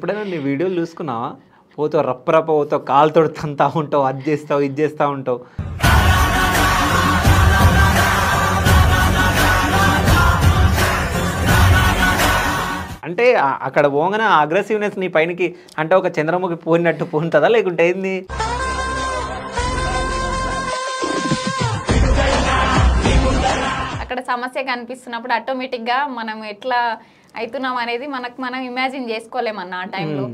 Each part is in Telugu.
ఎప్పుడైనా నీ వీడియోలు చూసుకున్నావా? పోతావు రప్ప పోతావు, కాలుతో తంతా ఉంటావు, అది చేస్తావు ఇది చేస్తూ ఉంటావు. అంటే అక్కడ పోగానే అగ్రెసివ్నెస్ నీ పైనకి అంటే ఒక చంద్రముఖి పోయినట్టు పోతుందా లేకుంటే ఏంది? అక్కడ సమస్య కనిపిస్తున్నప్పుడు ఆటోమేటిక్గా మనం ఎట్లా అవుతున్నాం అనేది మనం ఇమాజిన్ చేసుకోలేమన్నా ఆ టైంలో.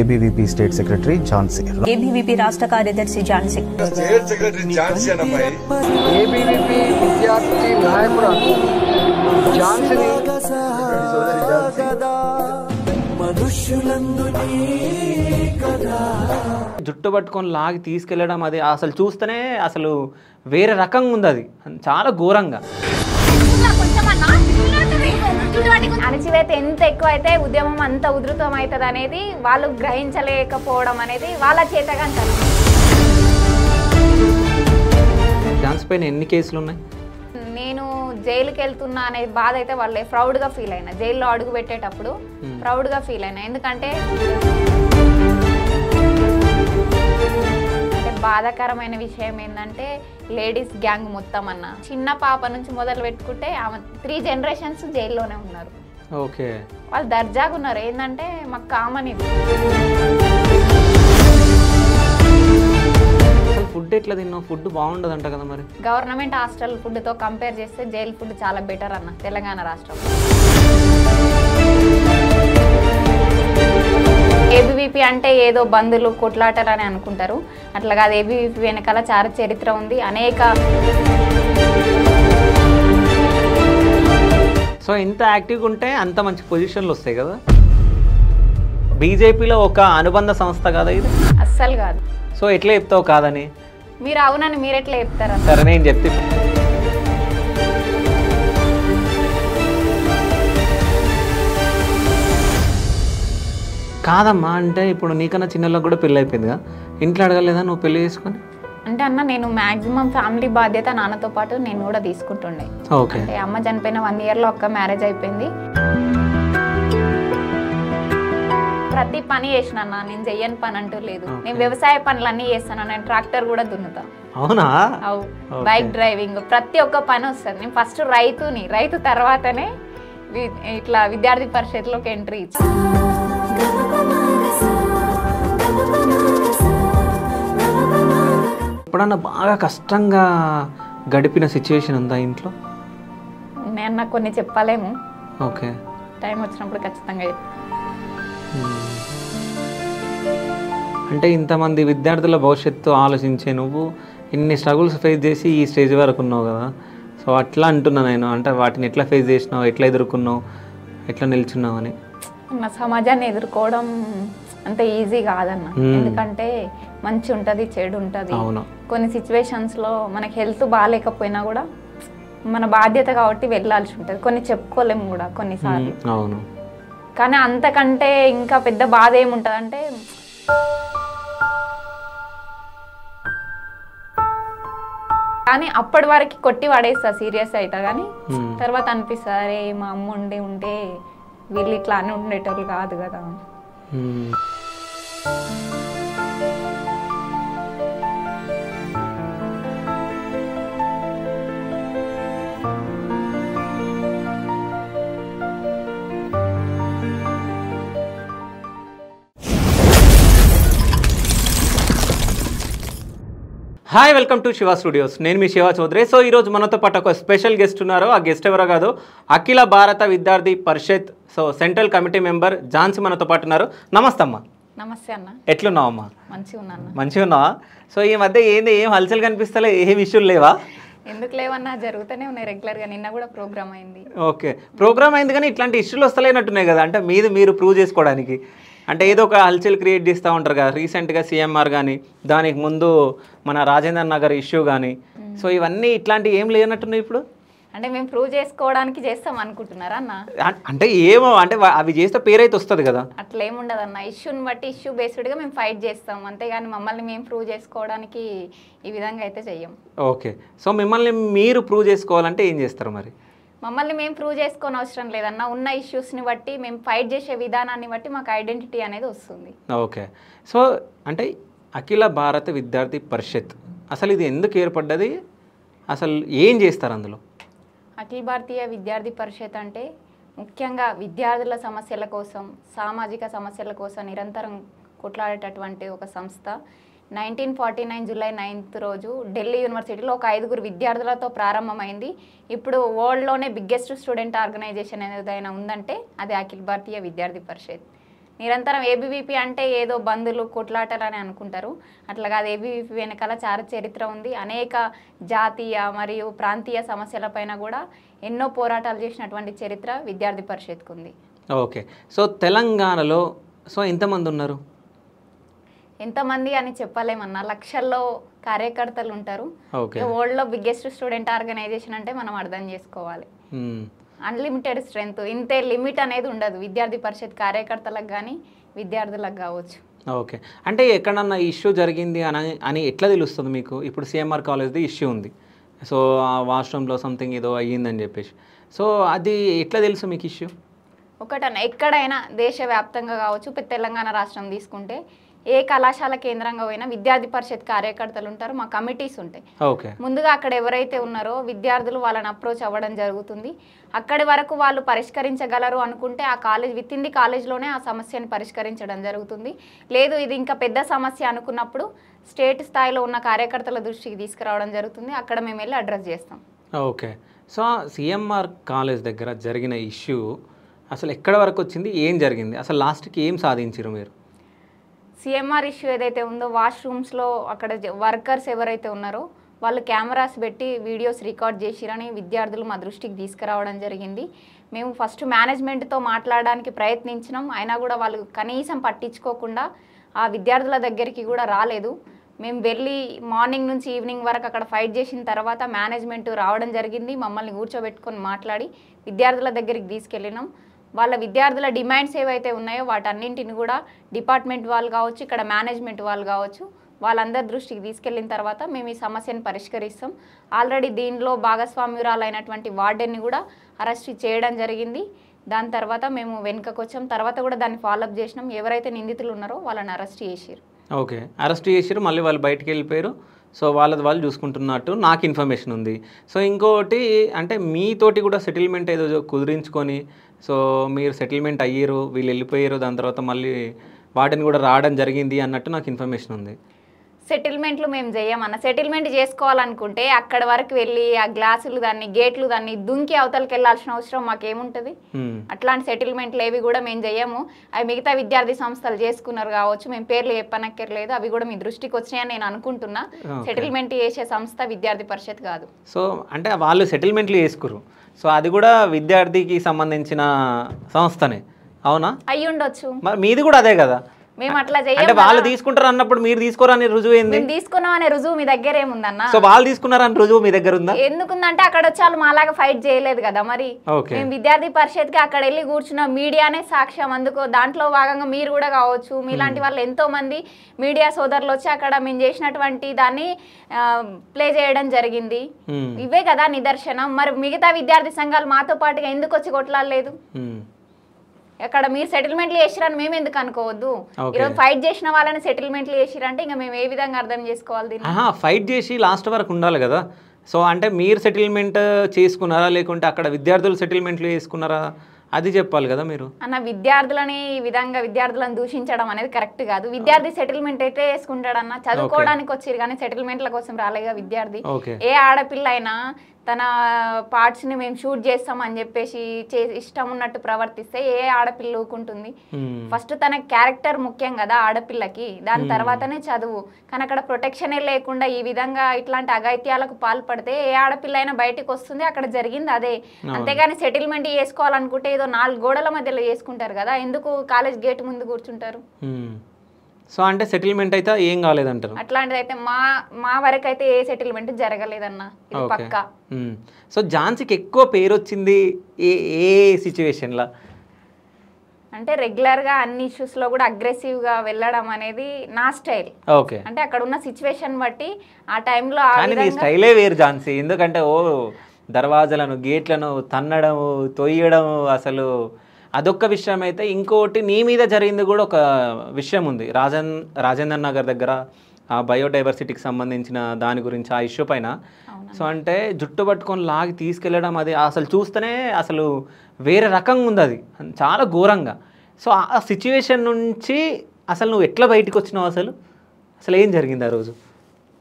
ABVP state secretary Jhansi, ABVP రాష్ట్ర కార్యదర్శి ఝాన్సీ, స్టేట్ సెక్రటరీ ఝాన్సీ అన్నమ్మాయి, ABVP విద్యార్థి నాయకురాలు ఝాన్సీని జుట్టు పట్టుకొని లాగి తీసుకెళ్ళడం అది అసలు చూస్తేనే అసలు వేరే రకంగా ఉంది. అది చాలా ఘోరంగా. అణచివేత ఎంత ఎక్కువ అయితే ఉద్యమం అంత ఉధృతం అవుతుంది అనేది వాళ్ళు గ్రహించలేకపోవడం అనేది వాళ్ళ చేతగాంటారు. ఝాన్సీ పైన ఎన్ని కేసులు ఉన్నాయి? నేను జైలుకి వెళ్తున్నా అనే బాధ అయితే వాళ్ళే ప్రౌడ్గా ఫీల్ అయినా. జైల్లో అడుగు పెట్టేటప్పుడు ప్రౌడ్గా ఫీల్ అయినా. ఎందుకంటే బాధాకరమైన విషయం ఏంటంటే లేడీస్ గ్యాంగ్ మొత్తం అన్న చిన్న పాప నుంచి మొదలు పెట్టుకుంటే ఆమె 3 generations జైల్లోనే ఉన్నారు. ఓకే, వాళ్ళు దర్జాగా ఉన్నారు. ఏంటంటే మాకు కామన్ ఇది. అసలు ఫుడ్ ఎట్లా తిన్నావు? ఫుడ్ బాగుండదు అంట కదా మరి? గవర్నమెంట్ హాస్టల్ ఫుడ్తో కంపేర్ చేస్తే జైలు ఫుడ్ చాలా బెటర్ అన్న తెలంగాణ రాష్ట్రం. ఏబీవీపీ అంటే ఏదో బంధులు కొట్లాటలు అని అనుకుంటారు. అట్లా కాదు. ఏబీవీపీ వెనకాల చాలా చరిత్ర ఉంది. అనేక సో ఇంత యాక్టివ్గా ఉంటే అంత మంచి పొజిషన్లు వస్తాయి కదా. బీజేపీలో ఒక అనుబంధ సంస్థ కదా ఇది? అస్సలు కాదు. సో ఎట్లా చెప్తావు కాదని? మీరు అవునని మీరు ఎట్లా చెప్తారా? సరే నేను చెప్తే కాదమ్మా. అంటే ఇప్పుడు నీకన్నా చిన్నలకు కూడా పెళ్ళి అయిపోయిందిగా, ఇంట్లో అడగలేదా నువ్వు పెళ్లి చేసుకొని? అంటే అన్న నేను మ్యాక్సిమం ఫ్యామిలీ బాధ్యత నాన్నతో పాటు నేను కూడా తీసుకుంటుండే. ఓకే. అంటే అమ్మ చనిపోయిన 1 yearలో ఒక్క మ్యారేజ్ అయిపోయింది. ప్రతి పని చేసిన అన్న, నేను చెయ్యని పని అంటూ లేదు. నేను వ్యవసాయ పనులన్నీ చేస్తాను. నేను ట్రాక్టర్ కూడా దున్నుతా. అవునా? అవు. బైక్ డ్రైవింగ్ ప్రతి ఒక్క పని వస్తుంది. నేను ఫస్ట్ రైతు తర్వాతనే ఇట్లా విద్యార్థి పరిషత్లోకి ఎంట్రీ ఇచ్చి. ఎప్పుడన్నా బాగా కష్టంగా గడిపిన సిచ్యువేషన్ ఉందా ఇంట్లో? నేను కొన్ని చెప్పలేము. ఓకే, టైం వచ్చినప్పుడు ఖచ్చితంగా చెప్తాను. అంటే ఇంతమంది విద్యార్థుల భవిష్యత్తు ఆలోచించే నువ్వు ఇన్ని స్ట్రగుల్స్ ఫేస్ చేసి ఈ స్టేజ్ వరకు ఉన్నావు కదా. సో అట్లా అంటున్నా నేను. అంటే వాటిని ఎట్లా ఫేస్ చేసినావు, ఎట్లా ఎదుర్కొన్నావు, ఎట్లా నిల్చున్నావు అని. నా సమాజాన్ని ఎదుర్కోవడం అంత ఈజీ కాదన్న. ఎందుకంటే మంచి ఉంటుంది, చెడు ఉంటుంది. కొన్ని సిచ్యువేషన్స్లో మనకి హెల్త్ బాగాలేకపోయినా కూడా మన బాధ్యత కాబట్టి వెళ్ళాల్సి ఉంటుంది. కొన్ని చెప్పుకోలేము కూడా కొన్నిసార్లు. అవును. కానీ అంతకంటే ఇంకా పెద్ద బాధ ఏముంటుందంటే కానీ అప్పటి వరకు కొట్టి పడేస్తా, సీరియస్ అవుతా. కానీ తర్వాత అనిపిస్తుంది అరే మా అమ్మ ఉంటే వీళ్ళు ఇట్లా అని ఉండేటోళ్ళు కాదు కదా. Hi, welcome to Shiva studios. నేను మీ శివ చౌదరి. సో ఈరోజు మనతో పాటు ఒక స్పెషల్ గెస్ట్ ఉన్నారు. ఆ గెస్ట్ ఎవరో కాదు, అఖిల భారత విద్యార్థి పరిషత్ సెంట్రల్ కమిటీ మెంబర్ ఝాన్సీ మనతో పాటు ఉన్నారు. నమస్తే అమ్మా. నమస్తే అన్న. ఎట్లున్నావు అమ్మా? మంచిగా ఉన్నా. మంచిగా ఉన్నావా? సో ఈ మధ్య ఏం హల్చల్ కనిపిస్తలే, ఏం ఇష్యూలు లేవా? ఎందుకు లేవన్నా, జరుగుతూనే ఉన్నాయి రెగ్యులర్గా. నిన్న కూడా ప్రోగ్రామ్ అయింది. ఓకే, ప్రోగ్రామ్ అయింది కానీ ఇట్లాంటి ఇష్యూలు వస్తలేనట్టున్నాయి కదా. అంటే మీరు ప్రూవ్ చేసుకోవడానికి అంటే ఏదో ఒక హల్చల్ క్రియేట్ చేస్తూ ఉంటారు కదా. రీసెంట్గా సీఎంఆర్ కానీ, దానికి ముందు మన రాజేంద్ర నగర్ ఇష్యూ కానీ. సో ఇవన్నీ ఇట్లాంటివి ఏం లేనట్టున్నాయి ఇప్పుడు. అంటే మేము ప్రూవ్ చేసుకోవడానికి చేస్తాం అనుకుంటున్నారా అన్న? అంటే ఏమో, అంటే అవి చేస్తే పేరైతే వస్తుంది కదా. అట్లా ఏముండదు అన్న. ఇష్యూని బట్టి ఇష్యూ బేస్డ్గా మేము ఫైట్ చేస్తాం అంతేగాని మమ్మల్ని మేము ప్రూవ్ చేసుకోవడానికి ఈ విధంగా అయితే చెయ్యం. ఓకే, సో మిమ్మల్ని మీరు ప్రూవ్ చేసుకోవాలంటే ఏం చేస్తారు మరి? మమ్మల్ని మేము ప్రూవ్ చేసుకోని అవసరం లేదన్న, ఉన్న ఇష్యూస్ని బట్టి మేము ఫైట్ చేసే విధానాన్ని బట్టి మాకు ఐడెంటిటీ అనేది వస్తుంది. ఓకే. సో అంటే అఖిల భారత విద్యార్థి పరిషత్ అసలు ఇది ఎందుకు ఏర్పడ్డది, అసలు ఏం చేస్తారు అందులో? అఖిల భారతీయ విద్యార్థి పరిషత్ అంటే ముఖ్యంగా విద్యార్థుల సమస్యల కోసం, సామాజిక సమస్యల కోసం నిరంతరం కొట్లాడేటటువంటి ఒక సంస్థ. 1949 జూలై 9th రోజు ఢిల్లీ యూనివర్సిటీలో ఒక 5 విద్యార్థులతో ప్రారంభమైంది. ఇప్పుడు వరల్డ్లోనే బిగ్గెస్ట్ స్టూడెంట్ ఆర్గనైజేషన్ ఏదైనా ఉందంటే అది అఖిల భారతీయ విద్యార్థి పరిషత్. నిరంతరం ఏబీవీపీ అంటే ఏదో బంధులు కొట్లాటలు అని అనుకుంటారు, అట్లా కాదు. ఏబీవీపీ వెనకాల చాలా చరిత్ర ఉంది. అనేక జాతీయ మరియు ప్రాంతీయ సమస్యలపైన కూడా ఎన్నో పోరాటాలు చేసినటువంటి చరిత్ర విద్యార్థి పరిషత్కు ఉంది. ఓకే. సో తెలంగాణలో ఎంతమంది ఉన్నారు? ఎంతమంది అని చెప్పలేమన్నా, లక్షల్లో కార్యకర్తలు ఉంటారు. వరల్డ్లో బిగ్గెస్ట్ స్టూడెంట్ ఆర్గనైజేషన్ అంటే మనం అర్థం చేసుకోవాలి. అన్లిమిటెడ్ స్ట్రెంగ్త్, ఇంతే లిమిట్ అనేది ఉండదు విద్యార్థి పరిషత్ కార్యకర్తలకు కానీ విద్యార్థులకు కావచ్చు. ఓకే. అంటే ఎక్కడన్నా ఇష్యూ జరిగింది అని ఎట్లా తెలుస్తుంది మీకు? ఇప్పుడు సిఎంఆర్ కాలేజ్ది ఇష్యూ ఉంది, సో ఆ వాష్రూమ్లో సంథింగ్ ఏదో అయ్యిందని చెప్పేసి, సో అది ఎట్లా తెలుసు మీకు ఇష్యూ? ఒకటన్నా ఎక్కడైనా దేశవ్యాప్తంగా కావచ్చు, తెలంగాణ రాష్ట్రం తీసుకుంటే ఏ కళాశాల కేంద్రంగా పోయినా విద్యార్థి పరిషత్ కార్యకర్తలు ఉంటారు, మా కమిటీస్ ఉంటాయి. ముందుగా అక్కడ ఎవరైతే ఉన్నారో విద్యార్థులు వాళ్ళని అప్రోచ్ అవ్వడం జరుగుతుంది. అక్కడి వరకు వాళ్ళు పరిష్కరించగలరు అనుకుంటే ఆ కాలేజ్ విత్ ఇన్ ది కాలేజ్లోనే ఆ సమస్యని పరిష్కరించడం జరుగుతుంది. లేదు ఇది ఇంకా పెద్ద సమస్య అనుకున్నప్పుడు స్టేట్ స్థాయిలో ఉన్న కార్యకర్తల దృష్టికి తీసుకురావడం జరుగుతుంది, అక్కడ మేము వెళ్ళి అడ్రస్ చేస్తాం. ఓకే. సో సిఎంఆర్ కాలేజ్ దగ్గర జరిగిన ఇష్యూ అసలు ఎక్కడ వరకు వచ్చింది, ఏం జరిగింది, అసలు లాస్ట్కి ఏం సాధించారు మీరు? సిఎంఆర్ ఇష్యూ ఏదైతే ఉందో వాష్రూమ్స్లో అక్కడ వర్కర్స్ ఎవరైతే ఉన్నారో వాళ్ళు కెమెరాస్ పెట్టి వీడియోస్ రికార్డ్ చేసిరని విద్యార్థులు మా దృష్టికి తీసుకురావడం జరిగింది. మేము ఫస్ట్ మేనేజ్మెంట్తో మాట్లాడడానికి ప్రయత్నించినాం, అయినా కూడా వాళ్ళు కనీసం పట్టించుకోకుండా ఆ విద్యార్థుల దగ్గరికి కూడా రాలేదు. మేము వెళ్ళి మార్నింగ్ నుంచి ఈవినింగ్ వరకు అక్కడ ఫైట్ చేసిన తర్వాత మేనేజ్మెంట్ రావడం జరిగింది, మమ్మల్ని కూర్చోబెట్టుకొని మాట్లాడి విద్యార్థుల దగ్గరికి తీసుకెళ్ళినాం. వాళ్ళ విద్యార్థుల డిమాండ్స్ ఏవైతే ఉన్నాయో వాటన్నింటిని కూడా డిపార్ట్మెంట్ వాళ్ళు కావచ్చు, ఇక్కడ మేనేజ్మెంట్ వాళ్ళు కావచ్చు, వాళ్ళందరి దృష్టికి తీసుకెళ్ళిన తర్వాత మేము ఈ సమస్యను పరిష్కరిస్తాం. ఆల్రెడీ దీనిలో భాగస్వామ్యురాలైనటువంటి వార్డెన్ని కూడా అరెస్ట్ చేయడం జరిగింది. దాని తర్వాత మేము వెనుకకు వచ్చాం, తర్వాత కూడా దాన్ని ఫాలోఅప్ చేసినాం. ఎవరైతే నిందితులు ఉన్నారో వాళ్ళని అరెస్ట్ చేసారు. ఓకే, అరెస్ట్ చేసారు, మళ్ళీ వాళ్ళు బయటకు వెళ్ళిపోయారు. సో వాళ్ళది వాళ్ళు చూసుకుంటున్నట్టు నాకు ఇన్ఫర్మేషన్ ఉంది. సో ఇంకోటి అంటే మీతోటి కూడా సెటిల్మెంట్ ఏదో కుదిరించుకొని, సో మీరు సెటిల్మెంట్ అయ్యారు, వీళ్ళు వెళ్ళిపోయారు, దాని తర్వాత మళ్ళీ వాటిని కూడా రావడం జరిగింది అన్నట్టు నాకు ఇన్ఫర్మేషన్ ఉంది. సెటిల్మెంట్లు మేము చేయమన్న, సెటిల్మెంట్ చేసుకోవాలనుకుంటే అక్కడ వరకు వెళ్ళి ఆ గ్లాసులు దాన్ని గేట్లు దాన్ని దుంకి అవతలకి వెళ్ళాల్సిన అవసరం మాకేముంటుంది? అట్లాంటి సెటిల్మెంట్లు ఏవి కూడా మేము చేయము. అవి మిగతా విద్యార్థి సంస్థలు చేసుకున్నారు కావచ్చు, మేము పేర్లు చెప్పనక్కర్లేదు, అవి కూడా మీ దృష్టికి వచ్చినాయని నేను అనుకుంటున్నా. సెటిల్మెంట్ చేసే సంస్థ విద్యార్థి పరిషత్ కాదు. సో అంటే వాళ్ళు సెటిల్మెంట్లు చేసుకురు, సో అది కూడా విద్యార్థికి సంబంధించిన సంస్థనే, అవునా? అయ్యి ఉండొచ్చు. మరి మీది కూడా అదే కదా? మేము అట్లా చేయం. అంటే వాళ్ళు తీసుకుంటారు అన్నప్పుడు మీరు తీసుకోరని రుజువు ఏంది? మేము తీసుకున్నాం అనే రుజువు మీ దగ్గర ఏముందన్న? సో వాళ్ళు తీసుకున్నారని రుజువు మీ దగ్గర ఉందా? ఎందుకుందంటే అక్కడ వచ్చి వాళ్ళు మాలాగా ఫైట్ చేయలేదు కదా. మరి మేము విద్యార్థి పరిషత్కి అక్కడ వెళ్ళి కూర్చున్న మీడియానే సాక్ష్యం. అందుకు దాంట్లో భాగంగా మీరు కూడా కావచ్చు, మీలాంటి వాళ్ళు ఎంతో మంది మీడియా సోదరులు వచ్చి అక్కడ మేము చేసినటువంటి దాన్ని ప్లే చేయడం జరిగింది. ఇవే కదా నిదర్శనం. మరి మిగతా విద్యార్థి సంఘాలు మాతో పాటుగా ఎందుకు వచ్చి కొట్లాడలేదు? అక్కడ మీరు సెటిల్మెంట్లు చేసిరని మేము ఎందుకు అనుకోవద్దు? ఈరోజు ఫైట్ చేసిన వాళ్ళని సెటిల్మెంట్లు చేసిరంటే ఇంకా మేము ఏ విధంగా అర్థం చేసుకోవాలి దీన్ని? ఫైట్ చేసి లాస్ట్ వరకు ఉండాలి కదా. సో అంటే మీరు సెటిల్మెంట్ చేసుకున్నారా, లేకుంటే అక్కడ విద్యార్థులు సెటిల్మెంట్లు చేసుకున్నారా, అది చెప్పాలి కదా మీరు. అన్న విద్యార్థులని ఈ విధంగా విద్యార్థులను దూషించడం అనేది కరెక్ట్ కాదు. విద్యార్థి సెటిల్మెంట్ ఎట్లా చేసుకుంటాడన్న? చదువుకోవడానికి వచ్చారు కానీ సెటిల్మెంట్ల కోసం రాలేగా విద్యార్థి. ఏ ఆడపిల్ల అయినా తన పార్ట్స్ని మేము షూట్ చేస్తామని చెప్పేసి ఇష్టం ఉన్నట్టు ప్రవర్తిస్తే ఏ ఆడపిల్ల ఊకుంటుంది? ఫస్ట్ తన క్యారెక్టర్ ముఖ్యం కదా ఆడపిల్లకి, దాని తర్వాతనే చదువు. కానీ అక్కడ ప్రొటెక్షనే లేకుండా ఈ విధంగా ఇట్లాంటి అఘాయిత్యాలకు పాల్పడితే ఏ ఆడపిల్ల అయినా బయటకు వస్తుంది. అక్కడ జరిగింది అదే. అంతేగాని సెటిల్మెంట్ చేసుకోవాలనుకుంటే ఏదో 4 గోడల మధ్యలో చేసుకుంటారు కదా, ఎందుకు కాలేజ్ గేట్ ముందు కూర్చుంటారు? సో అంటే సెటిల్మెంట్ అయితే ఏం కాలేదంటారు? అట్లాంటిది అయితే మా వరకు అయితే ఏ సెటిల్మెంట్ జరగలేదన్న, ఇది పక్కా. సో ఝాన్సీకి ఎక్కువ పేరు వచ్చింది ఏ సిచ్యువేషన్లో? అంటే రెగ్యులర్గా అన్ని ఇష్యూస్లో కూడా అగ్రెసివ్గా వెళ్ళడం అనేది నా స్టైల్. ఓకే, అంటే అక్కడ ఉన్న సిచ్యువేషన్ బట్టి ఆ టైంలో స్టైలే వేరు ఝాన్సీ. ఎందుకంటే దర్వాజలను గేట్లను తన్నడము తొయ్యడము అసలు అదొక్క విషయం అయితే. ఇంకోటి నీ మీద జరిగింది కూడా ఒక విషయం ఉంది, రాజేందర్ నగర్ దగ్గర ఆ బయోడైవర్సిటీకి సంబంధించిన దాని గురించి ఆ ఇష్యూ పైన. సో అంటే జుట్టు పట్టుకొని లాగి తీసుకెళ్ళడం అది అసలు చూస్తేనే అసలు వేరే రకంగా ఉంది, అది చాలా ఘోరంగా. సో ఆ సిచ్యువేషన్ నుంచి అసలు నువ్వు ఎట్లా బయటకు వచ్చినావు, అసలు ఏం జరిగింది ఆ రోజు?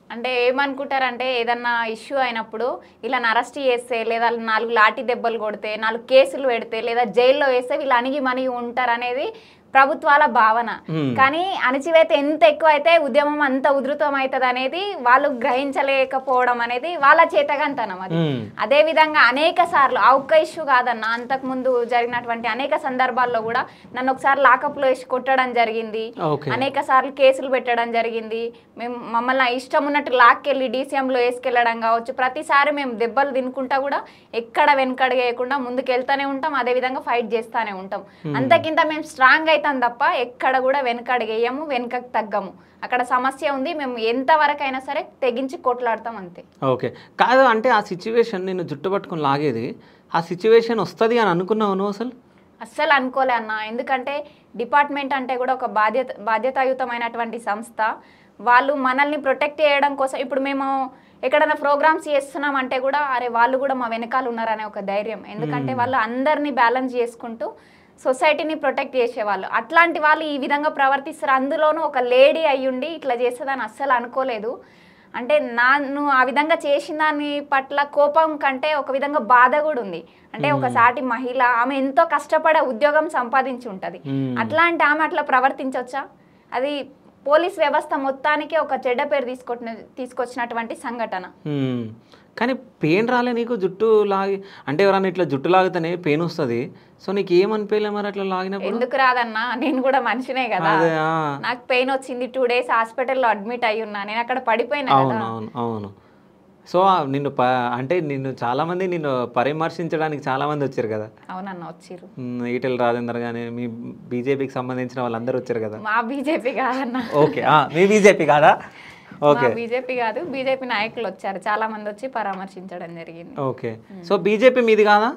అంటే ఏమనుకుంటారంటే ఏదన్నా ఇష్యూ అయినప్పుడు ఇలా అరెస్ట్ చేస్తే లేదా 4 లాఠీ దెబ్బలు కొడితే 4 కేసులు పెడితే లేదా జైల్లో వేస్తే వీళ్ళు అణిగి మణిగి ఉంటారనేది ప్రభుత్వాల భావన. కానీ అణచివేత ఎంత ఎక్కువ అయితే ఉద్యమం అంత ఉధృతం అవుతుంది అనేది వాళ్ళు గ్రహించలేకపోవడం అనేది వాళ్ళ చేతగంతనం. అది అదే విధంగా అనేక సార్లు ఆ ఒక్క ఇష్యూ కాదన్న, అంతకుముందు జరిగినటువంటి అనేక సందర్భాల్లో కూడా నన్ను ఒకసారి లాకప్లో వేసి కొట్టడం జరిగింది, అనేక సార్లు కేసులు పెట్టడం జరిగింది. మేము మమ్మల్ని ఇష్టం ఉన్నట్టు లాక్కెళ్ళి డీసీఎంలో వేసుకెళ్ళడం కావచ్చు. ప్రతిసారి మేము దెబ్బలు తినుకుంటా కూడా ఎక్కడ వెనకడిగేయకుండా ముందుకెళ్తానే ఉంటాం, అదే విధంగా ఫైట్ చేస్తానే ఉంటాం. అంతకింత మేము స్ట్రాంగ్ అవుతాం తప్ప ఎక్కడ కూడా వెనకడిగేయము, వెనకకు తగ్గము. అక్కడ సమస్య ఉంది, మేము ఎంతవరకైనా సరే తెగించి కొట్లాడతాం అంతే. ఓకే, కాదు అంటే ఆ సిచ్యువేషన్ నేను జుట్టు పట్టుకొని లాగేది, ఆ సిచ్యువేషన్ వస్తుంది అని అనుకున్నావు నువ్వు? అస్సలు అనుకోలే అన్న. ఎందుకంటే డిపార్ట్మెంట్ అంటే కూడా ఒక బాధ్యతాయుతమైనటువంటి సంస్థ. వాళ్ళు మనల్ని ప్రొటెక్ట్ చేయడం కోసం ఇప్పుడు మేము ఎక్కడైనా ప్రోగ్రామ్స్ చేస్తున్నాం అంటే కూడా అరే వాళ్ళు కూడా మా వెనకాల ఉన్నారనే ఒక ధైర్యం. ఎందుకంటే వాళ్ళు అందరినీ బ్యాలెన్స్ చేసుకుంటూ సొసైటీని ప్రొటెక్ట్ చేసేవాళ్ళు. అట్లాంటి వాళ్ళు ఈ విధంగా ప్రవర్తిస్తారు, అందులోనూ ఒక లేడీ అయ్యుండి ఇట్లా చేస్తుందని అస్సలు అనుకోలేదు. అంటే నన్ను ఆ విధంగా చేసిన దాని పట్ల కోపం కంటే ఒక విధంగా బాధ కూడా ఉంది. అంటే ఒక సాటి మహిళ, ఆమె ఎంతో కష్టపడే ఉద్యోగం సంపాదించి ఉంటుంది, అట్లాంటి ఆమె అట్లా ప్రవర్తించవచ్చా? అది పోలీస్ వ్యవస్థ మొత్తానికి ఒక చెడ్డ పేరు తీసుకొచ్చినటువంటి సంఘటన. కానీ పెయిన్ రాలే నీకు జుట్టు లాగి? అంటే ఎవరన్నా ఇట్లా జుట్టు లాగితేనే పెయిన్ వస్తుంది, సో నీకు ఏమనిపించలే మరి అట్లా లాగినప్పుడు? ఎందుకు రాదన్నా, నేను కూడా మనిషినే కదా. నాకు పెయిన్ వచ్చింది, 2 days హాస్పిటల్లో అడ్మిట్ అయ్యి ఉన్నా, నేను అక్కడ పడిపోయినా. అవును. సో నిన్ను అంటే నిన్ను చాలా మంది నిన్ను పరామర్శించడానికి చాలా మంది వచ్చారు కదా? అవునన్న వచ్చారు. ఈటెల రాజేందర్ గానీ మీ బీజేపీకి సంబంధించిన వాళ్ళందరూ వచ్చారు కదా? మా బీజేపీ కాదన్న. ఓకే, మీ బీజేపీ కాదా? ఓకే, బీజేపీ కాదు, బీజేపీ నాయకులు వచ్చారు, చాలా మంది వచ్చి పరామర్శించడం జరిగింది. ఓకే, సో బీజేపీ మీది కాదా?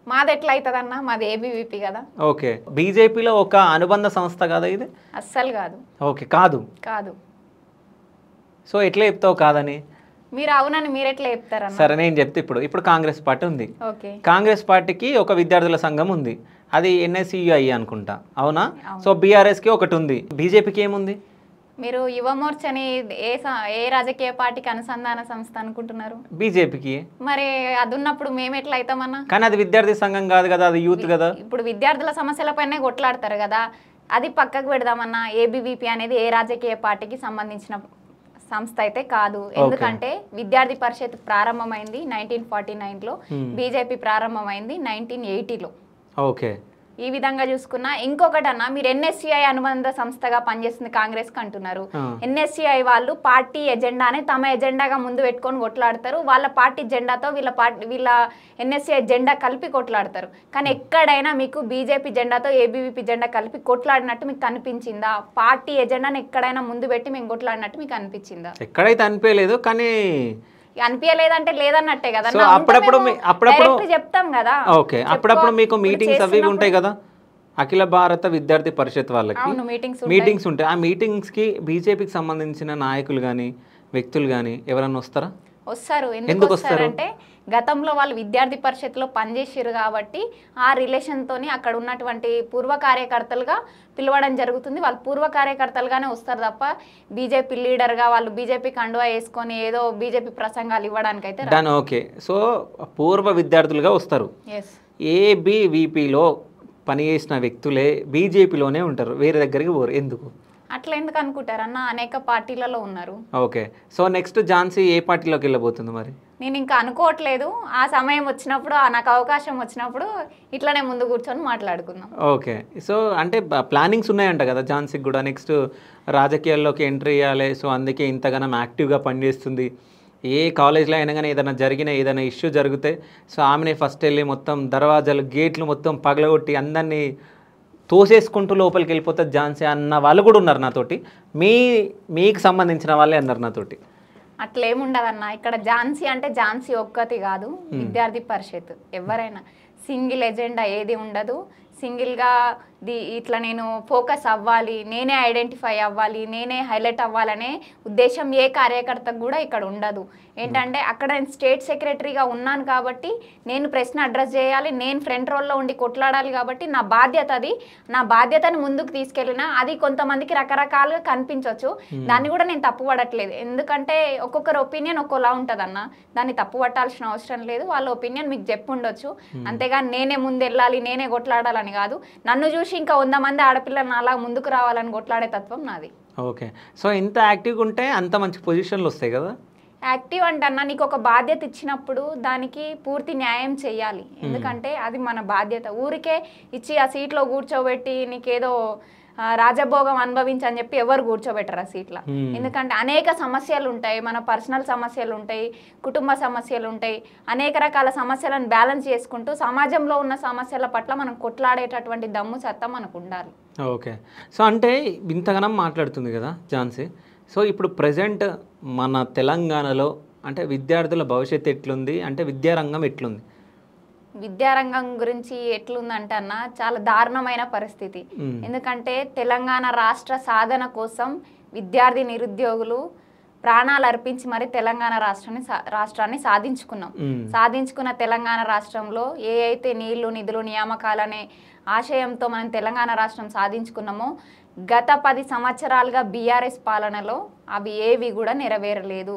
మాది ఎట్లా అవుతుందన్న, మాది ఏబీవీపీ కదా. ఓకే, బీజేపీలో ఒక అనుబంధ సంస్థ కాదా ఇది? అస్సలు కాదు. ఓకే, కాదు. సో ఎట్లా చెప్తావు కాదని? మీరు అవునని మీరు ఎట్లా చెప్తారన్న? సరే నేను చెప్తే, ఇప్పుడు కాంగ్రెస్ పార్టీ ఉంది, కాంగ్రెస్ పార్టీకి ఒక విద్యార్థుల సంఘం ఉంది, అది ఎన్ఎస్యుఐ అనుకుంటా, అవునా? సో బీఆర్ఎస్కి ఒకటి ఉంది, బీజేపీకి ఏముంది? మీరు యువ మోర్చని ఏ రాజకీయ పార్టీకి అనుసంధాన సంస్థ అనుకుంటున్నారు? బీజేపీకి. మరి అది ఉన్నప్పుడు మేము ఎట్లా అవుతామన్నా? కానీ అది విద్యార్థి సంఘం కాదు కదా, అది యూత్ కదా. ఇప్పుడు విద్యార్థుల సమస్యలపైనే కొట్లాడతారు కదా, అది పక్కకు పెడదామన్నా. ఏబీవీపీ అనేది ఏ రాజకీయ పార్టీకి సంబంధించిన సంస్థ అయితే కాదు. ఎందుకంటే విద్యార్థి పరిషత్ ప్రారంభమైంది 1949లో, బీజేపీ ప్రారంభమైంది 1980లో. ఓకే, ఈ విధంగా చూసుకున్నా. ఇంకొకటి అన్న, మీరు ఎన్ఎస్సిఐ అనుబంధ సంస్థగా పనిచేస్తుంది కాంగ్రెస్ కి అంటున్నారు. ఎన్ఎస్సిఐ వాళ్ళు పార్టీ ఎజెండాని తమ ఎజెండాగా ముందు పెట్టుకొని కొట్లాడతారు, వాళ్ళ పార్టీ జెండాతో వీళ్ళ ఎన్ఎస్సిఐ జెండా కలిపి కొట్లాడతారు. కానీ ఎక్కడైనా మీకు బీజేపీ జెండాతో ఏబీవీపీ జెండా కలిపి కొట్లాడినట్టు మీకు అనిపించిందా? పార్టీ ఎజెండాని ఎక్కడైనా ముందు పెట్టి మేము కొట్లాడినట్టు మీకు అనిపించిందా? ఎక్కడైతే అనిపించలేదు, కానీ అనిపించలేదంటే లేదన్నట్టే కదా. అప్పుడప్పుడు చెప్తాం కదా. ఓకే, అప్పుడప్పుడు మీకు మీటింగ్స్ అవి ఉంటాయి కదా అఖిల భారత విద్యార్థి పరిషత్ వాళ్ళకి మీటింగ్స్ ఉంటాయి. ఆ మీటింగ్స్కి బీజేపీకి సంబంధించిన నాయకులు కానీ వ్యక్తులు కానీ ఎవరన్నా వస్తారా? వస్తారు. ఎందుకు వస్తారంటే గతంలో వాళ్ళు విద్యార్థి పరిషత్లో పనిచేసారు కాబట్టి ఆ రిలేషన్తోని అక్కడ ఉన్నటువంటి పూర్వ కార్యకర్తలుగా పిలవడం జరుగుతుంది. వాళ్ళు పూర్వ కార్యకర్తలుగానే వస్తారు తప్ప బీజేపీ లీడర్గా వాళ్ళు బీజేపీ కండువా వేసుకొని ఏదో బీజేపీ ప్రసంగాలు ఇవ్వడానికి అయితే. ఓకే, సో పూర్వ విద్యార్థులుగా వస్తారు. ఏబీవీపీలో పనిచేసిన వ్యక్తులే బీజేపీలోనే ఉంటారు, వేరే దగ్గరికి పోరు. ఎందుకు అట్లా ఎందుకు అనుకుంటారన్న? అనేక పార్టీలలో ఉన్నారు. ఓకే, సో నెక్స్ట్ ఝాన్సీ ఏ పార్టీలోకి వెళ్ళబోతుంది మరి? నేను ఇంకా అనుకోవట్లేదు, ఆ సమయం వచ్చినప్పుడు నాకు అవకాశం వచ్చినప్పుడు ఇట్లానే ముందు కూర్చొని మాట్లాడుకుందాం. ఓకే, సో అంటే ప్లానింగ్స్ ఉన్నాయంట కదా ఝాన్సీకి కూడా నెక్స్ట్ రాజకీయాల్లోకి ఎంట్రీ ఇవ్వాలి, సో అందుకే ఇంతగానం యాక్టివ్గా పనిచేస్తుంది. ఏ కాలేజ్లో అయినా కానీ ఏదైనా ఇష్యూ జరిగితే సో ఆమెనే ఫస్ట్ వెళ్ళి మొత్తం దర్వాజాలు గేట్లు మొత్తం పగలగొట్టి అందరినీ తోసేసుకుంటూ లోపలికి వెళ్ళిపోతుంది ఝాన్సీ అన్న వాళ్ళు కూడా ఉన్నారు నాతోటి. మీకు సంబంధించిన వాళ్ళే అన్నారు నాతోటి. అట్లేముండదన్న. ఇక్కడ ఝాన్సీ అంటే ఝాన్సీ ఒక్కటి కాదు, విద్యార్థి పరిషత్ ఎవరైనా సింగిల్ ఎజెండా ఏది ఉండదు. సింగిల్గా ఇట్లా నేను ఫోకస్ అవ్వాలి, నేనే ఐడెంటిఫై అవ్వాలి, నేనే హైలైట్ అవ్వాలనే ఉద్దేశం ఏ కార్యకర్తకు కూడా ఇక్కడ ఉండదు. ఏంటంటే అక్కడ నేను స్టేట్ సెక్రటరీగా ఉన్నాను కాబట్టి నేను ప్రశ్న అడ్రస్ చేయాలి, నేను ఫ్రంట్ రోల్లో ఉండి కొట్లాడాలి కాబట్టి నా బాధ్యత అది. నా బాధ్యతను ముందుకు తీసుకెళ్ళినా అది కొంతమందికి రకరకాలుగా కనిపించవచ్చు, దాన్ని కూడా నేను తప్పు పడట్లేదు. ఎందుకంటే ఒక్కొక్కరి ఒపీనియన్ ఒక్కోలా ఉంటుంది అన్న, దాన్ని తప్పు పట్టాల్సిన అవసరం లేదు. వాళ్ళ ఒపీనియన్ మీకు చెప్పి ఉండొచ్చు, అంతేగాని నేనే ముందు వెళ్ళాలి, నేనే కొట్లాడాలని కాదు. నన్ను చూసి ఇంకా 100 మంది ఆడపిల్లలను అలా ముందుకు రావాలని కొట్లాడే తత్వం నాది. ఓకే, సో ఇంత యాక్టివ్గా ఉంటే అంత మంచి పొజిషన్లు వస్తాయి కదా. యాక్టివ్ అంటే అన్న, నీకు ఒక బాధ్యత ఇచ్చినప్పుడు దానికి పూర్తి న్యాయం చేయాలి. ఎందుకంటే అది మన బాధ్యత. ఊరికే ఇచ్చి ఆ సీట్లో కూర్చోబెట్టి నీకేదో రాజభోగం అనుభవించని చెప్పి ఎవరు కూర్చోబెట్టరు ఆ సీట్లో. ఎందుకంటే అనేక సమస్యలు ఉంటాయి, మన పర్సనల్ సమస్యలు ఉంటాయి, కుటుంబ సమస్యలు ఉంటాయి, అనేక రకాల సమస్యలను బ్యాలెన్స్ చేసుకుంటూ సమాజంలో ఉన్న సమస్యల పట్ల మనం కొట్లాడేటటువంటి దమ్ము సత్తా మనకు ఉండాలి. ఓకే, సో అంటే ఇంతగానం మాట్లాడుతుంది కదా ఝాన్సీ. సో ఇప్పుడు ప్రజెంట్ మన తెలంగాణలో అంటే విద్యార్థుల భవిష్యత్తు ఎట్లుంది, అంటే విద్యారంగం ఎట్లుంది? విద్యారంగం గురించి ఎట్లుందంటే అన్న, చాలా దారుణమైన పరిస్థితి. ఎందుకంటే తెలంగాణ రాష్ట్ర సాధన కోసం విద్యార్థి నిరుద్యోగులు ప్రాణాలు అర్పించి మరి తెలంగాణ రాష్ట్రాన్ని సాధించుకున్న తెలంగాణ రాష్ట్రంలో ఏ అయితే నీళ్లు నిధులు నియామకాలనే ఆశయంతో మనం తెలంగాణ రాష్ట్రం సాధించుకున్నామో గత 10 సంవత్సరాలుగా బీఆర్ఎస్ పాలనలో అవి ఏవి కూడా నెరవేరలేదు.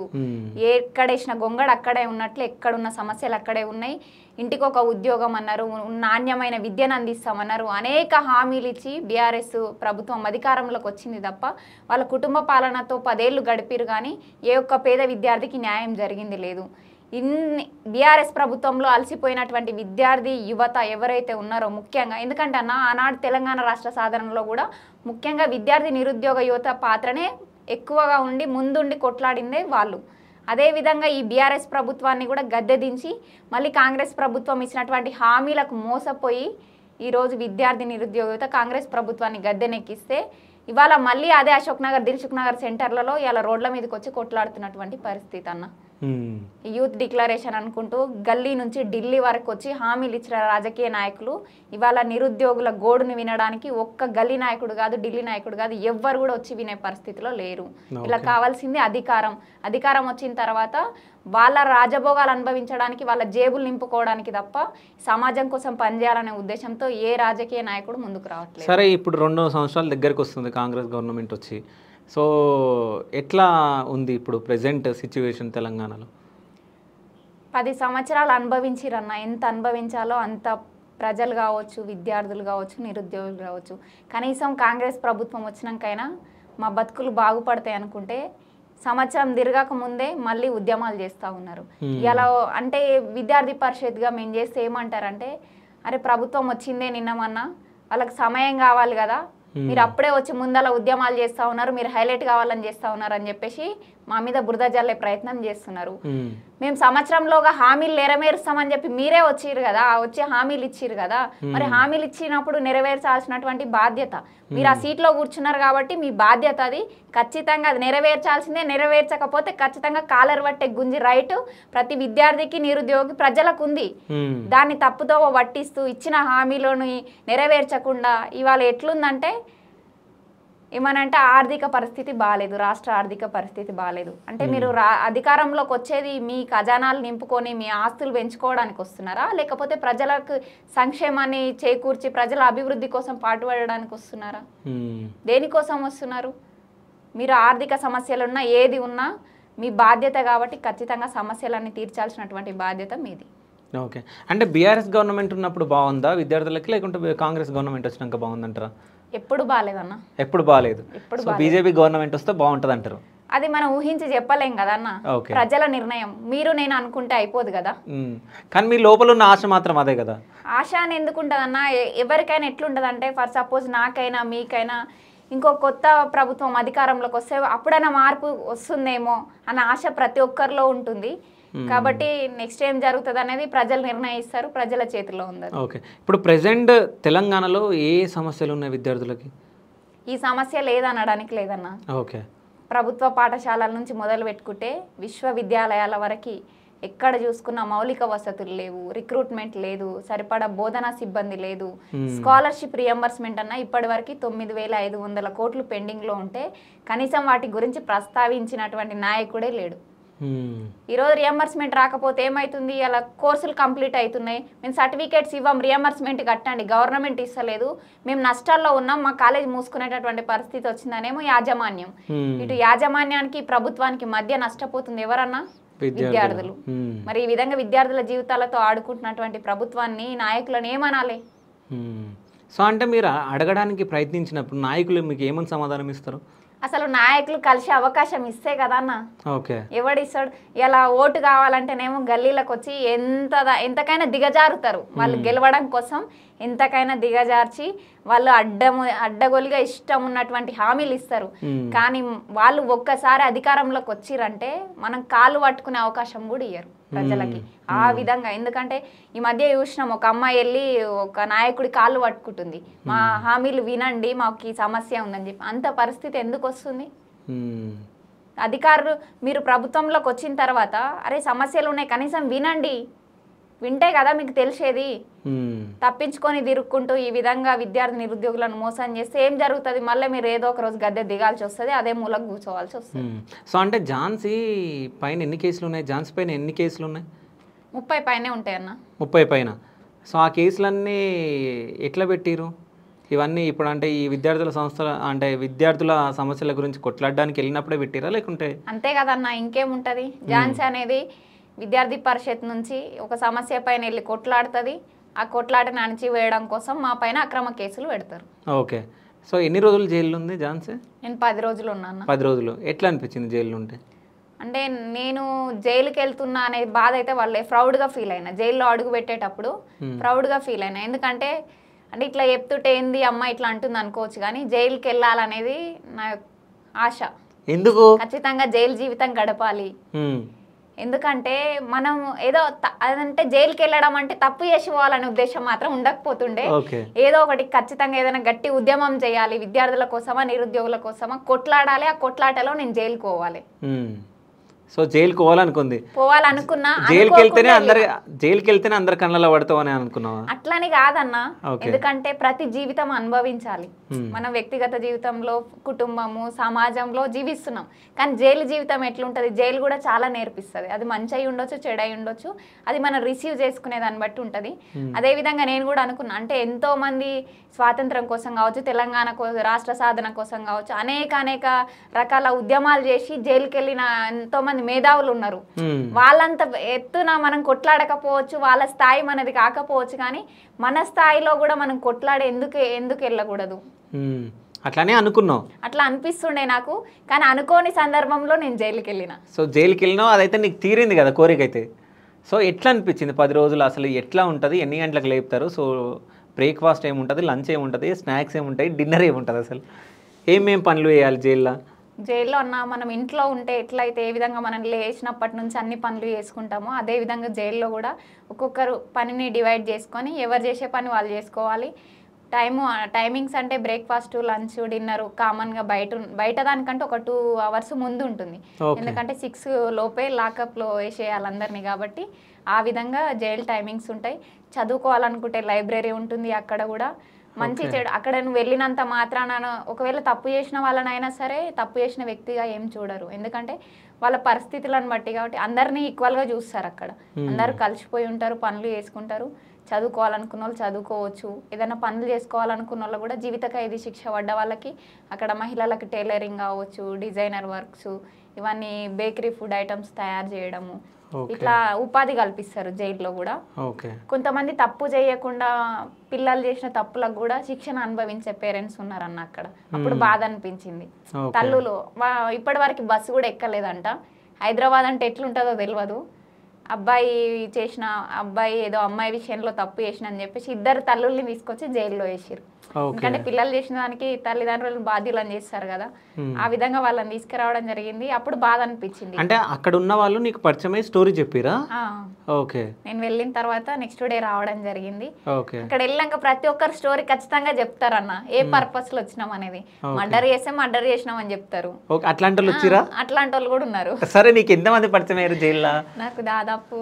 ఎక్కడేసిన గొంగడు అక్కడే ఉన్నట్లు, ఎక్కడున్న సమస్యలు అక్కడే ఉన్నాయి. ఇంటికి ఒక ఉద్యోగం అన్నారు, నాణ్యమైన విద్యను అందిస్తామన్నారు, అనేక హామీలు ఇచ్చి బీఆర్ఎస్ ప్రభుత్వం అధికారంలోకి వచ్చింది తప్ప వాళ్ళ కుటుంబ పాలనతో 10 ఏళ్ళు గడిపిరు కానీ ఏ ఒక్క పేద విద్యార్థికి న్యాయం జరిగింది లేదు. ఇన్ని బీఆర్ఎస్ ప్రభుత్వంలో అలసిపోయినటువంటి విద్యార్థి యువత ఎవరైతే ఉన్నారో ముఖ్యంగా, ఎందుకంటే అన్న ఆనాడు తెలంగాణ రాష్ట్ర సాధనలో కూడా ముఖ్యంగా విద్యార్థి నిరుద్యోగ యువత పాత్రనే ఎక్కువగా ఉండి ముందుండి కొట్లాడిందే వాళ్ళు. అదేవిధంగా ఈ బీఆర్ఎస్ ప్రభుత్వాన్ని కూడా గద్దెదించి మళ్ళీ కాంగ్రెస్ ప్రభుత్వం ఇచ్చినటువంటి హామీలకు మోసపోయి ఈరోజు విద్యార్థి నిరుద్యోగ యువత కాంగ్రెస్ ప్రభుత్వాన్ని గద్దెనెక్కిస్తే ఇవాళ మళ్ళీ అదే అశోక్ నగర్ దిల్సుఖ్ నగర్ సెంటర్లలో ఇలా రోడ్ల మీదకి వచ్చి కొట్లాడుతున్నటువంటి పరిస్థితి అన్న. యూత్ డిక్లరేషన్ అనుకుంటూ గల్లీ నుంచి ఢిల్లీ వరకు వచ్చి హామీలు ఇచ్చిన రాజకీయ నాయకులు ఇవాళ నిరుద్యోగుల గోడును వినడానికి ఒక్క గల్లీ నాయకుడు కాదు, ఢిల్లీ నాయకుడు కాదు, ఎవ్వరు కూడా వచ్చి వినే పరిస్థితిలో లేరు. ఇలా కావాల్సింది అధికారం వచ్చిన తర్వాత వాళ్ళ రాజభోగాలు అనుభవించడానికి, వాళ్ళ జేబులు నింపుకోవడానికి తప్ప సమాజం కోసం పనిచేయాలనే ఉద్దేశంతో ఏ రాజకీయ నాయకుడు ముందుకు రావట్లేదు. సరే, ఇప్పుడు 2 సంవత్సరాల దగ్గరకు వస్తుంది కాంగ్రెస్ గవర్నమెంట్ వచ్చి. సో ఎట్లా ఉంది ఇప్పుడు ప్రెజెంట్ సిచ్యువేషన్ తెలంగాణలో? 10 సంవత్సరాలు అనుభవించిరన్న, ఎంత అనుభవించాలో అంత ప్రజలు కావచ్చు, విద్యార్థులు కావచ్చు, నిరుద్యోగులు కావచ్చు. కనీసం కాంగ్రెస్ ప్రభుత్వం వచ్చినాకైనా మా బతుకులు బాగుపడతాయి అనుకుంటే సంవత్సరం తిరగక ముందే మళ్ళీ ఉద్యమాలు చేస్తూ ఉన్నారు. ఇలా అంటే విద్యార్థి పరిషత్గా మేము చేస్తే ఏమంటారంటే, అరే ప్రభుత్వం వచ్చిందే నిన్నమన్నా, వాళ్ళకి సమయం కావాలి కదా, మీరు అప్పుడే వచ్చి ముందల ఉద్యమాలు చేస్తూ ఉన్నారు, మీరు హైలైట్ కావాలని చేస్తూ ఉన్నారు అని చెప్పేసి మా మీద బురద జల్లే ప్రయత్నం చేస్తున్నారు. మేము సంవత్సరంలోగా హామీలు నెరవేరుస్తామని చెప్పి మీరే వచ్చిర్రు కదా, వచ్చి హామీలు ఇచ్చిర్రు కదా, మరి హామీలు ఇచ్చినప్పుడు నెరవేర్చాల్సినటువంటి బాధ్యత, మీరు ఆ సీట్లో కూర్చున్నారు కాబట్టి మీ బాధ్యత అది, ఖచ్చితంగా అది నెరవేర్చాల్సిందే. నెరవేర్చకపోతే ఖచ్చితంగా కాలర్ పట్టే గుంజి రైట్ ప్రతి విద్యార్థికి నిరుద్యోగి ప్రజలకు ఉంది. దాన్ని తప్పుతో పట్టిస్తూ ఇచ్చిన హామీలను నెరవేర్చకుండా ఇవాళ ఎట్లుందంటే ఏమనంటే ఆర్థిక పరిస్థితి బాగాలేదు, రాష్ట్ర ఆర్థిక పరిస్థితి బాగాలేదు. అంటే మీరు అధికారంలోకి వచ్చేది మీ ఖజానాలు నింపుకొని మీ ఆస్తులు పెంచుకోవడానికి వస్తున్నారా, లేకపోతే ప్రజలకు సంక్షేమాన్ని చేకూర్చి ప్రజల అభివృద్ధి కోసం పాటుపడడానికి వస్తున్నారా? దేనికోసం వస్తున్నారు? మీరు ఆర్థిక సమస్యలు ఉన్నా ఏది ఉన్నా మీ బాధ్యత కాబట్టి ఖచ్చితంగా సమస్యలన్నీ తీర్చాల్సినటువంటి బాధ్యత మీది. ఓకే, అంటే బీఆర్ఎస్ గవర్నమెంట్ ఉన్నప్పుడు బాగుందా విద్యార్థులకి, లేకుంటే కాంగ్రెస్ గవర్నమెంట్ వచ్చినాక బాగుందంటారా? ఎప్పుడు బాగాలేదన్న, ఎప్పుడు బాగాలేదు. బీజేపీ గవర్నమెంట్ వస్తే బాగుంటుంది అంటారు. అది మనం ఊహించి చెప్పలేం కదా అన్న, ప్రజల నిర్ణయం. మీరు నేను అనుకుంటే అయిపోదు కదా, కానీ మీ లోపల ఉన్న ఆశ మాత్రం అదే కదా. ఆశ అని ఎందుకుంటదన్న, ఎవరికైనా ఎట్లుంటదంటే ఫర్ సపోజ్ నాకైనా మీకైనా ఇంకో కొత్త ప్రభుత్వం అధికారంలోకి వస్తే అప్పుడైనా మార్పు వస్తుందేమో అన్న ఆశ ప్రతి ఒక్కరిలో ఉంటుంది. కాబట్టి నెక్స్ట్ ఏం జరుగుతుంది అనేది ప్రజలు నిర్ణయిస్తారు, ప్రజల చేతిలో ఉంది. ఓకే, ఇప్పుడు ప్రెసెంట్ తెలంగాణలో ఏ సమస్యలు ఉన్నాయి విద్యార్థులకి? ఈ సమస్య లేదనడానికి లేదన్న. ఓకే, ప్రభుత్వ పాఠశాలల నుంచి మొదలు పెట్టుకుంటే విశ్వవిద్యాలయాల వరకు ఎక్కడ చూసుకున్న మౌలిక వసతులు లేవు, రిక్రూట్మెంట్ లేదు, సరిపడా బోధనా సిబ్బంది లేదు, స్కాలర్షిప్ రియంబర్స్మెంట్ అన్న ఇప్పటి వరకు 9,500 కోట్లు పెండింగ్లో ఉంటే కనీసం వాటి గురించి ప్రస్తావించినటువంటి నాయకుడే లేడు. ఈరోజు రియంబర్స్మెంట్ రాకపోతే ఏమవుతుంది? అలా కోర్సులు కంప్లీట్ అవుతున్నాయి, మేము సర్టిఫికేట్స్ ఇవ్వం, రియంబర్స్మెంట్ కట్టండి, గవర్నమెంట్ ఇస్తలేదు, మేము నష్టాల్లో ఉన్నాం, మా కాలేజ్ మూసుకునేటటువంటి పరిస్థితి వచ్చిందనేమో యాజమాన్యం. ఇటు యాజమాన్యానికి ప్రభుత్వానికి మధ్య నష్టపోతుంది ఎవరన్నా? విద్యార్థులు. మరి ఈ విధంగా విద్యార్థుల జీవితాలతో ఆడుకుంటున్నటువంటి ప్రభుత్వాన్ని, నాయకులను ఏమనాలి? సో అంటే మీరు అడగడానికి ప్రయత్నించినప్పుడు నాయకులు మీకు ఏమని సమాధానం ఇస్తారు? అసలు నాయకులు కలిసే అవకాశం ఇస్తే కదా అన్న. ఓకే, ఎవడిస్తాడు? ఇలా ఓటు కావాలంటేనేమో గల్లీలకు వచ్చి ఎంతకైనా దిగజారుతారు. వాళ్ళు గెలవడం కోసం ఎంతకైనా దిగజార్చి వాళ్ళు అడ్డగోలుగా ఇష్టం ఉన్నటువంటి హామీలు ఇస్తారు. కానీ వాళ్ళు ఒక్కసారి అధికారంలోకి వచ్చిరంటే మనం కాలు పట్టుకునే అవకాశం కూడా ఇయ్యరు ప్రజలకి. ఆ విధంగా, ఎందుకంటే ఈ మధ్య చూసినాం, ఒక అమ్మాయి వెళ్ళి ఒక నాయకుడి కాళ్ళు పట్టుకుంటుంది, మా హామీలు వినండి, మాకు ఈ సమస్య ఉందని చెప్పి. అంత పరిస్థితి ఎందుకు వస్తుంది? అధికారులు మీరు ప్రభుత్వంలోకి వచ్చిన తర్వాత అరే సమస్యలు ఉన్నాయి కనీసం వినండి, వింటే కదా మీకు తెలిసేది. తప్పించుకొని తిరుక్కుంటూ ఈ విధంగా విద్యార్థి నిరుద్యోగులను మోసం చేస్తే ఏం జరుగుతుంది? మళ్ళీ మీరు ఏదో ఒక రోజు గద్దె దిగాల్సి వస్తుంది, అదే మూలకు కూర్చోవాల్సి వస్తుంది. సో అంటే ఝాన్సీ పైన ఎన్ని కేసులు ఉన్నాయి? ఝాన్సీ పైన ఎన్ని కేసులు ఉన్నాయి? 30 పైనే ఉంటాయన్న. 30 పైన. సో ఆ కేసులన్నీ ఎట్లా పెట్టిరు ఇవన్నీ? ఇప్పుడు అంటే ఈ విద్యార్థుల సంస్థల అంటే విద్యార్థుల సమస్యల గురించి కొట్లాడడానికి వెళ్ళినప్పుడే పెట్టిరా లేకుంటే? అంతే కదన్న, ఇంకేముంటుంది. ఝాన్సీ అనేది విద్యార్థి పరిషత్ నుంచి ఒక సమస్య పైన వెళ్ళి కొట్లాడుతుంది, ఆ కొట్లాటను అణచివేయడం కోసం మా పైన అక్రమ కేసులు పెడతారు. ఓకే, సో ఎన్ని రోజులు జైల్లో ఉంది ఝాన్సీ? నేను 10 రోజులు ఉన్నాను. 10 రోజులు. ఎట్లా అనిపించింది జైల్లో ఉంటే? అంటే నేను జైలుకి వెళ్తున్నా అనే బాధ అయితే వాళ్ళే ప్రౌడ్గా ఫీల్ అయినా. జైల్లో అడుగు పెట్టేటప్పుడు ప్రౌడ్గా ఫీల్ అయినా. ఎందుకంటే అంటే ఇట్లా చెప్తుంటే ఏంది అమ్మ ఇట్లా అంటుంది అనుకోవచ్చు, కానీ జైలుకి వెళ్ళాలనేది నా ఆశ. ఎందుకు? ఖచ్చితంగా జైలు జీవితం గడపాలి. ఎందుకంటే మనం ఏదో అదంటే జైలుకి వెళ్ళడం అంటే తప్పు చేసి పోవాలనే ఉద్దేశం మాత్రం ఉండకపోతుండే. ఏదో ఒకటి ఖచ్చితంగా ఏదైనా గట్టి ఉద్యమం చేయాలి, విద్యార్థుల కోసమా నిరుద్యోగుల కోసమా కొట్లాడాలి, ఆ కొట్లాటలో నేను జైలుకి పోవాలి. సో జైలుకి పోవాలనుకుంది, పోవాలనుకున్నా. జైలుకి వెళ్తేనే అందరి కళ్ళలో పడతావని అనుకున్నావా? అట్లని కాదన్నా, ఎందుకంటే ప్రతి జీవితం అనుభవించాలి. మన వ్యక్తిగత జీవితంలో, కుటుంబము, సమాజంలో జీవిస్తున్నాం, కానీ జైలు జీవితం ఎట్లుంటది? జైలు కూడా చాలా నేర్పిస్తుంది. అది మంచి అయి ఉండొచ్చు, చెడు అయి ఉండొచ్చు, అది మనం రిసీవ్ చేసుకునే దాన్ని బట్టి ఉంటుంది. అదేవిధంగా నేను కూడా అనుకున్నా, అంటే ఎంతో మంది స్వాతంత్రం కోసం కావచ్చు, తెలంగాణ రాష్ట్ర సాధన కోసం కావచ్చు, అనేక రకాల ఉద్యమాలు చేసి జైలుకి వెళ్ళిన ఎంతో మంది మేధావులు ఉన్నారు. వాళ్ళంత ఎత్తున మనం కొట్లాడకపోవచ్చు, వాళ్ళ స్థాయి మనది కాకపోవచ్చు, కానీ మన స్థాయిలో కూడా మనం కొట్లాడే ఎందుకు వెళ్ళకూడదు? అట్లానే అనుకున్నావు? అట్లా అనిపిస్తుండే నాకు, కానీ అనుకోని సందర్భంలో నేను జైలుకి వెళ్ళిన. సో జైలుకి వెళ్ళినావు, అదైతే నీకు తీరింది కదా కోరిక అయితే. సో ఎట్లా అనిపించింది 10 రోజులు? అసలు ఎట్లా ఉంటుంది? ఎన్ని గంటలకు లేపుతారు? సో బ్రేక్ఫాస్ట్ ఏముంటుంది, లంచ్ ఏముంటుంది, స్నాక్స్ ఏముంటాయి, డిన్నర్ ఏముంటుంది? అసలు ఏమేం పనులు చేయాలి జైల్లో? జైల్లో అన్న మనం ఇంట్లో ఉంటే ఎట్లయితే ఏ విధంగా మనం లేచినప్పటి నుంచి అన్ని పనులు చేసుకుంటామో, అదే విధంగా జైల్లో కూడా ఒక్కొక్కరు పనిని డివైడ్ చేసుకొని ఎవరు చేసే పని వాళ్ళు చేసుకోవాలి. టైమింగ్స్ అంటే బ్రేక్ఫాస్ట్, లంచ్, డిన్నర్ కామన్గా బయట దానికంటే ఒక 2 అవర్స్ ముందు ఉంటుంది. ఎందుకంటే 6 లోపే లాకప్లో వేసేయాలి అందరినీ, కాబట్టి ఆ విధంగా జైలు టైమింగ్స్ ఉంటాయి. చదువుకోవాలనుకుంటే లైబ్రరీ ఉంటుంది అక్కడ కూడా. మంచి చెడు అక్కడ నువ్వు వెళ్ళినంత మాత్రాన ఒకవేళ తప్పు చేసిన వాళ్ళనైనా సరే తప్పు చేసిన వ్యక్తిగా ఏం చూడరు, ఎందుకంటే వాళ్ళ పరిస్థితులను బట్టి. కాబట్టి అందరినీ ఈక్వల్గా చూస్తారు అక్కడ. అందరూ కలిసిపోయి ఉంటారు, పనులు చేసుకుంటారు. చదువుకోవాలనుకున్న వాళ్ళు చదువుకోవచ్చు, ఏదైనా పనులు చేసుకోవాలనుకున్న వాళ్ళు కూడా జీవిత ఖైదీ శిక్ష పడ్డ వాళ్ళకి అక్కడ మహిళలకు టైలరింగ్ కావచ్చు, డిజైనర్ వర్క్స్, ఇవన్నీ బేకరీ ఫుడ్ ఐటమ్స్ తయారు చేయడము, ఇట్లా ఉపాధి కల్పిస్తారు జైల్లో కూడా. కొంతమంది తప్పు చేయకుండా పిల్లలు చేసిన తప్పులకు కూడా శిక్షణ అనుభవించే పేరెంట్స్ ఉన్నారన్న అక్కడ. అప్పుడు బాధ అనిపించింది. తల్లులు ఇప్పటి వరకు బస్సు కూడా ఎక్కలేదంట. హైదరాబాద్ అంటే ఎట్లుంటుందో తెలియదు, అబ్బాయి ఏదో అమ్మాయి విషయంలో తప్పు చేసిన అని చెప్పేసి ఇద్దరు తల్లుల్ని తీసుకొచ్చి జైల్లో వేసారు. ఎందుకంటే పిల్లలు చేసిన దానికి తల్లిదండ్రులు బాధ్యులను చేస్తారు కదా, ఆ విధంగా వాళ్ళని తీసుకురావడం జరిగింది. అప్పుడు బాధ అనిపించింది. అంటే అక్కడ ఉన్న వాళ్ళు నీకు పరిచయమై స్టోరీ చెప్పిరా? ఓకే. నేను వెళ్ళిన తర్వాత నెక్స్ట్ డే రావడం జరిగింది. ఓకే. అక్కడ వెళ్ళాక ప్రతి ఒక్కరు స్టోరీ ఖచ్చితంగా చెప్తారన్న, ఏ పర్పస్ లో వచ్చినాం అనేది. మర్డర్ చేసినాం అని చెప్తారు. అట్లాంటి వాళ్ళు వచ్చిరా? అట్లాంటి వాళ్ళు కూడా ఉన్నారు. సరే, నీకు ఎంతమంది పరిచయం అయ్యారు జైల్లో? నాకు దాదాపు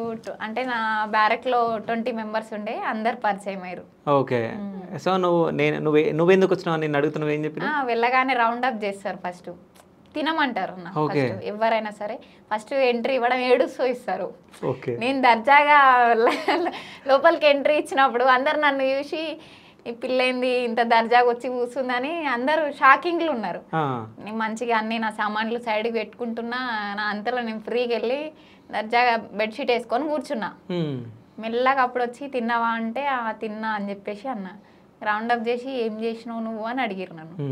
అంటే నా బ్యారెక్ లో 20 మెంబర్స్ ఉండే, అందరు పరిచయం అయ్యారు. ఓకే. సో నువ్వెందుకు వచ్చినావు? నేను అడుగుతున్నావు, ఏం చెప్పినా? వెళ్ళగానే రౌండ్ అప్ చేస్తారు, ఫస్ట్ తినమంటారు అన్న. ఎవరైనా సరే ఫస్ట్ ఎంట్రీ ఇవ్వడం ఏడుస్తూ ఇస్తారు. నేను దర్జాగా లోపలికి ఎంట్రీ ఇచ్చినప్పుడు అందరు నన్ను చూసి ఈ పిల్లేంది ఇంత దర్జాగా వచ్చి కూర్చుందని అందరూ షాకింగ్లు ఉన్నారు. నేను మంచిగా అన్ని నా సామాన్లు సైడ్కి పెట్టుకుంటున్నా, నా అంతలో నేను ఫ్రీకి వెళ్ళి దర్జాగా బెడ్షీట్ వేసుకొని కూర్చున్నా. మెల్లగా అప్పుడు వచ్చి తిన్నావా అంటే తిన్నా అని చెప్పేసి అన్న. రౌండప్ చేసి ఏం చేసినావు నువ్వు అని అడిగారు నన్ను.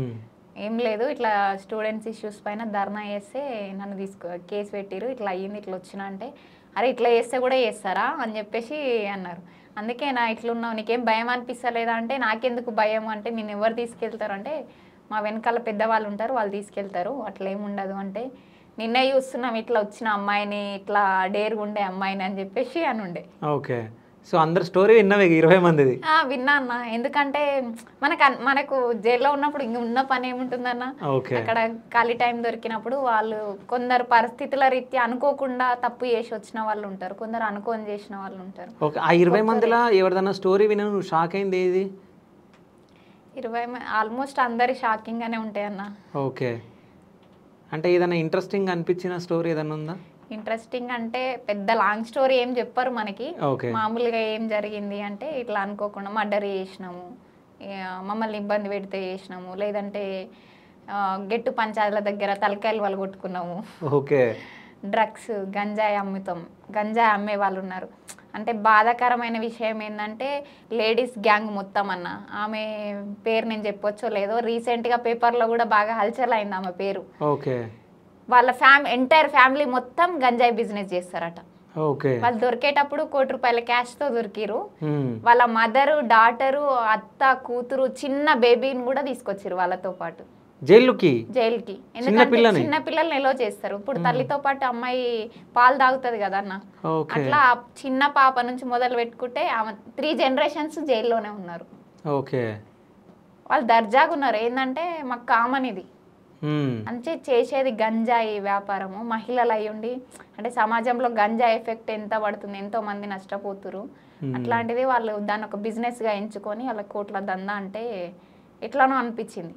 ఏం లేదు, ఇట్లా స్టూడెంట్స్ ఇష్యూస్ పైన ధర్నా చేస్తే నన్ను కేసు పెట్టిరు, ఇట్లా అయ్యింది, ఇట్లా వచ్చినా అంటే అరే ఇట్లా చేస్తే కూడా చేస్తారా అని చెప్పేసి అన్నారు. అందుకే నా ఇట్లున్నావు, నీకేం భయం అనిపిస్తలేదా అంటే నాకెందుకు భయం అంటే నేను ఎవరు తీసుకెళ్తారు అంటే మా వెనకాల పెద్దవాళ్ళు ఉంటారు, వాళ్ళు తీసుకెళ్తారు, అట్లా ఏముండదు అంటే నిన్నే చూస్తున్నాం ఇట్లా వచ్చిన అమ్మాయిని, ఇట్లా డేర్గా ఉండే అమ్మాయిని అని చెప్పేసి అని ఉండే. ఓకే. సో అందరు స్టోరీ విన్నావే 20 మందిది? విన్నా అన్న. ఎందుకంటే మనకు జైల్లో ఉన్నప్పుడు ఇంక ఉన్న పని ఏముంటుందన్న, అక్కడ ఖాళీ టైం దొరికినప్పుడు వాళ్ళు కొందరు పరిస్థితుల రీత్యా అనుకోకుండా తప్పు చేసి వచ్చిన వాళ్ళు ఉంటారు, కొందరు అనుకోని చేసిన వాళ్ళు ఉంటారు. ఓకే. ఆ 20 మందిలో ఎవరిదన్నా స్టోరీ విన్నా నువ్వు షాక్ అయింది ఏది? 20 ఆల్మోస్ట్ అందరి షాకింగ్ గానే ఉంటాయి అన్న. ఓకే. అంటే ఏదైనా ఇంట్రెస్టింగ్ అనిపించిన స్టోరీ ఏదైనా ఉందా? ఇంట్రెస్టింగ్ అంటే పెద్ద లాంగ్ స్టోరీ ఏం చెప్పారు మనకి. మామూలుగా ఏం జరిగింది అంటే ఇట్లా అనుకోకుండా మర్డర్ చేసినాము, మమ్మల్ని ఇబ్బంది పెడితే చేసినాము, లేదంటే గెట్టు పంచాయతీల దగ్గర తలకాయలు వాళ్ళు కొట్టుకున్నాము, ఓకే, డ్రగ్స్ గంజాయి అమ్మే వాళ్ళు ఉన్నారు. అంటే బాధాకరమైన విషయం ఏంటంటే లేడీస్ గ్యాంగ్ మొత్తం అన్న. ఆమె పేరు నేను చెప్పొచ్చో లేదో, రీసెంట్గా పేపర్లో కూడా బాగా హల్చల్ అయింది ఆమె పేరు. ఓకే. వాళ్ళ ఎంటైర్ ఫ్యామిలీ మొత్తం గంజాయి బిజినెస్ చేస్తారట. వాళ్ళు దొరికేటప్పుడు ₹1,00,000 క్యాష్ తో దొరికిరు. వాళ్ళ మదరు, డాటరు, అత్త, కూతురు, చిన్న బేబీని కూడా తీసుకొచ్చారు వాళ్ళతో పాటు జైలుకి. ఎందుకంటే చిన్న పిల్లల్ని నిల్వ చేస్తారు. ఇప్పుడు తల్లితో పాటు అమ్మాయి పాలు తాగుతుంది కదా అన్న, అట్లా చిన్న పాప నుంచి మొదలు పెట్టుకుంటే ఆమె 3 generations జైల్లోనే ఉన్నారు. వాళ్ళు దర్జాగా ఉన్నారు. ఏంటంటే మాకు కామన్ ఇది అంటే చేసేది గంజాయి వ్యాపారము. మహిళలు అయ్యుండి అంటే సమాజంలో గంజాయి ఎఫెక్ట్ ఎంత పడుతుంది, ఎంతో మంది నష్టపోతురు. అట్లాంటిది వాళ్ళు దాన్ని ఒక బిజినెస్ గా ఎంచుకొని వాళ్ళ కోట్ల దందా అంటే ఎట్లానో అనిపించింది.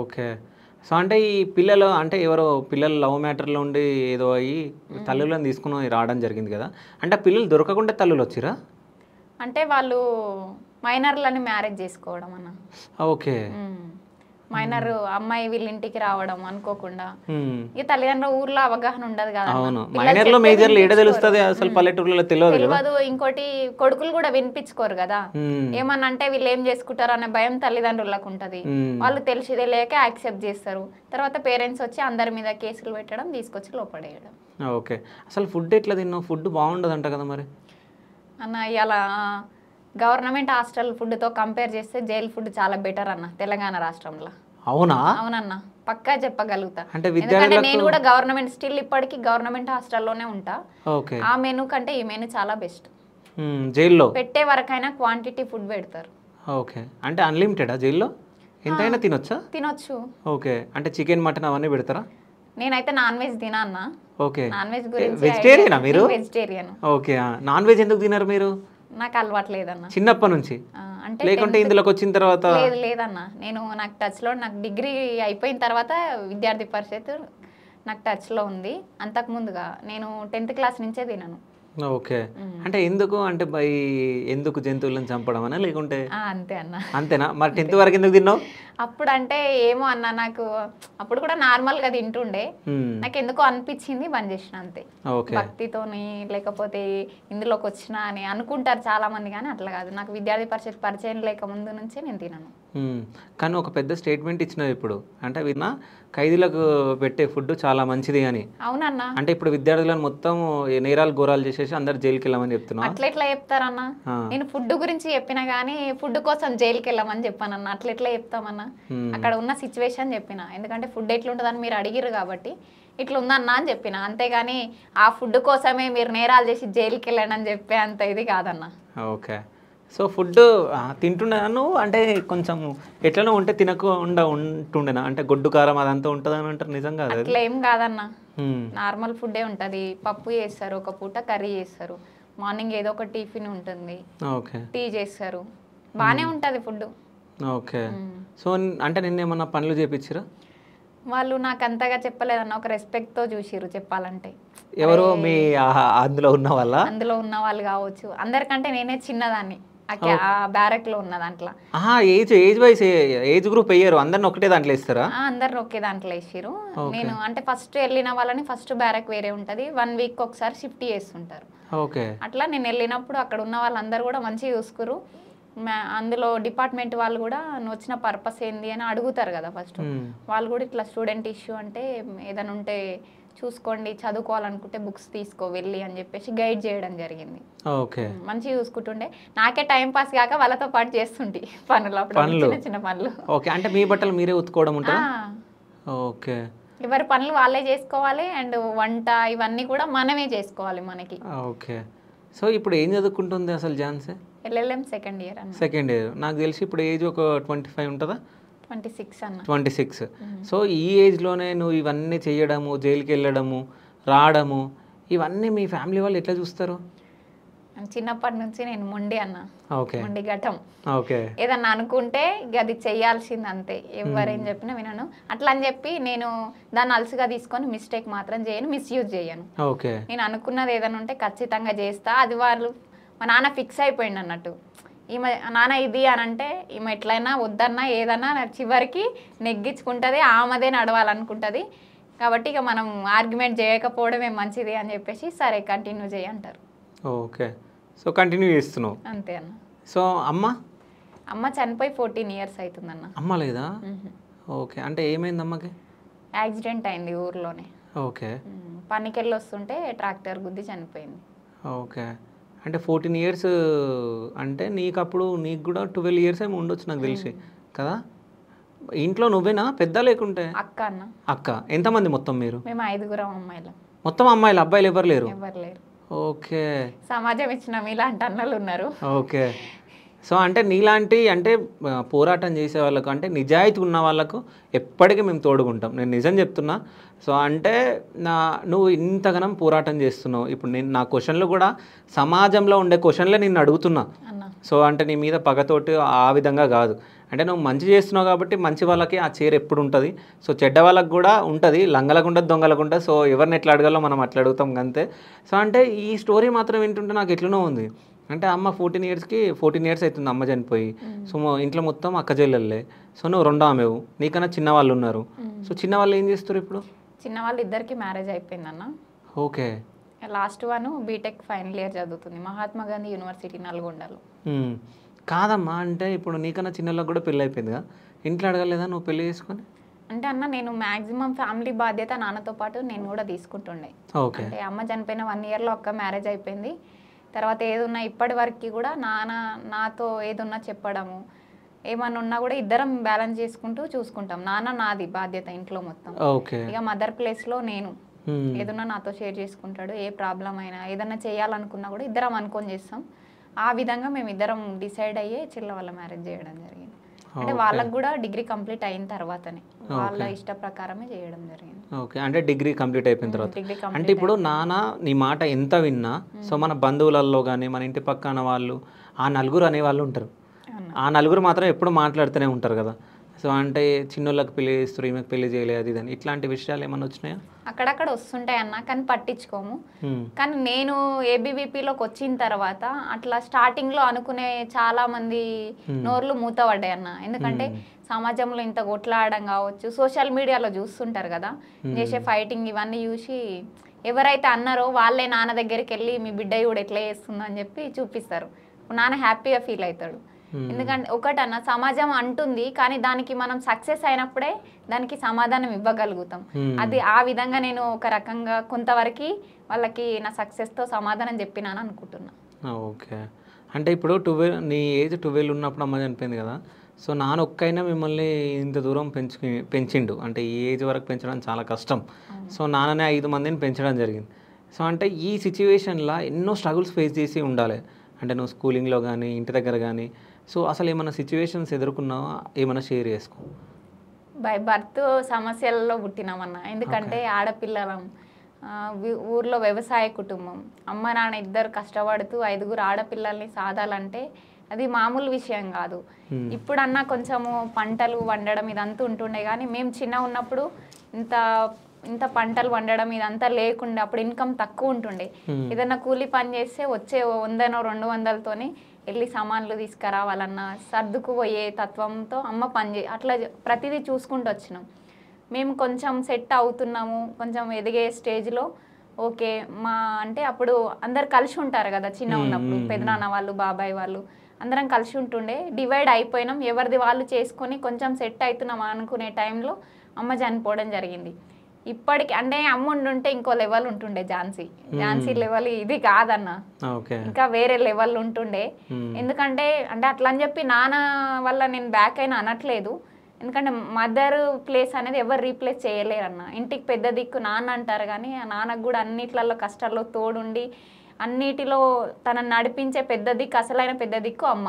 ఓకే. సో అంటే ఈ పిల్లలు అంటే ఎవరో పిల్లలు లవ్ మ్యాటర్లో ఉండి ఏదో అయ్యి తల్లులను తీసుకుని రావడం జరిగింది కదా, అంటే పిల్లలు దొరకకుండా తల్లులు వచ్చిరా? అంటే వాళ్ళు మైనర్లని మ్యారేజ్ చేసుకోవడం అన్న. ఓకే. మైనర్ అమ్మాయి వీళ్ళ ఇంటికి రావడం అనుకోకుండా. ఇక తల్లిదండ్రుల ఊర్లో అవగాహన ఉండదు కదా, తెలియదు. ఇంకోటి కొడుకులు కూడా వినిపించుకోరు కదా, ఏమన్నా అంటే వీళ్ళు ఏం చేసుకుంటారు అనే భయం తల్లిదండ్రులకు ఉంటది. వాళ్ళు తెలిసిదే లేక యాక్సెప్ట్ చేస్తారు. తర్వాత పేరెంట్స్ వచ్చి అందరి మీద కేసులు పెట్టడం, తీసుకొచ్చి లోపడేయడం. ఓకే. అసలు ఫుడ్ ఎట్లా తిన్నావు? ఫుడ్ బాగుండదు అంట కదా మరి అన్న. ఇలా గవర్నమెంట్ హాస్టల్ ఫుడ్ తో కంపేర్ చేస్తే జైలు ఫుడ్ చాలా బెటర్ అన్న తెలంగాణ రాష్ట్రంలో. అవునన్న, పక్కా చెప్పగలుగుతా. ఎందుకంటే నేను కూడా గవర్నమెంట్ స్టిల్ ఇప్పటికీ గవర్నమెంట్ హాస్టల్లోనే ఉంటా. ఆ మెనూ కంటే ఈ మెనూ చాలా బెస్ట్. జైల్లో పెట్టే వరకైనా క్వాంటిటీ ఫుడ్ పెడతారు. ఓకే. అంటే అన్లిమిటెడా జైల్లో? ఎంతైనా తినొచ్చు. ఓకే. అంటే చికెన్, మటన్ అవన్నీ పెడతారా? నేనైతే నాన్ వెజ్ తినా అన్న. ఓకే. నాన్ వెజ్ గురించి వెజిటేరియనా మీరు? వెజిటేరియన్. ఓకే. నాన్ వెజ్ ఎందుకు తినరు మీరు? నాకు అలవాటు లేదన్న చిన్నప్పటి నుంచి. అంటే లేకుంటే ఇందులోకి వచ్చిన తర్వాత? లేదన్న, నాకు టచ్ లో, నాకు డిగ్రీ అయిపోయిన తర్వాత విద్యార్థి పరిషత్ నాకు టచ్ లో ఉంది. అంతకు ముందుగా నేను 10th క్లాస్ నుంచే తినను. ఓకే. అంటే ఎందుకు అంటే ఎందుకు జంతువులను చంపడం అనా లేకుంటే? అంతే అన్న. అంతేనా? మరి 10th వరకు ఎందుకు తిన్నావు? అప్పుడు అంటే ఏమో అన్న, నాకు అప్పుడు కూడా నార్మల్ గా తింటుండే, నాకు ఎందుకో అనిపించింది బంద్ చేసిన అంతే. భక్తితోని లేకపోతే ఇందులోకి వచ్చినా అని అనుకుంటారు చాలా మంది, కానీ అట్లా కాదు. నాకు విద్యార్థి పరిషత్ పరిచయం లేక ముందు నుంచే నేను తినను. కానీ ఒక పెద్ద స్టేట్మెంట్ ఇచ్చినారు ఇప్పుడు, అంటే విన్నా ఖైదీలకు పెట్టే ఫుడ్ చాలా మంచిది అని. అవునన్నా. అంటే ఇప్పుడు విద్యార్థులను మొత్తం నేరాలు ఘోరాలు చేసేసి అందరు జైలుకి వెళ్ళమని చెప్తున్నా. అట్లా ఎట్లా చెప్తారన్నా? నేను ఫుడ్ గురించి చెప్పినా గానీ ఫుడ్ కోసం జైలుకి వెళ్ళమని చెప్పానన్నా. అట్లా ఎట్లా చెప్తామన్నా? అక్కడ ఉన్న సిచ్యువేషన్ చెప్పిన, ఎందుకంటే ఫుడ్ ఎట్లుంటుందని మీరు అడిగిరు కాబట్టి ఇట్లా ఉందన్నా అని చెప్పిన, అంతేగాని ఆ ఫుడ్ కోసమే మీరు నేరాలు చేసి జైలుకి వెళ్ళండి అని చెప్పే అంత ఇది కాదన్నా. ఓకే. సో ఫుడ్ తింటున్నాను అంటే కొంచెం ఎట్లనో ఉంటే తినకుండా ఉంటుండేనా? అంటే గొడ్డు కారం అదంతా ఉంటుంది అని అంటారు, నిజం కాదు? అట్లా ఏం కాదన్నా, నార్మల్ ఫుడ్డే ఉంటుంది. పప్పు చేస్తారు, ఒక పూట కర్రీ చేస్తారు, మార్నింగ్ ఏదో ఒక టిఫిన్ ఉంటుంది, టీ చేస్తారు, బాగానే ఉంటుంది ఫుడ్. ఓకే. సో అంటే నిన్నేమన్నా పనులు చేపించారా? వాళ్ళు నాకు అంతగా చెప్పలేదన్న, ఒక రెస్పెక్ట్తో చూసిరు చెప్పాలంటే. ఎవరు మీ అందులో ఉన్న వాళ్ళ? అందులో ఉన్న వాళ్ళు కావచ్చు. అందరికంటే నేనే చిన్నదాన్ని ఆ బ్యారక్ లో ఉన్న దాంట్లో. ఏజ్ వైస్ ఏజ్ గ్రూప్ వేయరు, అందరిని ఒకటే దాంట్లో వేస్తారా? అందరిని ఒకే దాంట్లో వేసిరు. నేను అంటే ఫస్ట్ వెళ్ళిన వాళ్ళని ఫస్ట్ బ్యారక్ వేరే ఉంటది, 1 వీక్ ఒకసారి షిఫ్ట్ చేస్తుంటారు. అట్లా నేను వెళ్ళినప్పుడు అక్కడ ఉన్న వాళ్ళందరూ కూడా మంచిగా చూసుకురు. అందులో డిపార్ట్మెంట్ వాళ్ళు కూడా నువ్వు వచ్చిన పర్పస్ ఏంది అని అడుగుతారు కదా ఫస్ట్. వాళ్ళు కూడా ఇట్లా స్టూడెంట్ ఇష్యూ అంటే ఏదైనా ఉంటే చూసుకోండి, చదువుకోవాలనుకుంటే బుక్స్ తీసుకో వెళ్ళి అని చెప్పేసి గైడ్ చేయడం జరిగింది. మంచిగా చూసుకుంటుండే. నాకే టైం పాస్ కాక వాళ్ళతో పాటు చేస్తుంటే పనులు, అప్పుడు చిన్న పనులు. అంటే మీ బట్టలు మీరే ఉతుకోవడం ఉంటుందా? ఓకే. ఎవరి పనులు వాళ్ళే చేసుకోవాలి, అండ్ వంట ఇవన్నీ కూడా మనమే చేసుకోవాలి మనకి. ఓకే. సో ఇప్పుడు ఏం చదువుకుంటుంది అసలు Jhansi? LLM second year. Second year. నాకు తెలిసి ఇప్పుడు ఏజ్ ఒక 25 ఉంటుందా? 26 అన్న. 26. సో ఈ ఏజ్లోనే నువ్వు ఇవన్నీ చేయడము, జైలుకి వెళ్ళడము, రావడము, ఇవన్నీ మీ ఫ్యామిలీ వాళ్ళు ఎట్లా చూస్తారు? చిన్నప్పటి నుంచి నేను మొండి అన్న. మొండి ఘటం. ఓకే. ఏదన్నా అనుకుంటే ఇక అది చెయ్యాల్సింది అంతే, ఎవరేం చెప్పినా వినను. అట్లా అని చెప్పి నేను దాన్ని అలసిగా తీసుకొని మిస్టేక్ మాత్రం చేయను, మిస్యూజ్ చేయను. ఓకే. నేను అనుకున్నది ఏదైనా ఉంటే ఖచ్చితంగా చేస్తా. అది వాళ్ళు మా నాన్న ఫిక్స్ అయిపోయింది అన్నట్టు, ఈమె నాన్న ఇది అని అంటే ఈమె ఎట్లయినా వద్దన్నా ఏదన్నా చివరికి నెగ్గించుకుంటుంది, ఆమెదే నడవాలనుకుంటుంది. కాబట్టి ఇక మనం ఆర్గ్యుమెంట్ చేయకపోవడమే మంచిది అని చెప్పేసి సరే కంటిన్యూ చేయి అంటారు. ఓకే. సో కంటిన్యూ చేస్తున్నావు అంతే అన్న. సో అమ్మ చనిపోయి 14 ఇయర్స్ అవుతుందన్న. అమ్మ లేదా? ఓకే. అంటే ఏమైంది అమ్మకి? యాక్సిడెంట్ అయింది ఊర్లోనే. ఓకే. పనికెళ్ళి వస్తుంటే ట్రాక్టర్ గుద్ది చనిపోయింది. ఓకే. అంటే 14 ఇయర్స్ అంటే నీకు కూడా 12 ఇయర్స్ ఏమి ఉండొచ్చు నాకు తెలిసి కదా? ఇంట్లో నువ్వేనా పెద్ద లేకుంటే? అక్క అన్న. అక్క. ఎంతమంది మొత్తం మీరు? మేము 5 అమ్మాయిలు. మొత్తం అమ్మాయిలు, అబ్బాయిలు ఎవరు లేరు? ఎవరు లేరు. ఓకే. సమాజం ఇచ్చిన మీలాంటి అన్నలు ఉన్నారు. ఓకే. సో అంటే నీలాంటి అంటే పోరాటం చేసే వాళ్ళకు, అంటే నిజాయితీ ఉన్న వాళ్ళకు ఎప్పటికీ మేము తోడుకుంటాం. నేను నిజం చెప్తున్నా. సో అంటే నువ్వు ఇంతగానం పోరాటం చేస్తున్నావు. ఇప్పుడు నేను నా క్వశ్చన్లు కూడా సమాజంలో ఉండే క్వశ్చన్లే నిన్ను అడుగుతున్నా. సో అంటే నీ మీద పగతోటి ఆ విధంగా కాదు, అంటే నువ్వు మంచి చేస్తున్నావు కాబట్టి మంచి వాళ్ళకి ఆ చీర ఎప్పుడు ఉంటుంది. సో చెడ్డ వాళ్ళకి కూడా ఉంటుంది, లంగలకు ఉంటుంది, దొంగలకు ఉంటుంది. సో ఎవరిని ఎట్లా అడగాలో మనం అట్లా అడుగుతాం అంతే. సో అంటే ఈ స్టోరీ మాత్రం వింటుంటే నాకు ఎట్లనో ఉంది. అంటే అమ్మ 14 ఇయర్స్ అవుతుంది అమ్మ చనిపోయి. సో ఇంట్లో మొత్తం అక్క చెల్లెళ్ళే. సో నువ్వు రెండో ఆమెవు, నీకన్నా చిన్నవాళ్ళు ఉన్నారు. సో చిన్నవాళ్ళు ఏం చేస్తారు ఇప్పుడు? చిన్నవాళ్ళు ఇద్దరికి మ్యారేజ్ అయిపోయిందన్న. Okay. Last one BTech final year చదువుతుంది, మహాత్మా గాంధీ యూనివర్సిటీ నల్గొండలో. కాదమ్మా, అంటే ఇప్పుడు నీకన్నా చిన్నలకు కూడా పెళ్ళి అయిపోయిందిగా, ఇంట్లో అడగలేదా నువ్వు పెళ్ళి చేసుకొని? అంటే అన్న నేను మ్యాక్సిమం ఫ్యామిలీ బాధ్యత నాన్నతో పాటు నేను కూడా తీసుకుంటుండే. అంటే అమ్మ చనిపోయిన 1 ఇయర్లో అక్క మ్యారేజ్ అయిపోయింది. తర్వాత ఏదున్నా ఇప్పటి వరకు కూడా నాన్న నాతో ఏదున్నా చెప్పడము, ఏమన్నా ఉన్నా కూడా ఇద్దరం బ్యాలెన్స్ చేసుకుంటూ చూసుకుంటాం. నాన్న నాది బాధ్యత ఇంట్లో మొత్తం. ఇక మదర్ ప్లేస్లో నేను ఏదన్నా నాతో షేర్ చేసుకుంటాడు. ఏ ప్రాబ్లం అయినా ఏదన్నా చేయాలనుకున్నా కూడా ఇద్దరం అనుకొని చేస్తాం. ఆ విధంగా మేము ఇద్దరం డిసైడ్ అయ్యే చిల్ల వాళ్ళ మ్యారేజ్ చేయడం జరిగింది. అంటే వాళ్ళకు కూడా డిగ్రీ కంప్లీట్ అయిన తర్వాతనే వాళ్ళ ఇష్ట ప్రకారమే చేయడం జరిగింది. ఓకే. అంటే డిగ్రీ కంప్లీట్ అయిపోయిన తర్వాత. అంటే ఇప్పుడు నాన్న నీ మాట ఎంత విన్నా, సో మన బంధువులలో కానీ మన ఇంటి పక్కన వాళ్ళు, ఆ నలుగురు అనేవాళ్ళు ఉంటారు. ఆ నలుగురు మాత్రం ఎప్పుడు మాట్లాడుతూనే ఉంటారు కదా. సో అంటే చిన్నోళ్ళకి పెళ్లి చేస్తారు, ఈమెకు పెళ్లి చేయలేదు అది ఇదని, ఇట్లాంటి విషయాలు ఏమైనా వచ్చినాయా? అక్కడక్కడ వస్తుంటాయి అన్న, కానీ పట్టించుకోము. కానీ నేను ఏబీవీపీలోకి వచ్చిన తర్వాత అట్లా స్టార్టింగ్లో అనుకునే చాలా మంది నోర్లు మూతపడ్డాయి అన్న. ఎందుకంటే సమాజంలో ఇంత కొట్లాడడం కావచ్చు, సోషల్ మీడియాలో చూస్తుంటారు కదా చేసే ఫైటింగ్, ఇవన్నీ చూసి ఎవరైతే అన్నారో వాళ్ళే నాన్న దగ్గరికి వెళ్ళి మీ బిడ్డ కూడా ఎట్లా చేస్తుందో అని చెప్పి చూపిస్తారు. నాన్న హ్యాపీగా ఫీల్ అవుతాడు. ఎందుకంటే ఒకటన్నా సమాజం అంటుంది, కానీ దానికి మనం సక్సెస్ అయినప్పుడే దానికి సమాధానం ఇవ్వగలుగుతాం. అది ఆ విధంగా నేను ఒక రకంగా కొంతవరకు వాళ్ళకి నా సక్సెస్తో సమాధానం చెప్పినాను అనుకుంటున్నా. ఓకే. అంటే ఇప్పుడు 12 నీ ఏజ్ 12 ఉన్నప్పుడు అమ్మ చనిపోయింది కదా, సో నాన్న ఒక్కైనా మిమ్మల్ని ఇంత దూరం పెంచిండు. అంటే ఈ ఏజ్ వరకు పెంచడం చాలా కష్టం. సో నాన్ననే 5 మందిని పెంచడం జరిగింది. సో అంటే ఈ సిచ్యువేషన్లో ఎన్నో స్ట్రగుల్స్ ఫేస్ చేసి ఉండాలి. అంటే నువ్వు స్కూలింగ్లో కానీ ఇంటి దగ్గర కానీ, సో అసలు ఏమైనా సిచ్యువేషన్స్ ఎదుర్కొన్నావా, ఏమైనా షేర్ చేసుకో. బై బర్త్ సమస్యలలో పుట్టినామన్నా. ఎందుకంటే ఆడపిల్లలం, ఊర్లో వ్యవసాయ కుటుంబం, అమ్మ నాన్న ఇద్దరు కష్టపడుతూ 5 ఆడపిల్లల్ని సాధాలంటే అది మామూలు విషయం కాదు. ఇప్పుడన్నా కొంచెము పంటలు వండడం ఇదంతా ఉంటుండే, కానీ మేము చిన్న ఉన్నప్పుడు ఇంత పంటలు వండడం ఇదంతా లేకుండా అప్పుడు ఇన్కమ్ తక్కువ ఉంటుండే. ఏదైనా కూలి పని చేస్తే వచ్చే 100-200తోనే వెళ్ళి సామాన్లు తీసుకురావాలన్నా సర్దుకుపోయే తత్వంతో అమ్మ అట్లా ప్రతిదీ చూసుకుంటూ వచ్చినాం. మేము కొంచెం సెట్ అవుతున్నాము, కొంచెం ఎదిగే స్టేజ్లో ఓకే మా అంటే అప్పుడు అందరు కలిసి ఉంటారు కదా చిన్న ఉన్నప్పుడు, పెదనాన్న వాళ్ళు బాబాయ్ వాళ్ళు అందరం కలిసి ఉంటుండే. డివైడ్ అయిపోయినాం, ఎవరిది వాళ్ళు చేసుకొని కొంచెం సెట్ అవుతున్నాం అనుకునే టైంలో అమ్మ చనిపోవడం జరిగింది. ఇప్పటికి అంటే అమ్మ ఉంటుంటే ఇంకో లెవెల్ ఉంటుండే. ఝాన్సీ లెవెల్ ఇది కాదన్న, ఇంకా వేరే లెవెల్ ఉంటుండే. ఎందుకంటే అంటే అట్లా అని చెప్పి నాన్న వల్ల నేను బ్యాక్ అయినా అనట్లేదు. ఎందుకంటే మదర్ ప్లేస్ అనేది ఎవరు రీప్లేస్ చేయలేరు అన్న. ఇంటికి పెద్ద దిక్కు నాన్న అంటారు, కానీ ఆ నాన్నకు కూడా అన్నిట్లలో కష్టాల్లో తోడుండి అన్నిటిలో తనని నడిపించే పెద్ద దిక్కు, అసలైన పెద్ద దిక్కు అమ్మ.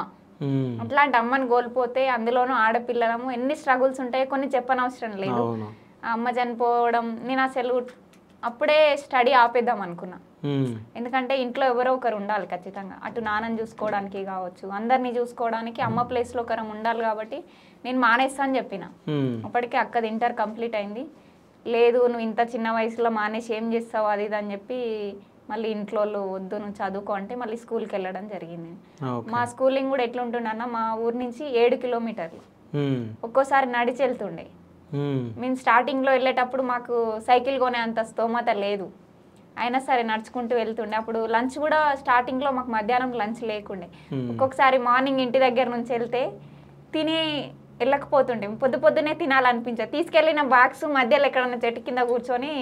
అట్లాంటి అమ్మని కోల్పోతే, అందులోనూ ఆడపిల్లలము ఎన్ని స్ట్రగుల్స్ ఉంటాయో కొన్ని చెప్పనవసరం లేదు. అమ్మ చనిపోవడం, నేను అసలు అప్పుడే స్టడీ ఆపేద్దాం అనుకున్నా. ఎందుకంటే ఇంట్లో ఎవరో ఒకరు ఉండాలి ఖచ్చితంగా, అటు నాన్నని చూసుకోవడానికి కావచ్చు, అందరినీ చూసుకోవడానికి అమ్మ ప్లేస్లో ఒకరం ఉండాలి. కాబట్టి నేను మానేస్తా అని చెప్పిన. అప్పటికే అక్కది ఇంటర్ కంప్లీట్ అయింది. లేదు నువ్వు ఇంత చిన్న వయసులో మానేసి ఏం చేస్తావు అది ఇది అని చెప్పి మళ్ళీ ఇంట్లో వద్దు నువ్వు చదువుకో అంటే మళ్ళీ స్కూల్కి వెళ్ళడం జరిగింది. మా స్కూలింగ్ కూడా ఎట్లుంటుండన్న, మా ఊరు నుంచి 7 కిలోమీటర్లు, ఒక్కోసారి నడిచి వెళ్తుండే. మేము స్టార్టింగ్లో వెళ్ళేటప్పుడు మాకు సైకిల్ కొనే అంత స్తోమత లేదు, అయినా సరే నడుచుకుంటూ వెళ్తుండే. అప్పుడు లంచ్ కూడా స్టార్టింగ్లో మాకు మధ్యాహ్నం లంచ్ లేకుండే. ఒక్కొక్కసారి మార్నింగ్ ఇంటి దగ్గర నుంచి వెళ్తే తిని వెళ్ళకపోతుండే, పొద్దునే తినాలనిపించే, తీసుకెళ్ళిన బాక్స్ మధ్యలో ఎక్కడన్నా చెట్టు కింద కూర్చొని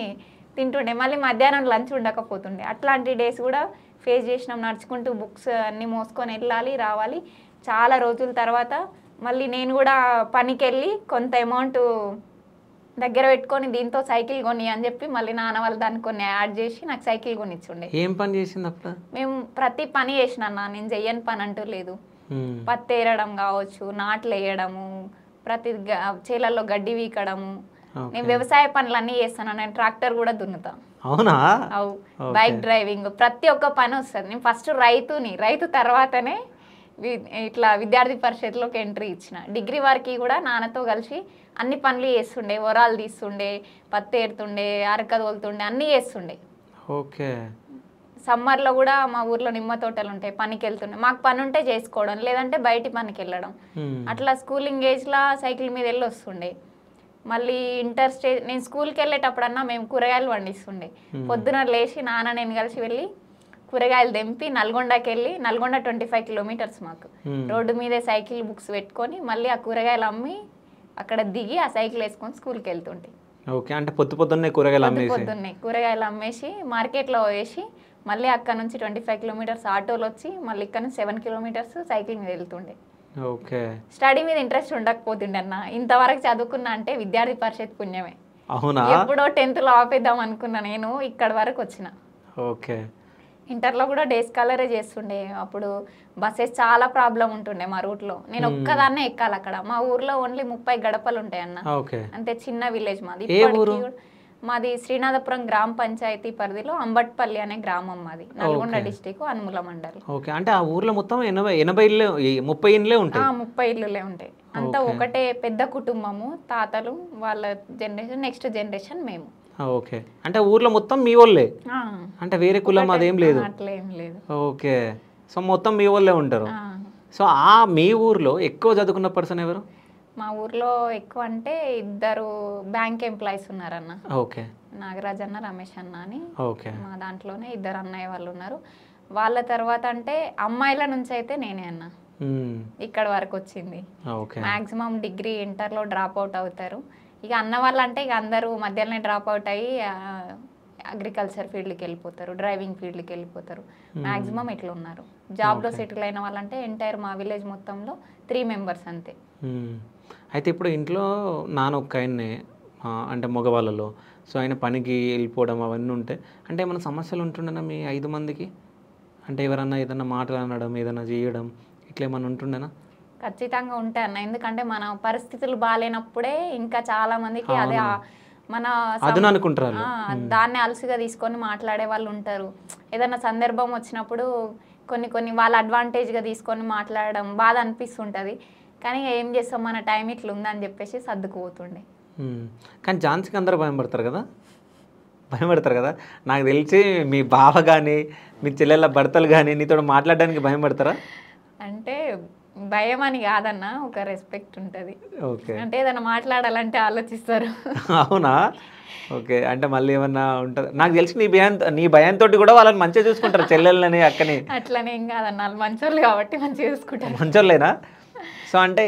తింటుండే, మళ్ళీ మధ్యాహ్నం లంచ్ ఉండకపోతుండే. అట్లాంటి డేస్ కూడా ఫేస్ చేసినాం. నడుచుకుంటూ బుక్స్ అన్నీ మోసుకొని వెళ్ళాలి రావాలి. చాలా రోజుల తర్వాత మళ్ళీ నేను కూడా పనికి వెళ్ళి కొంత అమౌంట్ దగ్గర పెట్టుకొని దీంతో సైకిల్ కొని అని చెప్పి మళ్ళీ నాన్న వాళ్ళు దాన్ని కొన్ని యాడ్ చేసి నాకు సైకిల్ కొనిచ్చుండే. ఏం పని చేసింది అప్పుడు? మేము ప్రతి పని చేసిన, నేను చెయ్యని పని అంటూ లేదు. పత్తి ఏరడం కావచ్చు, నాట్లు వేయడము, ప్రతి చేలల్లో గడ్డి వీకడము, నేను వ్యవసాయ పనులన్నీ చేస్తాను. నేను ట్రాక్టర్ కూడా దున్నుతా. అవునా? అవు బైక్ డ్రైవింగ్, ప్రతి ఒక్క పని వస్తుంది. నేను ఫస్ట్ రైతు తర్వాతనే ఇట్లా విద్యార్థి పరిషత్లోకి ఎంట్రీ ఇచ్చిన. డిగ్రీ వరకు కూడా నాన్నతో కలిసి అన్ని పనులు చేస్తుండే, వరాలు తీస్తుండే, పత్తి ఏరుతుండే, అరక తోలుతుండే, అన్నీ చేస్తుండే. ఓకే. సమ్మర్లో కూడా మా ఊర్లో నిమ్మ తోటలు ఉంటాయి, పనికి వెళ్తుండే. మాకు పని ఉంటే చేసుకోవడం, లేదంటే బయటి పనికి వెళ్ళడం. అట్లా స్కూలింగ్ ఏజ్లో సైకిల్ మీద వెళ్ళి వస్తుండే. మళ్ళీ ఇంటర్ స్టేజ్ నేను స్కూల్కి వెళ్ళేటప్పుడన్నా మేము కూరగాయలు పండిస్తుండే. పొద్దున లేచి నాన్న నేను కలిసి వెళ్ళి కూరగాయలు తెంపి నల్గొండకి వెళ్ళి, నల్గొండ 25 కిలోమీటర్స్ మాకు, రోడ్డు మీదే సైకిల్ బుక్స్ పెట్టుకొని మళ్ళీ ఆ కూరగాయలు అమ్మి అక్కడ దిగి ఆ సైకిల్ వేసుకొని స్కూల్కి వెళ్తుంటే. ఓకే. అంటే పొద్దున్నే కూరగాయలు అమ్మేసి మార్కెట్లో వేసి మళ్ళీ అక్కడ నుంచి 25 కిలోమీటర్స్ ఆటోలు వచ్చి మళ్ళీ ఇక్కడ నుంచి 7 కిలోమీటర్స్ సైకిల్ మీద వెళ్తుండే. ఓకే. స్టడీ మీద ఇంట్రెస్ట్ ఉండకపోతుండే అన్న. ఇంతవరకు చదువుకున్నా అంటే విద్యార్థి పరిషత్ పుణ్యమే. అవునా? ఎప్పుడో 10th ఆపేద్దాం అనుకున్నా, నేను ఇక్కడ వరకు వచ్చిన. ఓకే. ఇంటర్లో కూడా డే స్కాలరే చేస్తుండే. అప్పుడు బస్సెస్ చాలా ప్రాబ్లం ఉంటుండే మా రూట్లో. నేను ఒక్కదాన్నే ఎక్కాలి అక్కడ. మా ఊర్లో ఓన్లీ 30 గడపలు ఉంటాయి అన్న, అంతే చిన్న విలేజ్ మాది. మాది శ్రీనాథపురం గ్రామ పంచాయతీ పరిధిలో అంబట్పల్లి అనే గ్రామం మాది, నల్గొండ డిస్టిక్, అనుముల మండలం. ఓకే, అంటే ఆ ఊర్లో మొత్తం 80 ఇళ్ళే, 30 ఇళ్ళే ఉంటాయి. 30 ఇళ్ళులే ఉంటాయి. అంతా ఒకటే పెద్ద కుటుంబము, తాతలు వాళ్ళ జనరేషన్, నెక్స్ట్ జనరేషన్ మేము. ఓకే, అంటే ఊర్లో మొత్తం మీ వాళ్ళే, అంటే వేరే కులం అదేం లేదు? అట్లేం లేదు. ఓకే, సో మొత్తం మీ వాళ్ళే ఉంటారు. సో ఆ మీ ఊర్లో ఎక్కువ చదువుకున్న పర్సన్ ఎవరు? మా ఊర్లో ఎక్కువ అంటే 2 బ్యాంక్ ఎంప్లాయీస్ ఉన్నారన్న. ఓకే, నాగరాజ్ అన్న, రమేష్ అన్న అని. ఓకే, మా దాంట్లోనే 2 అన్నయ్య వాళ్ళు ఉన్నారు. వాళ్ళ తర్వాత అంటే అమ్మాయిల నుంచి అయితే నేనే అన్న ఇక్కడ వరకు వచ్చింది. మాక్సిమం డిగ్రీ ఇంటర్లో డ్రాప్ అవుట్ అవుతారు. ఇక అన్న వాళ్ళు అంటే ఇక అందరూ మధ్యలోనే డ్రాప్ అవుట్ అయ్యి అగ్రికల్చర్ ఫీల్డ్కి వెళ్ళిపోతారు, డ్రైవింగ్ ఫీల్డ్కి వెళ్ళిపోతారు. మాక్సిమం ఇట్లా ఉన్నారు. జాబ్లో సెటిల్ అయిన వాళ్ళంటే ఎంటైర్ మా విలేజ్ మొత్తంలో 3 మెంబర్స్ అంతే. అయితే ఇప్పుడు ఇంట్లో నాన్న ఒక్క ఆయన్నే, అంటే మగవాళ్ళలో, సో ఆయన పనికి వెళ్ళిపోవడం అవన్నీ ఉంటాయి. అంటే ఏమైనా సమస్యలు ఉంటుండేనా మీ 5 మందికి? అంటే ఎవరన్నా ఏదన్నా మాట్లాడడం, ఏదైనా చేయడం, ఇట్లా ఏమన్నా ఉంటుండేనా? ఖచ్చితంగా ఉంటాయి అన్న. ఎందుకంటే మన పరిస్థితులు బాగాలేనప్పుడే ఇంకా చాలా మందికి అదే మన అదును అనుకుంటారు, దాన్ని అలసిగా తీసుకొని మాట్లాడే వాళ్ళు ఉంటారు. ఏదైనా సందర్భం వచ్చినప్పుడు కొన్ని వాళ్ళ అడ్వాంటేజ్గా తీసుకొని మాట్లాడడం బాధ అనిపిస్తుంటుంది. కానీ ఏం చేస్తాం, మన టైం ఇట్లా ఉందని చెప్పేసి సర్దుకుపోతుండే. కానీ ఝాన్సీకి అందరూ భయపడతారు కదా. నాకు తెలిసి మీ బావ కానీ మీ చెల్లెళ్ళ భర్తలు కానీ నీతో మాట్లాడడానికి భయపడతారా? అంటే భయం అని కాదన్న, ఒక రెస్పెక్ట్ ఉంటుంది. ఓకే, అంటే ఏదైనా మాట్లాడాలంటే ఆలోచిస్తారు. అవునా? ఓకే, అంటే మళ్ళీ ఏమన్నా ఉంటుంది. నాకు తెలిసి నీ భయంతో కూడా వాళ్ళని మంచిగా చూసుకుంటారు, చెల్లెళ్ళని అక్కని. అట్లనే ఏం కాదన్న, వాళ్ళు మంచోళ్ళు కాబట్టి మంచిగా చూసుకుంటారు. మంచోళ్ళేనా? సో అంటే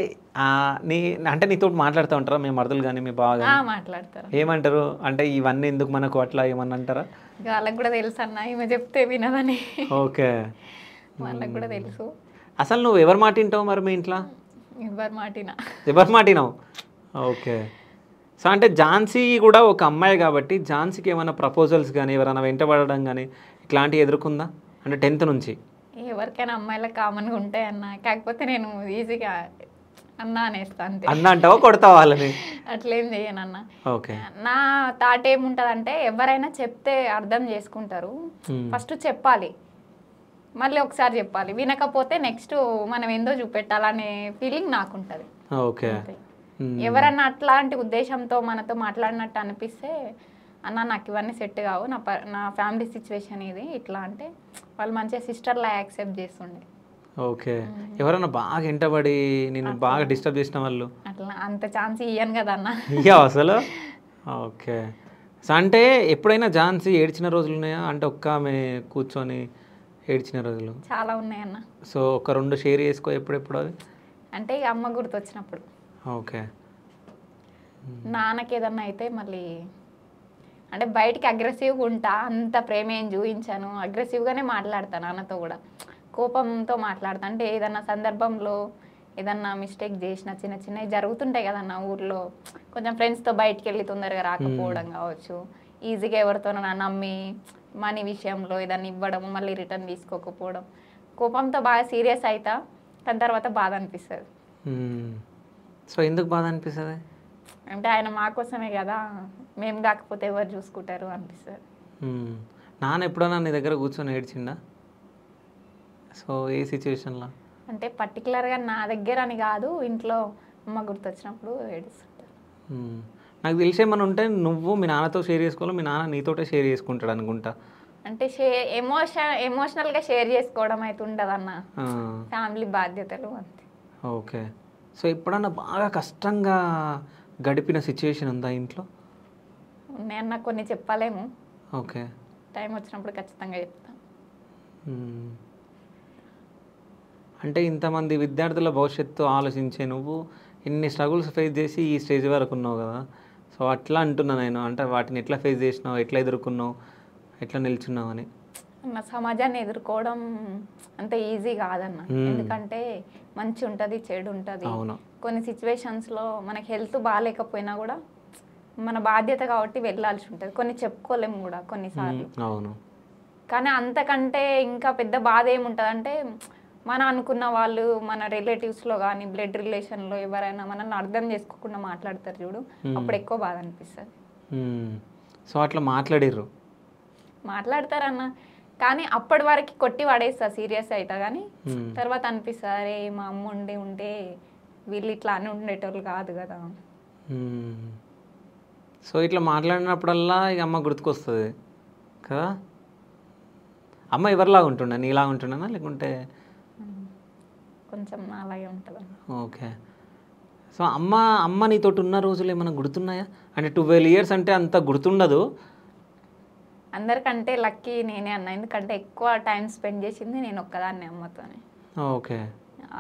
నీతో మాట్లాడుతూ ఉంటారా మీ మరదలు కానీ మీ బావ కానీ? మాట్లాడతారు. ఏమంటారు? అంటే ఇవన్నీ ఎందుకు మనకు అట్లా ఏమన్నా అంటారా? వాళ్ళకి కూడా తెలుసు అన్న, ఈమె చెప్తే వినదని. ఓకే, వాళ్ళకి కూడా తెలుసు. అసలు నువ్వు ఎవరి మాట వింటావు మరి మీ ఇంట్లో? ఎవరి మాట వినావు? ఓకే, సో అంటే ఝాన్సీ కూడా ఒక అమ్మాయి కాబట్టి ఝాన్సీకి ఏమైనా ప్రపోజల్స్ కానీ ఎవరైనా వెంటబడడం కానీ ఇట్లాంటివి ఎదుర్కొందా? అంటే 10th నుంచి ఎవరికైనా అమ్మాయిలకు కామన్గా ఉంటాయి అన్న. కాకపోతే నేను ఈజీగా అన్న అనేస్తా అంతే. అన్న అంటావా, కొడతావా వాళ్ళని? అట్లేం చేయను అన్న. ఓకే, నా థాట్ ఏముంటుందంటే ఎవరైనా చెప్తే అర్థం చేసుకుంటారు. ఫస్ట్ చెప్పాలి, మళ్ళీ ఒకసారి చెప్పాలి. వినకపోతే నెక్స్ట్ మనం ఏందో చూపెట్టాలనే ఫీలింగ్ నాకుంటుంది. ఓకే, ఎవరన్నా అట్లాంటి ఉద్దేశంతో మనతో మాట్లాడినట్టు అనిపిస్తే, అన్న నాకు ఇవన్నీ సెట్ కావు, నా ఫ్యామిలీ సిచ్యువేషన్ ఇది ఇట్లా అంటే వాళ్ళు మంచిగా సిస్టర్లా యాక్సెప్ట్ చేస్తుండే. ఓకే, ఎవరైనా బాగా వెంటబడి నేను బాగా డిస్టర్బ్ చేసిన వాళ్ళు అట్లా అంత ఛాన్స్ ఇయ్యను కదా అన్న. ఇయ్యా అసలు? ఓకే, సో అంటే ఎప్పుడైనా ఝాన్సీ ఏడ్చిన రోజులు ఉన్నాయా? అంటే ఒక్క ఆమె కూర్చొని ఏడ్చిన రోజులు చాలా ఉన్నాయన్న. సో ఒక 2 షేర్ చేసుకో. ఎప్పుడెప్పుడు అవి? అంటే ఇక అమ్మ గుర్తొచ్చినప్పుడు. ఓకే, నాన్నకి ఏదన్నా అయితే మళ్ళీ అంటే బయటికి అగ్రెసివ్గా ఉంటా, అంత ప్రేమ ఏం చూపించాను, అగ్రెసివ్గానే మాట్లాడతాను నాన్నతో కూడా, కోపంతో మాట్లాడతాను. అంటే ఏదన్నా సందర్భంలో ఏదన్నా మిస్టేక్ చేసిన చిన్నవి జరుగుతుంటాయి కదన్న ఊర్లో, కొంచెం ఫ్రెండ్స్తో బయటికి వెళ్ళి తొందరగా రాకపోవడం కావచ్చు, ఈజీగా ఎవరితోనైనా నమ్మి మనీ విషయంలో ఏదన్నా ఇవ్వడం మళ్ళీ రిటర్న్ తీసుకోకపోవడం, కోపంతో బాగా సీరియస్ అవుతా. దాని తర్వాత బాధ అనిపిస్తుంది. సో ఎందుకు బాధ అనిపిస్తుంది? అంటే ఆయన మా కోసమే కదా, మేము కాకపోతే ఎవరు చూసుకుంటారు అనిపిస్తుంది. నాన్న ఎప్పుడన్నా నీ దగ్గర కూర్చొని ఏడ్చిండా? సో ఏ సిచ్యువేషన్లో? అంటే పర్టికులర్గా నా దగ్గర అని కాదు, ఇంట్లో అమ్మ గుర్తొచ్చినప్పుడు ఏడుస్తుంటారు. నాకు తెలిసేమన్నా ఉంటే నువ్వు మీ నాన్నతో షేర్ చేసుకోవాలి, మీ నాన్న నీతోటే షేర్ చేసుకుంటాడు అనుకుంటా. అంటే ఎమోషనల్గా షేర్ చేసుకోవడం అయితే ఉండదన్న, ఫ్యామిలీ బాధ్యతలు అంతే. ఓకే, సో ఎప్పుడన్నా బాగా కష్టంగా గడిపిన సిచ్యువేషన్ ఉందా ఇంట్లో? ఉన్నాయన్న, కొన్ని చెప్పలేము. ఓకే, టైం వచ్చినప్పుడు ఖచ్చితంగా చెప్తాను. అంటే ఇంతమంది విద్యార్థుల భవిష్యత్తు ఆలోచించే నువ్వు ఇన్ని స్ట్రగుల్స్ ఫేస్ చేసి ఈ స్టేజ్ వరకు ఉన్నావు కదా, సో అట్లా అంటున్నా నేను. అంటే వాటిని ఎట్లా ఫేస్ చేసినావు, ఎట్లా ఎదుర్కొన్నావు, ఎట్లా నిల్చున్నావు అని? నా సమాజాన్ని ఎదుర్కోవడం అంత ఈజీ కాదన్న. ఎందుకంటే మంచి ఉంటుంది, చెడు ఉంటుంది. కొన్ని సిచ్యువేషన్స్లో మనకి హెల్త్ బాగాలేకపోయినా కూడా మన బాధ్యత కాబట్టి వెళ్ళాల్సి ఉంటుంది. కొన్ని చెప్పుకోలేము కూడా కొన్నిసార్లు. అవును, కానీ అంతకంటే ఇంకా పెద్ద బాధ ఏముంటుంది అంటే, మనం అనుకున్న వాళ్ళు మన రిలేటివ్స్లో కానీ బ్లడ్ రిలేషన్లో ఎవరైనా మనల్ని అర్థం చేసుకోకుండా మాట్లాడతారు చూడు, అప్పుడు ఎక్కువ బాధ అనిపిస్తుంది. సో అట్లా మాట్లాడిర్రు. మాట్లాడతారన్న, కానీ అప్పటి వరకు కొట్టి పడేస్తా, సీరియస్ అవుతా. కానీ తర్వాత అనిపిస్తుంది, అరే మా అమ్మ ఉంటే వీళ్ళు ఇట్లా అని ఉండేటోళ్ళు కాదు కదా. సో ఇట్లా మాట్లాడినప్పుడల్లా ఇక అమ్మ గుర్తుకొస్తుంది కదా. అమ్మ ఎవరిలాగా ఉంటుండే, నీలాగా ఉంటుండేనా లేకుంటే? కొంచెం అలాగే ఉంటుంది. ఓకే. సో అమ్మ నీతోటి ఉన్న రోజులు ఏమైనా గుర్తున్నాయా? అంటే 12 years అంటే అంత గుర్తుండదు. అందరికంటే లక్కీ నేనే అన్న, ఎందుకంటే ఎక్కువ టైం స్పెండ్ చేసింది నేను ఒక్కదాన్ని అమ్మతోనే. ఓకే.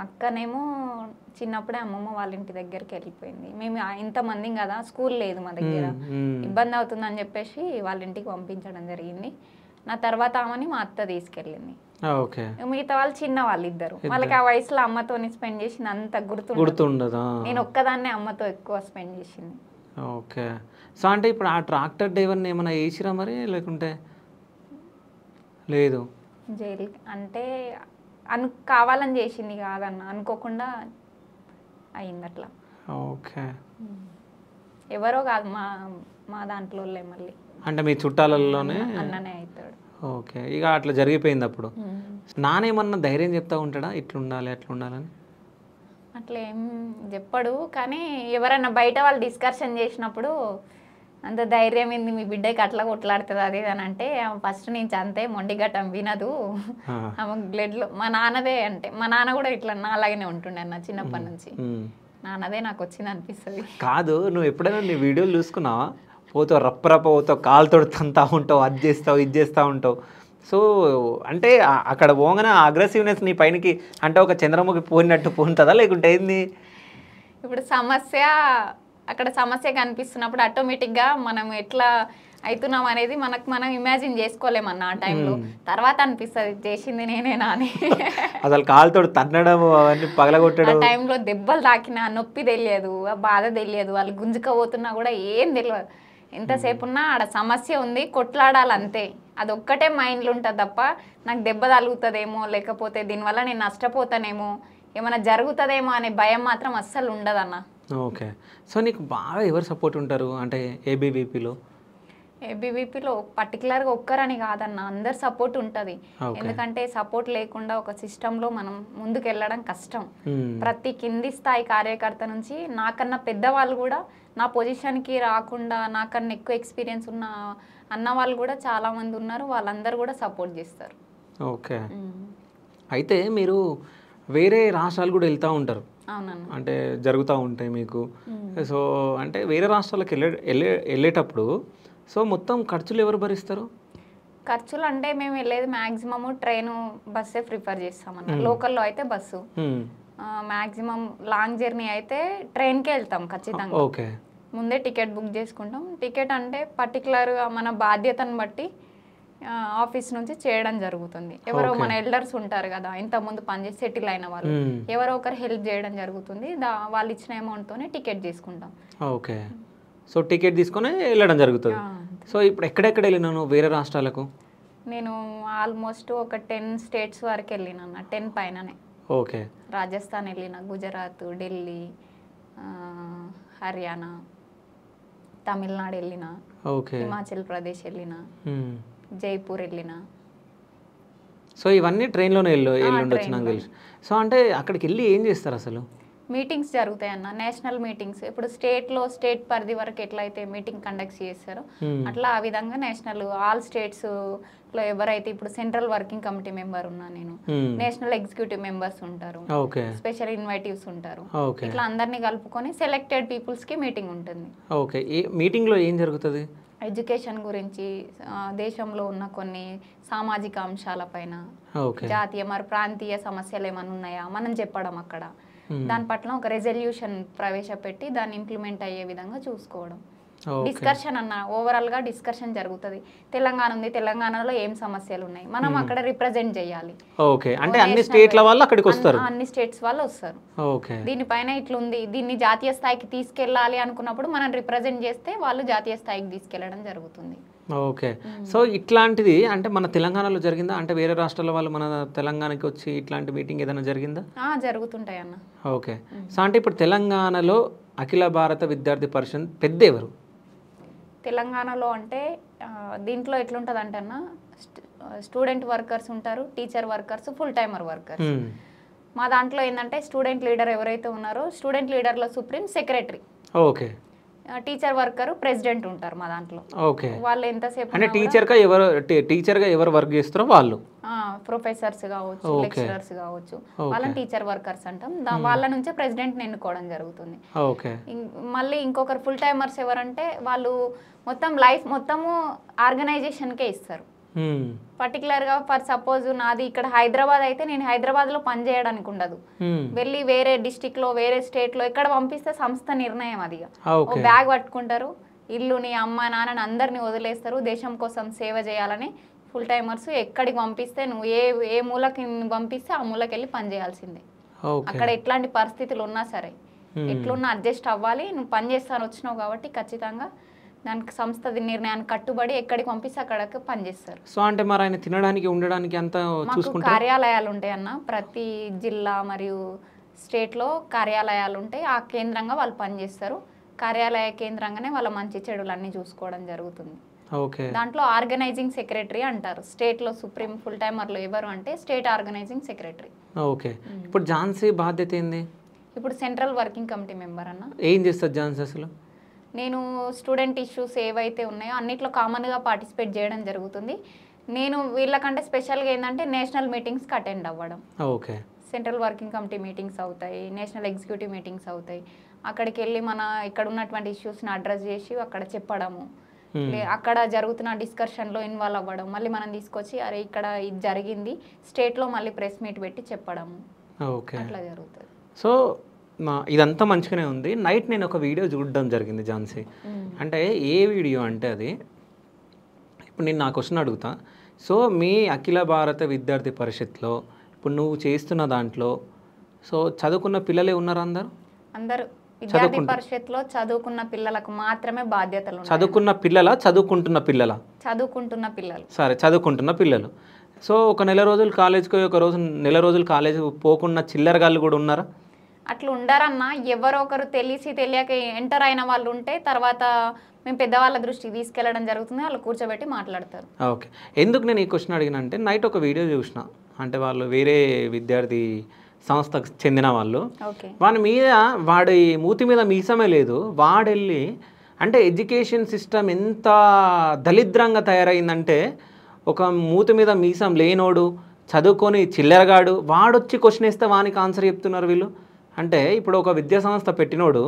అక్కనేమో చిన్నప్పుడే అమ్మమ్మ వాళ్ళ ఇంటి దగ్గరికి వెళ్ళిపోయింది. మేము ఇంతమంది కదా, స్కూల్ లేదు మా దగ్గర, ఇబ్బంది అవుతుందని చెప్పేసి వాళ్ళ ఇంటికి పంపించడం జరిగింది. నా తర్వాత ఆమెని మా అత్త తీసుకెళ్ళింది. ఓకే. మిగతా వాళ్ళు చిన్న వాళ్ళు ఇద్దరు, వాళ్ళకి ఆ వయసులో అమ్మతోని స్పెండ్ చేసిన అంత గుర్తుండదు. నేను ఒక్కదాన్నే అమ్మతో ఎక్కువ స్పెండ్ చేసింది. ఓకే. సో అంటే ఇప్పుడు ఆ ట్రాక్టర్ డ్రైవర్ని ఏమైనా వేసిరా మరి లేకుంటే లేదు? జైలు అంటే కావాలని చేసింది కాదన్న, అనుకోకుండా అయింది అట్లా. ఓకే. ఎవరో కాదు, మా దాంట్లో మళ్ళీ అంటే మీ చుట్టాలలోనే అన్ననే అవుతాడు. ఓకే. ఇక అట్లా జరిగిపోయింది. అప్పుడు నానేమన్నా ధైర్యం చెప్తా ఉంటాడా, ఇట్లుండాలి అట్లా ఉండాలని? అట్లా ఏం చెప్పడు, కానీ ఎవరైనా బయట వాళ్ళు డిస్కషన్ చేసినప్పుడు అంత ధైర్యం ఏంది మీ బిడ్డకి అట్లా కొట్లాడుతుంది అది అని అంటే, ఫస్ట్ నుంచి అంతే మొండి గట్టం వినదు, ఆమె బ్లడ్లో మా నాన్నదే. అంటే మా నాన్న కూడా ఇట్లా నాలాగానే ఉంటుండే అన్న చిన్నప్పటి నుంచి, నాన్నదే నాకు వచ్చింది అనిపిస్తుంది. కాదు, నువ్వు ఎప్పుడైనా నీ వీడియోలు చూసుకున్నావా? పోతావు రప్ప పోతావు, కాలుతో తంతా ఉంటావు, అది చేస్తావు ఇది చేస్తూ ఉంటావు. సో అంటే అక్కడ పోగానే అగ్రెసివ్నెస్ నీ పైనకి అంటే ఒక చంద్రముఖి పోయినట్టు పోతుందా లేకుంటే ఏంది? ఇప్పుడు అక్కడ సమస్య కనిపిస్తున్నప్పుడు ఆటోమేటిక్గా మనం ఎట్లా అవుతున్నాం అనేది మనం ఇమాజిన్ చేసుకోలేమన్నా ఆ టైంలో. తర్వాత అనిపిస్తుంది చేసింది నేనేనా అని. అసలు కాలుతో తన్నడం అవన్నీ పగలగొట్టడం, ఆ టైంలో దెబ్బలు తాకినా నొప్పి తెలియదు, బాధ తెలియదు, వాళ్ళు గుంజుకపోతున్నా కూడా ఏం తెలియదు. ఎంతసేపు ఉన్నా ఆడ సమస్య ఉంది, కొట్లాడాలి అంతే, అది ఒక్కటే మైండ్లో ఉంటుంది తప్ప నాకు దెబ్బ తగులుతుందేమో లేకపోతే దీనివల్ల నేను నష్టపోతానేమో ఏమైనా జరుగుతుందేమో అనే భయం మాత్రం అస్సలు ఉండదన్న. ఓకే. సో నీకు బాగా ఎవరు సపోర్ట్ ఉంటారు అంటే ఏబీవీపీలో? ఏబీవీపీలో పర్టికులర్గా ఒక్కరని కాదన్న, అందరు సపోర్ట్ ఉంటుంది. ఎందుకంటే సపోర్ట్ లేకుండా ఒక సిస్టంలో మనం ముందుకు వెళ్ళడం కష్టం. ప్రతి కింది స్థాయి కార్యకర్త నుంచి నాకన్నా పెద్దవాళ్ళు కూడా నా పొజిషన్కి రాకుండా నాకన్నా ఎక్కువ ఎక్స్పీరియన్స్ ఉన్న అన్న వాళ్ళు కూడా చాలామంది ఉన్నారు, వాళ్ళందరూ కూడా సపోర్ట్ చేస్తారు. ఓకే. అయితే మీరు వేరే రాష్ట్రాలు కూడా వెళ్తూ ఉంటారు? అవునన్నా. అంటే జరుగుతూ ఉంటాయి మీకు. సో అంటే వేరే రాష్ట్రాలకు వెళ్ళేటప్పుడు సో మొత్తం ఖర్చులు ఎవరు భరిస్తారు? ఖర్చులు అంటే మేము వెళ్ళేది మ్యాక్సిమమ్ ట్రైన్ బస్సే ప్రిఫర్ చేస్తామన్న. లోకల్లో అయితే బస్సు, మ్యాక్సిమం లాంగ్ జర్నీ అయితే ట్రైన్కే వెళ్తాం ఖచ్చితంగా. ఓకే. ముందే టికెట్ బుక్ చేసుకుంటాం. టికెట్ అంటే పర్టికులర్గా మన బాధ్యతను బట్టి ఆఫీస్ నుంచి చేయడం జరుగుతుంది. ఎవరో మన ఎల్డర్స్ ఉంటారు కదా, ఇంతకుముందు పనిచేసి సెటిల్ అయిన వాళ్ళు, ఎవరో ఒకరు హెల్ప్ చేయడం జరుగుతుంది. వాళ్ళు ఇచ్చిన అమౌంట్తోనే టికెట్ తీసుకుంటాం. ఓకే. సో టికెట్ తీసుకొని వెళ్ళడం జరుగుతుంది. సో ఇప్పుడు ఎక్కడెక్కడ వెళ్ళినాను వేరే రాష్ట్రాలకు? నేను ఆల్మోస్ట్ ఒక 10 states వరకు వెళ్ళినా, 10 పైననే. ఓకే. రాజస్థాన్ వెళ్ళిన, గుజరాత్, ఢిల్లీ, హర్యానా, తమిళనాడు వెళ్ళిన, హిమాచల్ ప్రదేశ్ వెళ్ళిన, జైపూర్ వెళ్ళిన. సో ఇవన్నీ ట్రైన్లోనే వెళ్ళుండొచ్చు నాకు తెలుసు. సో అంటే అక్కడికి వెళ్ళి ఏం చేస్తారు అసలు? మీటింగ్స్ జరుగుతాయి అన్న, నేషనల్ మీటింగ్స్. ఇప్పుడు స్టేట్ పరిధి వరకు ఎట్లయితే మీటింగ్ కండక్ట్ చేస్తారో అట్లా ఆ విధంగా నేషనల్ ఆల్ స్టేట్స్లో ఎవరైతే ఇప్పుడు సెంట్రల్ వర్కింగ్ కమిటీ మెంబర్ ఉన్నా నేను, నేషనల్ ఎగ్జిక్యూటివ్ మెంబర్స్ ఉంటారు, స్పెషల్ ఇన్వైటివ్స్ ఉంటారు, ఇట్లా అందరినీ కలుపుకొని సెలెక్టెడ్ పీపుల్స్కి మీటింగ్ ఉంటుంది. ఓకే. ఈ మీటింగ్లో ఏం జరుగుతుంది? ఎడ్యుకేషన్ గురించి, దేశంలో ఉన్న కొన్ని సామాజిక అంశాలపైన, జాతీయ మరి ప్రాంతీయ సమస్యలు ఏమైనా ఉన్నాయా మనం చెప్పడం అక్కడ, దాని పట్ల ఒక రెజల్యూషన్ ప్రవేశపెట్టి దాన్ని ఇంప్లిమెంట్ అయ్యే విధంగా చూసుకోవడం. డిస్కషన్ అన్న, ఓవరాల్ గా డిస్కషన్ జరుగుతుంది. తెలంగాణ ఉంది, తెలంగాణలో ఏం సమస్యలు ఉన్నాయి మనం అక్కడ రిప్రజెంట్ చేయాలి. ఓకే. అంటే అన్ని స్టేట్ల వాళ్ళు అక్కడికి వస్తారు, అన్ని స్టేట్స్ వాళ్ళు వస్తారు. ఓకే. దీనిపైన ఇట్లుంది, దీన్ని జాతీయ స్థాయికి తీసుకెళ్ళాలి అనుకున్నప్పుడు మనం రిప్రజెంట్ చేస్తే వాళ్ళు జాతీయ స్థాయికి తీసుకెళ్లడం జరుగుతుంది. ఓకే. సో ఇట్లాంటిది అంటే మన తెలంగాణలో జరిగిందా? అంటే వేరే రాష్ట్రాల వాళ్ళు మన తెలంగాణకి వచ్చి ఇట్లాంటి మీటింగ్ ఏదైనా జరిగిందా? జరుగుతుంటాయి అన్న. ఓకే. సో అంటే ఇప్పుడు తెలంగాణలో అఖిల భారత విద్యార్థి పరిషత్ పెద్ద ఎవరు? తెలంగాణలో అంటే దీంట్లో ఎట్లుంటుంది అంటే అన్న స్టూడెంట్ వర్కర్స్ ఉంటారు, teacher workers, full timer workers. మా దాంట్లో ఏంటంటే స్టూడెంట్ లీడర్ ఎవరైతే ఉన్నారో స్టూడెంట్ లీడర్లో supreme secretary, okay, teacher worker president ఉంటారు మా దాంట్లో. ఓకే, వాళ్ళు ఎంతసేపు అంటే టీచర్గా ఎవరు వర్క్ చేస్తారో వాళ్ళు ప్రొఫెసర్స్ కావచ్చు, లెక్చరర్స్ కావచ్చు, వాళ్ళని టీచర్ వర్కర్స్ అంటాం. వాళ్ళ నుంచే ప్రెసిడెంట్ ఎన్నుకోవడం జరుగుతుంది. మళ్ళీ ఇంకొకరు ఫుల్ టైమర్స్ ఎవరంటే వాళ్ళు మొత్తం లైఫ్ మొత్తము ఆర్గనైజేషన్కే ఇస్తారు. పర్టికులర్గా ఫర్ సపోజ్ నాది ఇక్కడ హైదరాబాద్ అయితే నేను హైదరాబాద్లో పని చేయడానికి ఉండదు, వెళ్ళి వేరే డిస్టిక్లో వేరే స్టేట్లో ఎక్కడ పంపిస్తే సంస్థ నిర్ణయం అది. ఓ బ్యాగ్ పట్టుకుంటారు, ఇల్లుని అమ్మ నాన్నని అందరిని వదిలేస్తారు, దేశం కోసం సేవ చేయాలని ఫుల్ టైమర్స్ ఎక్కడికి పంపిస్తే నువ్వు ఏ మూలకి పంపిస్తే ఆ మూలకి వెళ్ళి పని చేయాల్సిందే. అక్కడ ఎట్లాంటి పరిస్థితులు ఉన్నా సరే ఎట్లున్నా అడ్జస్ట్ అవ్వాలి. నువ్వు పని చేస్తాను వచ్చినావు కాబట్టి ఖచ్చితంగా దానికి సంస్థ నిర్ణయానికి కట్టుబడి ఎక్కడికి పంపిస్తే అక్కడికి పనిచేస్తారు. సో అంటే మరి ఆయన తినడానికి ఉండడానికి అంతా చూసుకుంటారు. కార్యాలయాలు ఉంటాయి అన్న, ప్రతి జిల్లా మరియు స్టేట్లో కార్యాలయాలు ఉంటాయి. ఆ కేంద్రంగా వాళ్ళు పనిచేస్తారు. కార్యాలయ కేంద్రంగానే వాళ్ళ మంచి చెడులు అన్నీ చూసుకోవడం జరుగుతుంది. దాంట్లో ఆర్గనైజింగ్ సెక్రటరీ అంటారు. స్టేట్లో సుప్రీం ఫుల్ టైమర్లో ఎవరు అంటే స్టేట్ ఆర్గనైజింగ్ సెక్రటరీ. ఓకే, ఇప్పుడు ఝాన్సీ బాధ్యత ఏంది? ఇప్పుడు సెంట్రల్ వర్కింగ్ కమిటీ మెంబర్ అన్న. ఏం చేస్తారు ఝాన్సీ అసలు? నేను స్టూడెంట్ ఇష్యూస్ ఏవైతే ఉన్నాయో అన్నిట్లో కామన్గా పార్టిసిపేట్ చేయడం జరుగుతుంది. నేను వీళ్ళకంటే స్పెషల్గా ఏంటంటే నేషనల్ మీటింగ్స్కి అటెండ్ అవ్వడం. Okay, central working committee meetings అవుతాయి, నేషనల్ ఎగ్జిక్యూటివ్ మీటింగ్స్ అవుతాయి. అక్కడికి వెళ్ళి మన ఇక్కడ ఉన్నటువంటి ఇష్యూస్ని అడ్రస్ చేసి అక్కడ చెప్పడము, అక్కడ జరుగుతున్న డిస్కషన్లో ఇన్వాల్వ్ అవ్వడం, మళ్ళీ మనం తీసుకొచ్చి అరే ఇక్కడ ఇది జరిగింది స్టేట్లో మళ్ళీ ప్రెస్ మీట్ పెట్టి చెప్పడము, అట్లా జరుగుతుంది. సో ఇదంతా మంచిగానే ఉంది. నైట్ నేను ఒక వీడియో చూడడం జరిగింది ఝాన్సీ. అంటే ఏ వీడియో అంటే అది, ఇప్పుడు నేను నా క్వశ్చన్ అడుగుతా. సో మీ అఖిల భారత విద్యార్థి పరిషత్లో ఇప్పుడు నువ్వు చేస్తున్న దాంట్లో సో చదువుకున్న పిల్లలే ఉన్నారు? అందరూ విద్యార్థి పరిషత్లో చదువుకున్న పిల్లలకు మాత్రమే బాధ్యతలు. చదువుకున్న పిల్లల చదువుకుంటున్న పిల్లలు సరే, చదువుకుంటున్న పిల్లలు. సో ఒక నెల రోజులు కాలేజ్కి నెల రోజులు కాలేజ్ పోకుండా చిల్లరగాళ్ళు కూడా ఉన్నారా? అట్లా ఉండరన్నా. ఎవరో ఒకరు తెలియక ఎంటర్ అయిన వాళ్ళు ఉంటే తర్వాత మేము పెద్దవాళ్ళ దృష్టికి తీసుకెళ్లడం జరుగుతుంది, వాళ్ళు కూర్చోబెట్టి మాట్లాడతారు. ఓకే, ఎందుకు నేను ఈ క్వశ్చన్ అడిగినంటే నైట్ ఒక వీడియో చూసిన, అంటే వాళ్ళు వేరే విద్యార్థి సంస్థకు చెందిన వాళ్ళు, వాడి మీద వాడి మూతి మీద మీసమే లేదు, వాడెళ్ళి అంటే ఎడ్యుకేషన్ సిస్టమ్ ఎంత దరిద్రంగా తయారైందంటే ఒక మూతి మీద మీసం లేనోడు చదువుకొని చిల్లరగాడు వాడొచ్చి క్వశ్చన్ వేస్తే వానికి ఆన్సర్ చెప్తున్నారు వీళ్ళు. అంటే ఇప్పుడు ఒక విద్యా సంస్థ పెట్టినోడు,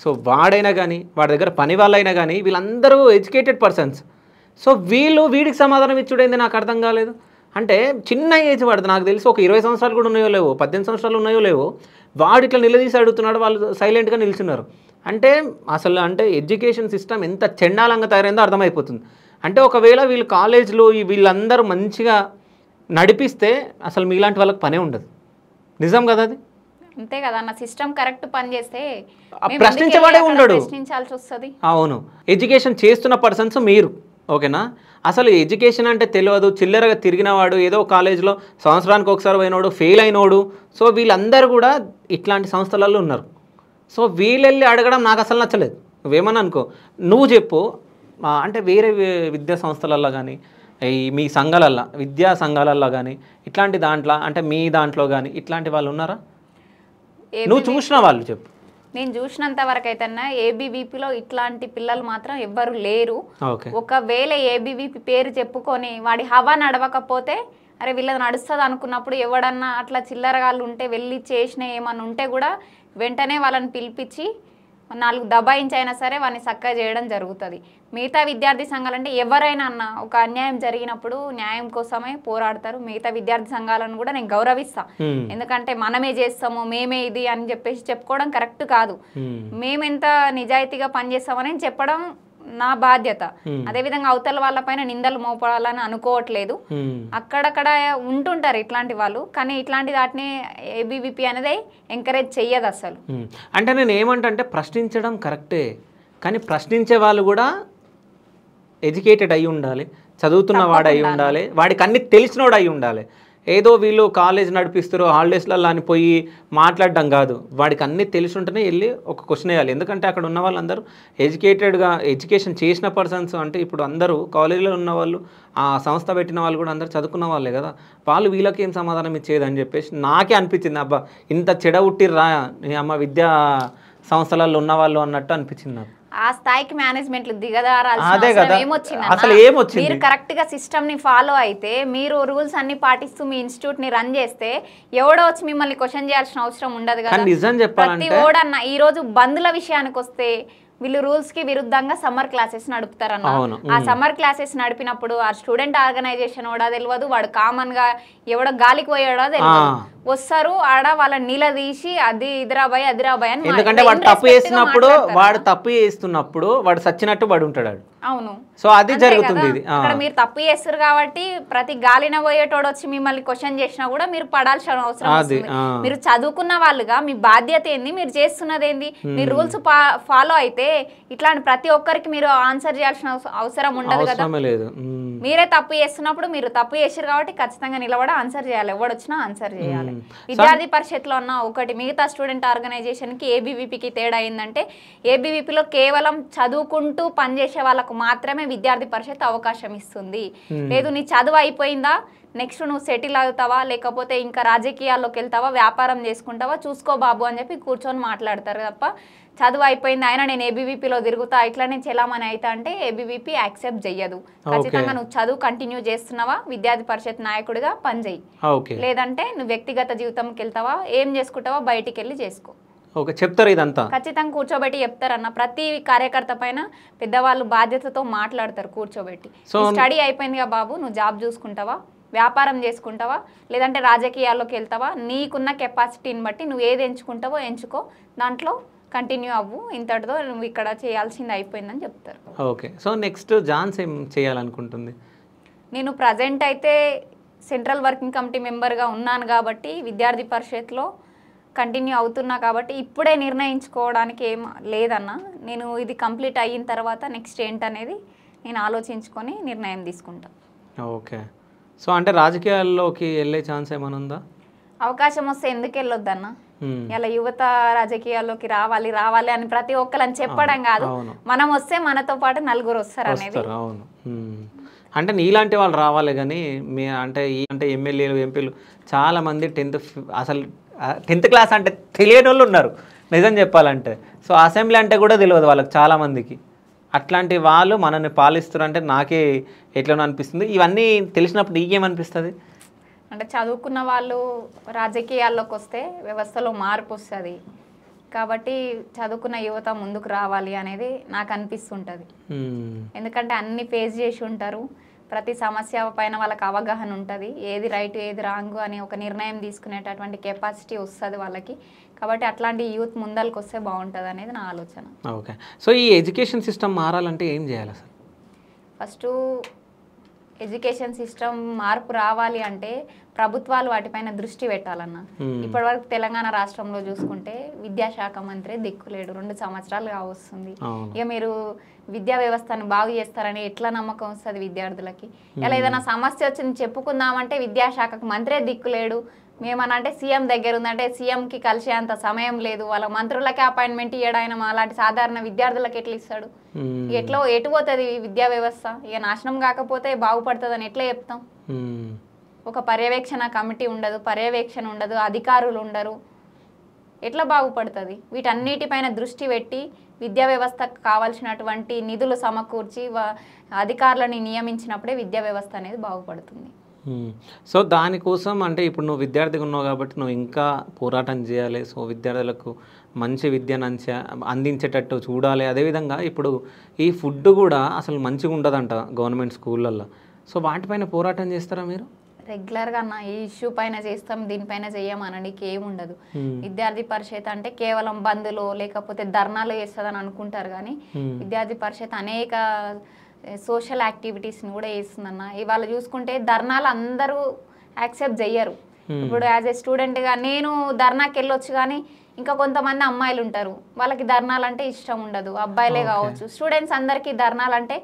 సో వాడైనా కానీ వాడి దగ్గర పని వాళ్ళైనా కానీ వీళ్ళందరూ ఎడ్యుకేటెడ్ పర్సన్స్. సో వీడికి సమాధానం ఇచ్చుడైంది నాకు అర్థం కాలేదు. అంటే చిన్న ఏజ్ వాడు, నాకు తెలిసి ఒక 20 సంవత్సరాలు కూడా ఉన్నాయో లేవో, 18 సంవత్సరాలు ఉన్నాయో లేవో, వాడు ఇట్లా నిలదీసి అడుగుతున్నాడు, వాళ్ళు సైలెంట్గా నిల్చున్నారు. అంటే అసలు అంటే ఎడ్యుకేషన్ సిస్టమ్ ఎంత చెండాలంగా తయారైందో అర్థమైపోతుంది. అంటే ఒకవేళ వీళ్ళు కాలేజ్లో వీళ్ళందరూ మంచిగా నడిపిస్తే అసలు మీలాంటి వాళ్ళకి పనే ఉండదు. నిజం కదా అది? అంతే కదా అన్న, సిస్టమ్ కరెక్ట్ పని చేస్తే ప్రశ్నించేవాడే ఉండడు, ప్రశ్నించాల్సి వస్తుంది. అవును, ఎడ్యుకేషన్ చేస్తున్న పర్సన్స్ మీరు, ఓకేనా? అసలు ఎడ్యుకేషన్ అంటే తెలియదు, చిల్లరగా తిరిగినవాడు, ఏదో కాలేజ్లో సంవత్సరానికి ఒకసారి పోయినోడు, ఫెయిల్ అయినోడు, సో వీళ్ళందరూ కూడా ఇట్లాంటి సంస్థలలో ఉన్నారు. సో వీళ్ళెళ్ళి అడగడం నాకు అసలు నచ్చలేదు. నువ్వేమన్నా అనుకో, నువ్వు చెప్పు. అంటే వేరే విద్యా సంస్థలల్లో కానీ మీ సంఘాలల్లో, విద్యా సంఘాలల్లో కానీ ఇట్లాంటి దాంట్లో, అంటే మీ దాంట్లో కానీ ఇట్లాంటి వాళ్ళు ఉన్నారా? నువ్వు చూసిన వాళ్ళు చెప్పు. నేను చూసినంత వరకు అయితే ఏబీవీపీలో ఇట్లాంటి పిల్లలు మాత్రం ఎవ్వరు లేరు. ఒకవేళ ఏబీవీపీ పేరు చెప్పుకొని వాడి హవా నడవకపోతే అరే వీళ్ళది నడుస్తుంది అనుకున్నప్పుడు ఎవడన్నా అట్లా చిల్లరగాళ్ళు ఉంటే వెళ్ళి చేసిన ఏమన్నా ఉంటే కూడా వెంటనే వాళ్ళని పిలిపించి 4 దబాయించైనా సరే వాడిని చక్కగా చేయడం జరుగుతుంది. మిగతా విద్యార్థి సంఘాలు అంటే ఎవరైనా అన్న ఒక అన్యాయం జరిగినప్పుడు న్యాయం కోసమే పోరాడతారు. మిగతా విద్యార్థి సంఘాలను కూడా నేను గౌరవిస్తా. ఎందుకంటే మనమే చేస్తాము, మేమే ఇది అని చెప్పేసి చెప్పుకోవడం కరెక్ట్ కాదు. మేమెంత నిజాయితీగా పనిచేస్తామని చెప్పడం నా బాధ్యత. అదేవిధంగా అవతల వాళ్ళపైన నిందలు మోపాలని అనుకోవట్లేదు. అక్కడక్కడ ఉంటుంటారు ఇట్లాంటి వాళ్ళు, కానీ ఇట్లాంటి వాటిని ఏబీవీపీ అనేది ఎంకరేజ్ చెయ్యదు అసలు. అంటే నేను ఏమంటే ప్రశ్నించడం కరెక్టే, కానీ ప్రశ్నించే వాళ్ళు కూడా ఎడ్యుకేటెడ్ అయి ఉండాలి, చదువుతున్న వాడు అయి ఉండాలి, వాడికి అన్ని తెలిసినోడు అయి ఉండాలి. ఏదో వీళ్ళు కాలేజ్ నడిపిస్తారు హాలిడేస్లలో అని పోయి మాట్లాడడం కాదు, వాడికి అన్నీ తెలిసి ఉంటేనే వెళ్ళి ఒక క్వశ్చన్ వేయాలి. ఎందుకంటే అక్కడ ఉన్న వాళ్ళందరూ ఎడ్యుకేషన్ చేసిన పర్సన్స్, అంటే ఇప్పుడు అందరూ కాలేజీలో ఉన్న వాళ్ళు, ఆ సంస్థ పెట్టిన వాళ్ళు కూడా అందరూ చదువుకున్న వాళ్ళే కదా, వాళ్ళు వీళ్ళకి ఏం సమాధానం ఇచ్చేదని చెప్పేసి నాకే అనిపించింది. అబ్బా ఇంత చెడగొట్టిర్రా అమ్మ విద్యా సంస్థలలో ఉన్న వాళ్ళు అన్నట్టు అనిపించింది నాకు. ఆ స్థాయికి మేనేజ్మెంట్లు దిగదారాల్సిన అసలు ఏమొచ్చింది? మీరు కరెక్ట్ గా సిస్టమ్ ని ఫాలో అయితే, మీరు రూల్స్ అన్ని పాటిస్తూ మీ ఇన్స్టిట్యూట్ ని రన్ చేస్తే ఎవడో వచ్చి మిమ్మల్ని క్వశ్చన్ చేయాల్సిన అవసరం ఉండదు కదా. నిజం చెప్పాలంటే ప్రతి ఓడన్న ఈ రోజు బంద్ల విషయానికి వస్తే వీళ్ళు రూల్స్ కి విరుద్ధంగా సమ్మర్ క్లాసెస్ నడుపుతారన్న. ఆ సమ్మర్ క్లాసెస్ నడిపినప్పుడు ఆ స్టూడెంట్ ఆర్గనైజేషన్ కూడా తెలియదు, వాడు కామన్ గా ఎవడో గాలికి పోయాడో తెలియదు, వస్తారు ఆడ వాళ్ళని నిలదీసి అది ఇదిరాబాయ్ అదిరాబాయ్ అని. ఎందుకంటే వాడు తప్పు చేస్తున్నప్పుడు, వాడు తప్పు చేస్తున్నప్పుడు వాడు సచ్చినట్టు వాడు ఉంటాడు. అవును, సో అది జరుగుతుంది. ఇక్కడ మీరు తప్పు చేస్తారు కాబట్టి ప్రతి గాలిన పోయేటోడు వచ్చి మిమ్మల్ని క్వశ్చన్ చేసినా కూడా మీరు పడాల్సిన అవసరం వస్తుంది. మీరు చదువుకున్న వాళ్ళుగా మీ బాధ్యత ఏంది, మీరు చేస్తున్నది ఏంది, మీ రూల్స్ ఫాలో అయితే ఇట్లాంటి ప్రతి ఒక్కరికి మీరు ఆన్సర్ చేయాల్సిన అవసరం ఉండదు కదా. మీరే తప్పు చేస్తున్నప్పుడు మీరు తప్పు చేసారు కాబట్టి ఖచ్చితంగా నిలబడి ఆన్సర్ చేయాలి, ఎవడొచ్చినా ఆన్సర్ చేయాలి. విద్యార్థి పరిషత్లో ఉన్న ఒకటి మిగతా స్టూడెంట్ ఆర్గనైజేషన్ కి ఏబీవీపీకి తేడా ఏంటంటే, ఏబీవీపీలో కేవలం చదువుకుంటూ పనిచేసే వాళ్ళకు మాత్రమే విద్యార్థి పరిషత్ అవకాశం ఇస్తుంది. లేదు నీ చదువు అయిపోయిందా, నెక్స్ట్ నువ్వు సెటిల్ అవుతావా, లేకపోతే ఇంకా రాజకీయాల్లోకి వెళ్తావా, వ్యాపారం చేసుకుంటావా, చూసుకో బాబు అని చెప్పి కూర్చొని మాట్లాడతారు తప్ప, చదువు అయిపోయింది అయినా నేను ఏబీవీపీలో తిరుగుతా ఇట్లానే చెలామని అవుతా అంటే ఏబీవీపీ యాక్సెప్ట్ చెయ్యదు. ఖచ్చితంగా నువ్వు చదువు కంటిన్యూ చేస్తున్నావా, విద్యార్థి పరిషత్ నాయకుడిగా పనిచేయి, లేదంటే నువ్వు వ్యక్తిగత జీవితంకి వెళ్తావా, ఏం చేసుకుంటావా బయటికి వెళ్ళి చేసుకో. చెప్తారు ఇదంతా ఖచ్చితంగా కూర్చోబెట్టి చెప్తారన్న. ప్రతి కార్యకర్త పైన పెద్దవాళ్ళు బాధ్యతతో మాట్లాడతారు కూర్చోబెట్టి. స్టడీ అయిపోయిందిగా బాబు, నువ్వు జాబ్ చూసుకుంటావా, వ్యాపారం చేసుకుంటావా, లేదంటే రాజకీయాల్లోకి వెళ్తావా, నీకున్న కెపాసిటీని బట్టి నువ్వు ఏది ఎంచుకుంటావో ఎంచుకో, దాంట్లో కంటిన్యూ అవ్వు, ఇంతటితో నువ్వు ఇక్కడ చేయాల్సింది అయిపోయిందని చెప్తారు. ఓకే, సో నెక్స్ట్ జాన్స్ ఏం చేయాలనుకుంటుంది? నేను ప్రజెంట్ అయితే సెంట్రల్ వర్కింగ్ కమిటీ మెంబర్గా ఉన్నాను కాబట్టి విద్యార్థి పరిషత్లో కంటిన్యూ అవుతున్నా కాబట్టి ఇప్పుడే నిర్ణయించుకోవడానికి ఏం లేదన్నా. నేను ఇది కంప్లీట్ అయిన తర్వాత నెక్స్ట్ ఏంటనేది నేను ఆలోచించుకొని నిర్ణయం తీసుకుంటాను. ఓకే, సో అంటే రాజకీయాల్లోకి వెళ్ళే ఛాన్స్ ఏమైనా ఉందా? అవకాశం వస్తే ఎందుకు వెళ్ళొద్దన్న. ఇలా యువత రాజకీయాల్లోకి రావాలి రావాలి అని ప్రతి ఒక్కరని చెప్పడం కాదు, మనం వస్తే మనతో పాటు నలుగురు వస్తారు అనేది. అవును, అంటే నీలాంటి వాళ్ళు రావాలి కానీ మీ అంటే ఎమ్మెల్యేలు ఎంపీలు చాలా మంది 10th క్లాస్ అంటే తెలియని వాళ్ళు ఉన్నారు నిజం చెప్పాలంటే. సో అసెంబ్లీ అంటే కూడా తెలియదు వాళ్ళకి చాలామందికి. అట్లాంటి వాళ్ళు మనల్ని పాలిస్తారు అంటే నాకే ఎట్లనో అనిపిస్తుంది. ఇవన్నీ తెలిసినప్పుడు నీకేమనిపిస్తుంది? అంటే చదువుకున్న వాళ్ళు రాజకీయాల్లోకి వస్తే వ్యవస్థలో మార్పు వస్తుంది కాబట్టి చదువుకున్న యువత ముందుకు రావాలి అనేది నాకు అనిపిస్తుంటుంది. ఎందుకంటే అన్ని ఫేస్ చేసి ఉంటారు, ప్రతి సమస్య పైన వాళ్ళకి అవగాహన ఉంటుంది, ఏది రైట్ ఏది రాంగ్ అని ఒక నిర్ణయం తీసుకునేటటువంటి కెపాసిటీ వస్తుంది వాళ్ళకి. కాబట్టి అట్లాంటి యూత్ ముందరికి వస్తే బాగుంటుంది అనేది నా ఆలోచన. ఓకే, సో ఈ ఎడ్యుకేషన్ సిస్టమ్ మారాలంటే ఏం చేయాలి అసలు? ఫస్ట్ ఎడ్యుకేషన్ సిస్టమ్ మార్పు రావాలి అంటే ప్రభుత్వాలు వాటిపైన దృష్టి పెట్టాలన్న. ఇప్పటివరకు తెలంగాణ రాష్ట్రంలో చూసుకుంటే విద్యాశాఖ మంత్రి దిక్కులేడు, 2 సంవత్సరాలు కావస్తుంది. ఇక మీరు విద్యా వ్యవస్థను బాగు చేస్తారని ఎట్లా నమ్మకం వస్తుంది విద్యార్థులకి? ఇలా ఏదైనా సమస్య వచ్చింది చెప్పుకుందామంటే విద్యాశాఖకు మంత్రే దిక్కులేడు. మేమన్నా అంటే సీఎం దగ్గర ఉందంటే సీఎంకి కలిసే అంత సమయం లేదు, వాళ్ళ మంత్రులకే అపాయింట్మెంట్ ఇవ్వడం అలాంటి సాధారణ విద్యార్థులకు ఎట్లా ఇస్తాడు? ఎట్లా ఎటు పోతుంది విద్యా వ్యవస్థ? ఇక నాశనం కాకపోతే బాగుపడుతుందని ఎట్లా చెప్తాం? ఒక పర్యవేక్షణ కమిటీ ఉండదు, పర్యవేక్షణ ఉండదు, అధికారులు ఉండరు, ఎట్లా బాగుపడుతుంది? వీటన్నిటిపైన దృష్టి పెట్టి విద్యా వ్యవస్థకు కావాల్సినటువంటి నిధులు సమకూర్చి అధికారులను నియమించినప్పుడే విద్యా వ్యవస్థ అనేది బాగుపడుతుంది. సో దానికోసం అంటే ఇప్పుడు నువ్వు విద్యార్థిగా ఉన్నావు కాబట్టి నువ్వు ఇంకా పోరాటం చేయాలి. సో విద్యార్థులకు మంచి విద్యను అందించేటట్టు చూడాలి. అదేవిధంగా ఇప్పుడు ఈ ఫుడ్ కూడా అసలు మంచిగా ఉండదంట గవర్నమెంట్ స్కూళ్ళల్లో. సో వాటిపైన పోరాటం చేస్తారా మీరు? రెగ్యులర్గా అన్న ఈ ఇష్యూ పైన చేస్తాం, దీనిపైన చెయ్యమనడానికి ఏముండదు. విద్యార్థి పరిషత్ అంటే కేవలం బంద్లో లేకపోతే ధర్నాలు చేస్తుందని అనుకుంటారు కానీ విద్యార్థి పరిషత్ అనేక సోషల్ యాక్టివిటీస్ని కూడా చేస్తుందన్న. ఇవాళ చూసుకుంటే ధర్నాలు అందరూ యాక్సెప్ట్ చెయ్యరు. ఇప్పుడు యాజ్ ఏ స్టూడెంట్గా నేను ధర్నాకి వెళ్ళొచ్చు కానీ ఇంకా కొంతమంది అమ్మాయిలు ఉంటారు, వాళ్ళకి ధర్నాలు అంటే ఇష్టం ఉండదు, అబ్బాయిలే కావచ్చు. స్టూడెంట్స్ అందరికీ ధర్నాలు అంటే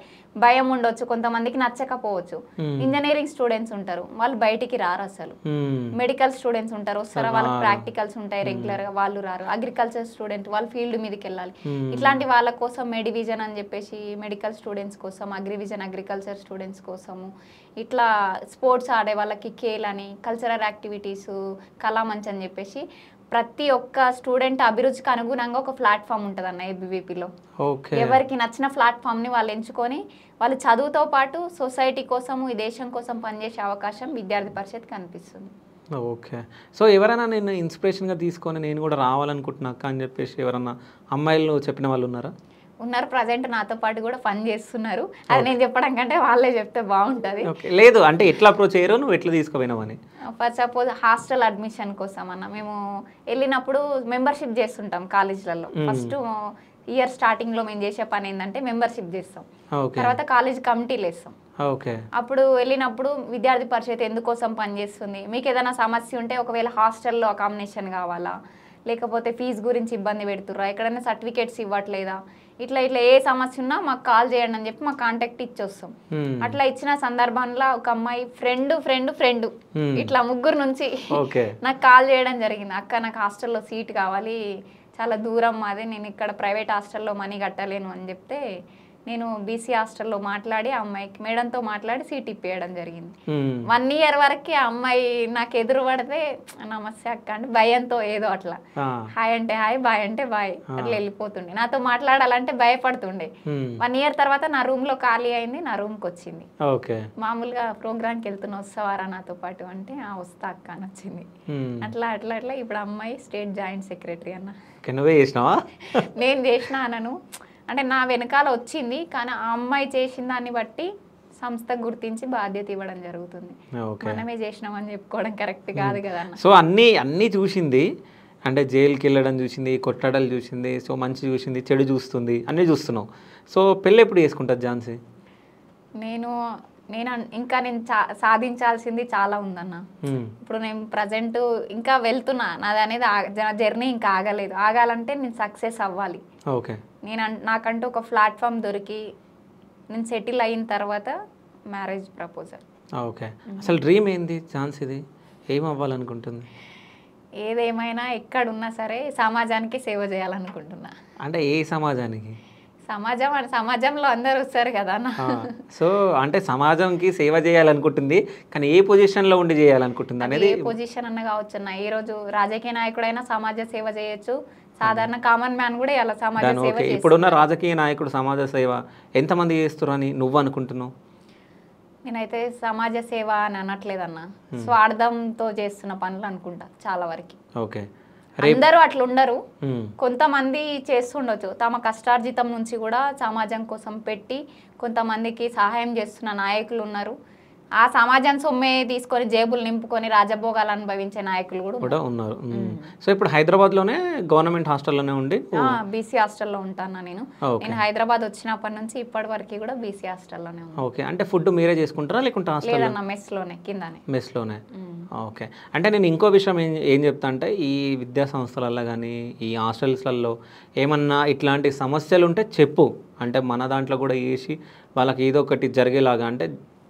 భయం ఉండొచ్చు, కొంతమందికి నచ్చకపోవచ్చు. ఇంజనీరింగ్ స్టూడెంట్స్ ఉంటారు, వాళ్ళు బయటికి రారు అసలు. మెడికల్ స్టూడెంట్స్ ఉంటారు, వస్తారా, వాళ్ళకి ప్రాక్టికల్స్ ఉంటాయి రెగ్యులర్ గా, వాళ్ళు రారు. అగ్రికల్చర్ స్టూడెంట్ వాళ్ళు ఫీల్డ్ మీదకి వెళ్ళాలి. ఇట్లాంటి వాళ్ళ కోసం మెడివిజన్ అని చెప్పేసి మెడికల్ స్టూడెంట్స్ కోసం, అగ్రివిజన్ అగ్రికల్చర్ స్టూడెంట్స్ కోసము, ఇట్లా స్పోర్ట్స్ ఆడే వాళ్ళకి కేల్ అని, కల్చరల్ యాక్టివిటీస్, కళామంచ్ అని చెప్పేసి ప్రతి ఒక్క స్టూడెంట్ అభిరుచికి అనుగుణంగా ఒక ప్లాట్ఫామ్ ఉంటుంది అన్న ఏబీవీపీలో. ఎవరికి నచ్చిన ప్లాట్ఫామ్ని వాళ్ళు ఎంచుకొని వాళ్ళు చదువుతో పాటు సొసైటీ కోసము, ఈ దేశం కోసం పనిచేసే అవకాశం విద్యార్థి పరిషత్ కనిపిస్తుంది. ఓకే. సో ఎవరైనా నేను ఇన్స్పిరేషన్గా తీసుకొని నేను కూడా రావాలనుకుంటున్నా అక్క అని చెప్పేసి ఎవరన్నా అమ్మాయిలు చెప్పిన వాళ్ళు ఉన్నారా? ఉన్నారు, ప్రజెంట్ నాతో పాటు కూడా పని చేస్తున్నారు. అది నేను చెప్పడం కంటే వాళ్ళే చెప్తే బాగుంటుంది. లేదు అంటే ఎట్లా అప్రోచ్ అయ్యారో, నువ్వు ఎట్లా తీసుకుపోయినావని? ఫర్ సపోజ్ హాస్టల్ అడ్మిషన్ కోసం అన్న మేము వెళ్ళినప్పుడు మెంబర్షిప్ చేస్తుంటాం కాలేజీలలో. ఫస్ట్ ఇయర్ స్టార్టింగ్ లో మేము చేసే పని ఏంటంటే మెంబర్షిప్ చేస్తాం, తర్వాత కాలేజ్ కమిటీలు వేస్తాం. అప్పుడు వెళ్ళినప్పుడు విద్యార్థి పరిషత్ ఎందుకోసం పనిచేస్తుంది, మీకు ఏదైనా సమస్య ఉంటే, ఒకవేళ హాస్టల్లో అకామిడేషన్ కావాలా, లేకపోతే ఫీజు గురించి ఇబ్బంది పెడుతుర్రా, ఎక్కడైనా సర్టిఫికేట్స్ ఇవ్వట్లేదా, ఇట్లా ఇట్లా ఏ సమస్య ఉన్నా మాకు కాల్ చేయండి అని చెప్పి మాకు కాంటాక్ట్ ఇచ్చొస్తాం. అట్లా ఇచ్చిన సందర్భంలో ఒక అమ్మాయి ఫ్రెండ్ ఇట్లా ముగ్గురు నుంచి నాకు కాల్ చేయడం జరిగింది. అక్క నాకు హాస్టల్లో సీట్ కావాలి, చాలా దూరం మాది, నేను ఇక్కడ ప్రైవేట్ హాస్టల్లో మనీ కట్టలేను అని చెప్తే నేను బీసీ హాస్టల్లో మాట్లాడి ఆ అమ్మాయికి మేడంతో మాట్లాడి సీట్ ఇప్పేయడం జరిగింది. 1 year వరకు ఆ అమ్మాయి నాకు ఎదురు పడితే నమస్తే అక్క అంటే భయంతో ఏదో అట్లా హాయ్ అంటే హాయ్, బాయ్ అంటే బాయ్ అట్లా వెళ్ళిపోతుండే. నాతో మాట్లాడాలంటే భయపడుతుండే. 1 year తర్వాత నా రూమ్ లో ఖాళీ అయింది, నా రూమ్కి వచ్చింది. మామూలుగా ప్రోగ్రామ్కి వెళ్తున్నా, వస్తావారా నాతో పాటు అంటే వస్తా అక్క అని వచ్చింది. అట్లా అట్లా అట్లా ఇప్పుడు అమ్మాయి స్టేట్ జాయింట్ సెక్రటరీ అన్న. నేను చేసిన అనను, అంటే నా వెనకాల వచ్చింది, కానీ ఆ అమ్మాయి చేసిన దాన్ని బట్టి సంస్థ గుర్తించి బాధ్యత ఇవ్వడం జరుగుతుంది. మనమే చేసినామని చెప్పుకోవడం కరెక్ట్ కాదు కదా. సో అన్నీ చూసింది, అంటే జైలుకి వెళ్ళడం చూసింది, కొట్టడాలు చూసింది, సో మంచి చూసింది, చెడు చూస్తుంది, అన్నీ చూస్తున్నావు. సో పెళ్ళి ఎప్పుడు చేసుకుంటుంది ఝాన్సీ? నేను ఇంకా సాధించాల్సింది చాలా ఉందన్న. ఇప్పుడు నేను ప్రజెంట్ ఇంకా వెళ్తున్నా, నాది అనేది జర్నీ ఇంకా ఆగలేదు. ఆగాలంటే నేను సక్సెస్ అవ్వాలి. నాకంటూ ఒక ప్లాట్ఫామ్ దొరికి నేను సెటిల్ అయిన తర్వాత మ్యారేజ్ ప్రపోజల్. అసలు డ్రీమ్ ఏంది ఝాన్సీది? ఏం అవ్వాలనుకుంటుంది? ఏదేమైనా ఎక్కడున్నా సరే సమాజానికి సేవ చేయాలనుకుంటున్నా. అంటే ఏ సమాజానికి? సమాజంలో అందరూ వస్తారు కదా. సో అంటే సమాజంకి సేవ చేయాలనుకుంటుంది, కానీ ఏ పొజిషన్లో ఉండి చేయాలనుకుంటుంది అనేది? ఏ పొజిషన్ అన్న కావచ్చు అన్న. ఈ రోజు రాజకీయ నాయకుడైనా సమాజ సేవ చేయొచ్చు, సాధారణ కామన్ మ్యాన్ కూడా ఇలా సమాజ సేవ. ఇప్పుడున్న రాజకీయ నాయకుడు సమాజ సేవ ఎంతమంది చేస్తున్నారని నువ్వు అనుకుంటున్నావు? నేనైతే సమాజ సేవ అని అనట్లేదన్న, స్వార్థంతో చేస్తున్న పనులు అనుకుంటా చాలా వరకు. అందరూ అట్లా ఉండరు, కొంతమంది చేస్తుండొచ్చు. తమ కష్టార్జితం నుంచి కూడా సమాజం కోసం పెట్టి కొంతమందికి సహాయం చేస్తున్న నాయకులు ఉన్నారు. ఆ సమాజం సొమ్మే తీసుకొని జేబులు నింపుకొని రాజభోగాలు అనుభవించే నాయకులు కూడా ఉన్నారు. సో ఇప్పుడు హైదరాబాద్లోనే గవర్నమెంట్ హాస్టల్లోనే ఉండి బీసీ హాస్టల్లో ఉంటాను నేను. హైదరాబాద్ వచ్చినప్పటి నుంచి ఇప్పటి వరకు కూడా బీసీ హాస్టల్లోనే ఉంటాను. ఓకే. అంటే ఫుడ్ మీరే చేసుకుంటారా లేకుంటే లేదన్న మెస్లోనే, కిందనే మెస్లోనే? ఓకే. అంటే నేను ఇంకో విషయం ఏం చెప్తా అంటే, ఈ విద్యా సంస్థలలో కానీ ఈ హాస్టల్స్లలో ఏమన్నా ఇట్లాంటి సమస్యలు ఉంటే చెప్పు, అంటే మన దాంట్లో కూడా వేసి వాళ్ళకి ఏదో ఒకటి జరిగేలాగా, అంటే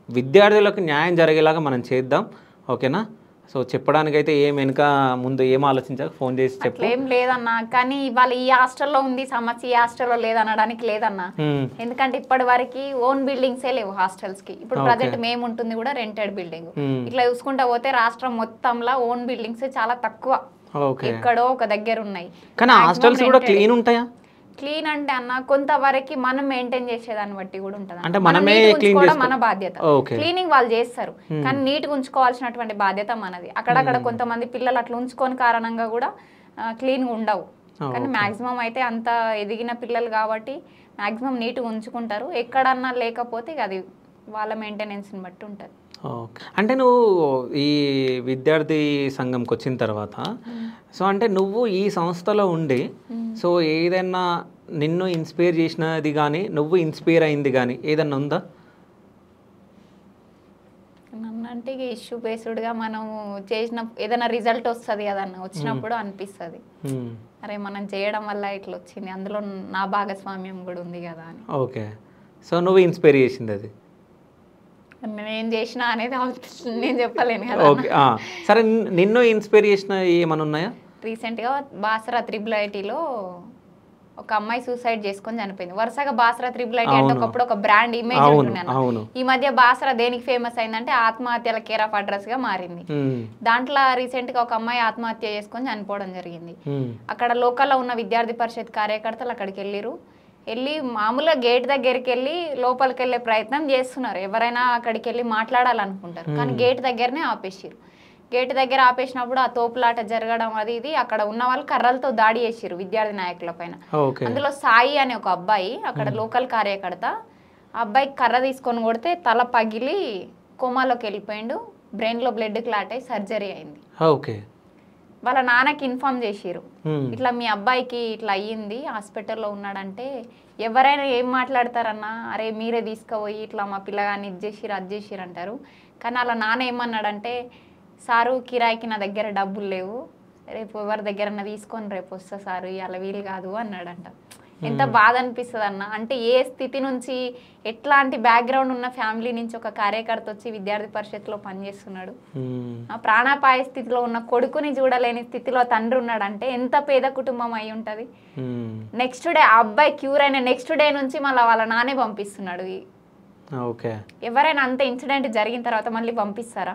విద్యార్థులకు న్యాయం జరిగేలాగా మనం చేద్దాం. ఓకేనా? సో చెప్పడానికైతే ఏం వెనుక ముందు ఏం ఆలోచించాక ఫోన్ చేసి చెప్పు. ఏం లేదన్నా, కానీ ఇవాళ ఈ హాస్టల్లో ఉంది సమస్య, ఈ హాస్టల్లో లేదనడానికి లేదన్నా. ఎందుకంటే ఇప్పటి వరకు ఓన్ బిల్డింగ్సే లేవు హాస్టల్స్ కి. ఇప్పుడు ప్రజెంట్ మేము ఉంటుంది కూడా రెంటెడ్ బిల్డింగ్. ఇట్లా చూసుకుంటా పోతే రాష్ట్రం మొత్తంలో ఓన్ బిల్డింగ్స్ చాలా తక్కువ, ఎక్కడో ఒక దగ్గర ఉన్నాయి. కానీ హాస్టల్స్ కూడా క్లీన్ ఉంటాయా? క్లీన్ అంటే అన్న కొంతవరకు మనం మెయింటైన్ చేసేదాన్ని బట్టి కూడా ఉంటుంది. అంటే మనమే మన బాధ్యత. క్లీనింగ్ వాళ్ళు చేస్తారు, కానీ నీట్గా ఉంచుకోవాల్సినటువంటి బాధ్యత మనది. అక్కడక్కడ కొంతమంది పిల్లలు అట్లా ఉంచుకోని కారణంగా కూడా క్లీన్గా ఉండవు. కానీ మాక్సిమం అయితే అంత ఎదిగిన పిల్లలు కాబట్టి మాక్సిమం నీట్గా ఉంచుకుంటారు. ఎక్కడన్నా లేకపోతే అది వాళ్ళ మెయింటెనెన్స్ని బట్టి ఉంటుంది. అంటే నువ్వు ఈ విద్యార్థి సంఘంకి వచ్చిన తర్వాత, సో అంటే నువ్వు ఈ సంస్థలో ఉండి సో ఏదైనా నిన్ను ఇన్స్పైర్ చేసినది కానీ నువ్వు ఇన్స్పైర్ అయింది కానీ ఏదన్నా ఉందా? నన్ను అంటే ఇక ఇష్యూ బేస్డ్గా మనం చేసిన ఏదైనా రిజల్ట్ వస్తుంది కదన్న, వచ్చినప్పుడు అనిపిస్తుంది అరే మనం చేయడం వల్ల ఇట్లా వచ్చింది, అందులో నా భాగస్వామ్యం కూడా ఉంది కదా అని. ఓకే, సో నువ్వు ఇన్స్పైర్ చేసింది అది? నేను చేసిన అనేది నేను చెప్పలేను కదా. ఓకే, సరే నిన్ను ఇన్స్పైర్ చేసిన ఏమైనా ఉన్నాయా? రీసెంట్గా బాసరా IIITలో ఒక అమ్మాయి సూసైడ్ చేసుకొని చనిపోయింది. వరుసగా బాసరా IIIT అంటే ఒకప్పుడు ఒక బ్రాండ్ ఇమేజ్ ఉంటున్నాను. ఈ మధ్య బాసరా దేనికి ఫేమస్ అయిందంటే ఆత్మహత్యల కేర్ ఆఫ్ అడ్రస్ గా మారింది. దాంట్లో రీసెంట్ గా ఒక అమ్మాయి ఆత్మహత్య చేసుకొని చనిపోవడం జరిగింది. అక్కడ లోకల్లో ఉన్న విద్యార్థి పరిషత్ కార్యకర్తలు అక్కడికి వెళ్ళి మామూలుగా గేట్ దగ్గరికి వెళ్ళి లోపలికి వెళ్ళే ప్రయత్నం చేస్తున్నారు. ఎవరైనా అక్కడికి వెళ్ళి మాట్లాడాలనుకుంటారు, కానీ గేట్ దగ్గరనే ఆపేసారు. గేట్ దగ్గర ఆపేసినప్పుడు ఆ తోపులాట జరగడం అది ఇది, అక్కడ ఉన్న వాళ్ళు కర్రలతో దాడి చేసిరు విద్యార్థి నాయకుల పైన. అందులో సాయి అనే ఒక అబ్బాయి అక్కడ లోకల్ కార్యకర్త, ఆ అబ్బాయికి కర్ర తీసుకొని కొడితే తల పగిలి కోమాలోకి వెళ్ళిపోయిండు. బ్రెయిన్లో బ్లడ్ క్లాట్ అయ్యి సర్జరీ అయింది. వాళ్ళ నాన్నకి ఇన్ఫార్మ్ చేసిరు, ఇట్లా మీ అబ్బాయికి ఇట్లా అయ్యింది, హాస్పిటల్లో ఉన్నాడంటే ఎవరైనా ఏం మాట్లాడతారన్నా, అరే మీరే తీసుకుపోయి ఇట్లా మా పిల్లగాని ఇది చేసిరు అది చేసిరు అంటారు. కానీ వాళ్ళ నాన్న ఏమన్నాడంటే, సారు కిరాయికి నా దగ్గర డబ్బులు లేవు, రేపు ఎవరి దగ్గరన్నా తీసుకొని రేపు వస్తా సారు, ఇవాళ వీలు కాదు అన్నాడంట. ఎంత బాధ అనిపిస్తుంది అన్న. అంటే ఏ స్థితి నుంచి, ఎట్లాంటి బ్యాక్గ్రౌండ్ ఉన్న ఫ్యామిలీ నుంచి ఒక కార్యకర్త వచ్చి విద్యార్థి పరిషత్లో పనిచేస్తున్నాడు. ఆ ప్రాణాపాయ స్థితిలో ఉన్న కొడుకుని చూడలేని స్థితిలో తండ్రి ఉన్నాడు అంటే ఎంత పేద కుటుంబం అయి ఉంటది. నెక్స్ట్ డే ఆ అబ్బాయి క్యూర్ అయిన నెక్స్ట్ డే నుంచి మళ్ళీ వాళ్ళ నానే పంపిస్తున్నాడు. ఎవరైనా అంత ఇన్సిడెంట్ జరిగిన తర్వాత మళ్ళీ పంపిస్తారా?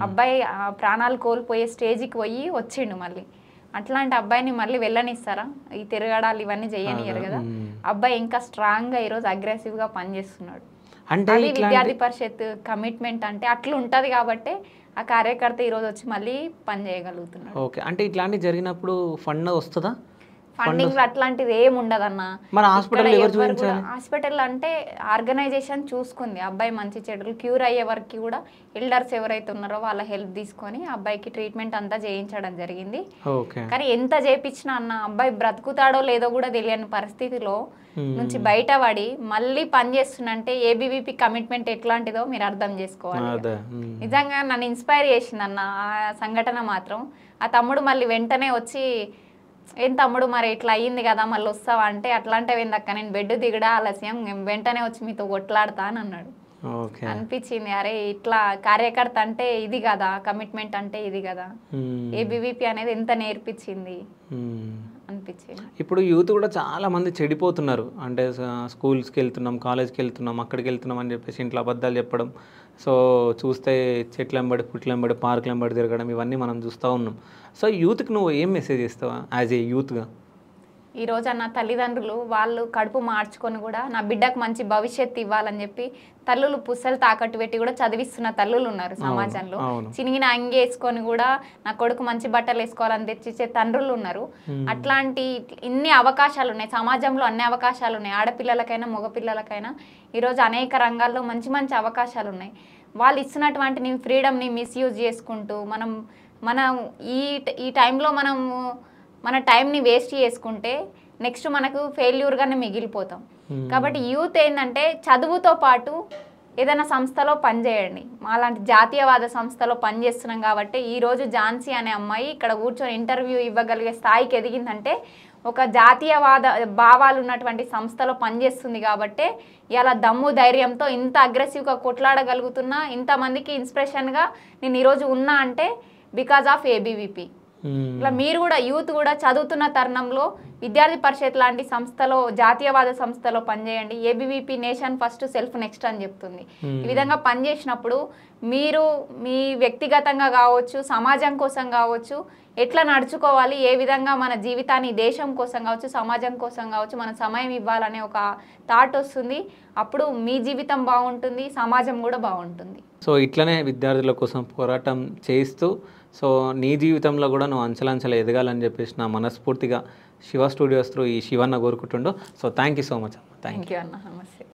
అబ్బాయి ప్రాణాలు కోల్పోయే స్టేజ్కి పోయి వచ్చిండు మళ్ళీ. అట్లాంటి అబ్బాయిని మళ్ళీ వెళ్ళనిస్తారా? ఈ తిరగడాలు ఇవన్నీ చేయనియరు కదా. అబ్బాయి ఇంకా స్ట్రాంగ్ గా ఈరోజు అగ్రెసివ్ గా పనిచేస్తున్నాడు. అంటే విద్యార్థి పరిషత్ కమిట్మెంట్ అంటే అట్లా ఉంటది కాబట్టి ఆ కార్యకర్త ఈరోజు వచ్చి మళ్ళీ పని చేయగలుగుతున్నాడు. ఓకే, అంటే ఇట్లాంటి జరిగినప్పుడు ఫండ్ వస్తుందా? ఫండింగ్ అట్లాంటిది ఏమి ఉండదన్న. హాస్పిటల్ అంటే ఆర్గనైజేషన్ చూసుకుంది అబ్బాయి మంచి చెడులు క్యూర్ అయ్యే వరకు కూడా ఎల్డర్స్ ఎవరైతే ఉన్నారో వాళ్ళ హెల్ప్ తీసుకొని అబ్బాయికి ట్రీట్మెంట్ అంతా చేయించడం జరిగింది. కానీ ఎంత చేయించినా అన్న అబ్బాయి బ్రతుకుతాడో లేదో కూడా తెలియని పరిస్థితిలో నుంచి బయటపడి మళ్ళీ పని చేస్తున్నంటే ఏబీవీపీ కమిట్మెంట్ ఎట్లాంటిదో మీరు అర్థం చేసుకోవాలి. నిజంగా నన్ను ఇన్స్పైర్ చేసిందన్న ఆ సంఘటన మాత్రం. ఆ తమ్ముడు మళ్ళీ వెంటనే వచ్చి, ఏం తమ్ముడు మరి ఇట్లా అయ్యింది కదా మళ్ళీ వస్తావా అంటే, అట్లాంటివి ఏందక్క నేను బెడ్ దిగడా ఆలస్యం, వెంటనే వచ్చి మీతో కొట్లాడతా అని అన్నాడు. అనిపించింది అరే ఇట్లా కార్యకర్త అంటే ఇది కదా, కమిట్మెంట్ అంటే ఇది కదా, ఏబీవీపీ అనేది ఎంత నేర్పించింది అనిపించింది. ఇప్పుడు యూత్ కూడా చాలా మంది చెడిపోతున్నారు. అంటే స్కూల్స్కి వెళ్తున్నాం, కాలేజ్కి వెళ్తున్నాం, అక్కడికి వెళ్తున్నాం అని చెప్పేసి ఇంట్లో అబద్ధాలు చెప్పడం, సో చూస్తే చెట్లెంబడి పుట్లెంబడి పార్కులెంబడి తిరగడం, ఇవన్నీ మనం చూస్తూ ఉన్నాం. సో యూత్కి నువ్వు ఏం మెసేజ్ ఇస్తావా యాజ్ ఏ యూత్గా? ఈరోజు అన్న తల్లిదండ్రులు వాళ్ళు కడుపు మార్చుకొని కూడా నా బిడ్డకు మంచి భవిష్యత్తు ఇవ్వాలని చెప్పి తల్లులు పుస్తలు తాకట్టు పెట్టి కూడా చదివిస్తున్న తల్లులు ఉన్నారు సమాజంలో. చినిగిన అంగి వేసుకొని కూడా నా కొడుకు మంచి బట్టలు వేసుకోవాలని తెచ్చిచ్చే తండ్రులు ఉన్నారు. అట్లాంటి ఇన్ని అవకాశాలు ఉన్నాయి సమాజంలో, అన్ని అవకాశాలు ఉన్నాయి. ఆడపిల్లలకైనా మగపిల్లలకైనా ఈరోజు అనేక రంగాల్లో మంచి మంచి అవకాశాలు ఉన్నాయి. వాళ్ళు ఇచ్చినటువంటి నీ ఫ్రీడమ్ని మిస్యూజ్ చేసుకుంటూ మనం ఈ టైంలో మన టైంని వేస్ట్ చేసుకుంటే నెక్స్ట్ మనకు ఫెయిల్యూర్గానే మిగిలిపోతాం. కాబట్టి యూత్ ఏంటంటే చదువుతో పాటు ఏదైనా సంస్థలో పనిచేయండి. మాలాంటి జాతీయవాద సంస్థలో పనిచేస్తున్నాం కాబట్టి ఈరోజు ఝాన్సీ అనే అమ్మాయి ఇక్కడ కూర్చొని ఇంటర్వ్యూ ఇవ్వగలిగే స్థాయికి ఎదిగిందంటే ఒక జాతీయవాద భావాలు ఉన్నటువంటి సంస్థలో పనిచేస్తుంది. కాబట్టి ఇలా దమ్ము ధైర్యంతో ఇంత అగ్రెసివ్గా కొట్లాడగలుగుతున్నా, ఇంతమందికి ఇన్స్పిరేషన్గా నేను ఈరోజు ఉన్నా అంటే బికాజ్ ఆఫ్ ఏబీవీపీ. ఇట్లా మీరు కూడా యూత్ కూడా చదువుతున్న తరుణంలో విద్యార్థి పరిషత్ లాంటి సంస్థలో, జాతీయవాద సంస్థలో పనిచేయండి. ABVP nation first self next అని చెప్తుంది. ఈ విధంగా పనిచేసినప్పుడు మీరు మీ వ్యక్తిగతంగా కావచ్చు, సమాజం కోసం కావచ్చు, ఎట్లా నడుచుకోవాలి, ఏ విధంగా మన జీవితాన్ని దేశం కోసం కావచ్చు, సమాజం కోసం కావచ్చు మన సమయం ఇవ్వాలనే ఒక థాట్ వస్తుంది. అప్పుడు మీ జీవితం బాగుంటుంది, సమాజం కూడా బాగుంటుంది. సో ఇట్లనే విద్యార్థుల కోసం పోరాటం చేస్తూ సో నీ జీవితంలో కూడా నువ్వు అంచెలంచెలు ఎదగాలని చెప్పేసి నా మనస్ఫూర్తిగా శివ స్టూడియోస్ త్రూ ఈ శివన్న కోరుకుంటుండో. So thank you so much అమ్మ. థ్యాంక్ యూ అన్న. నమస్తే.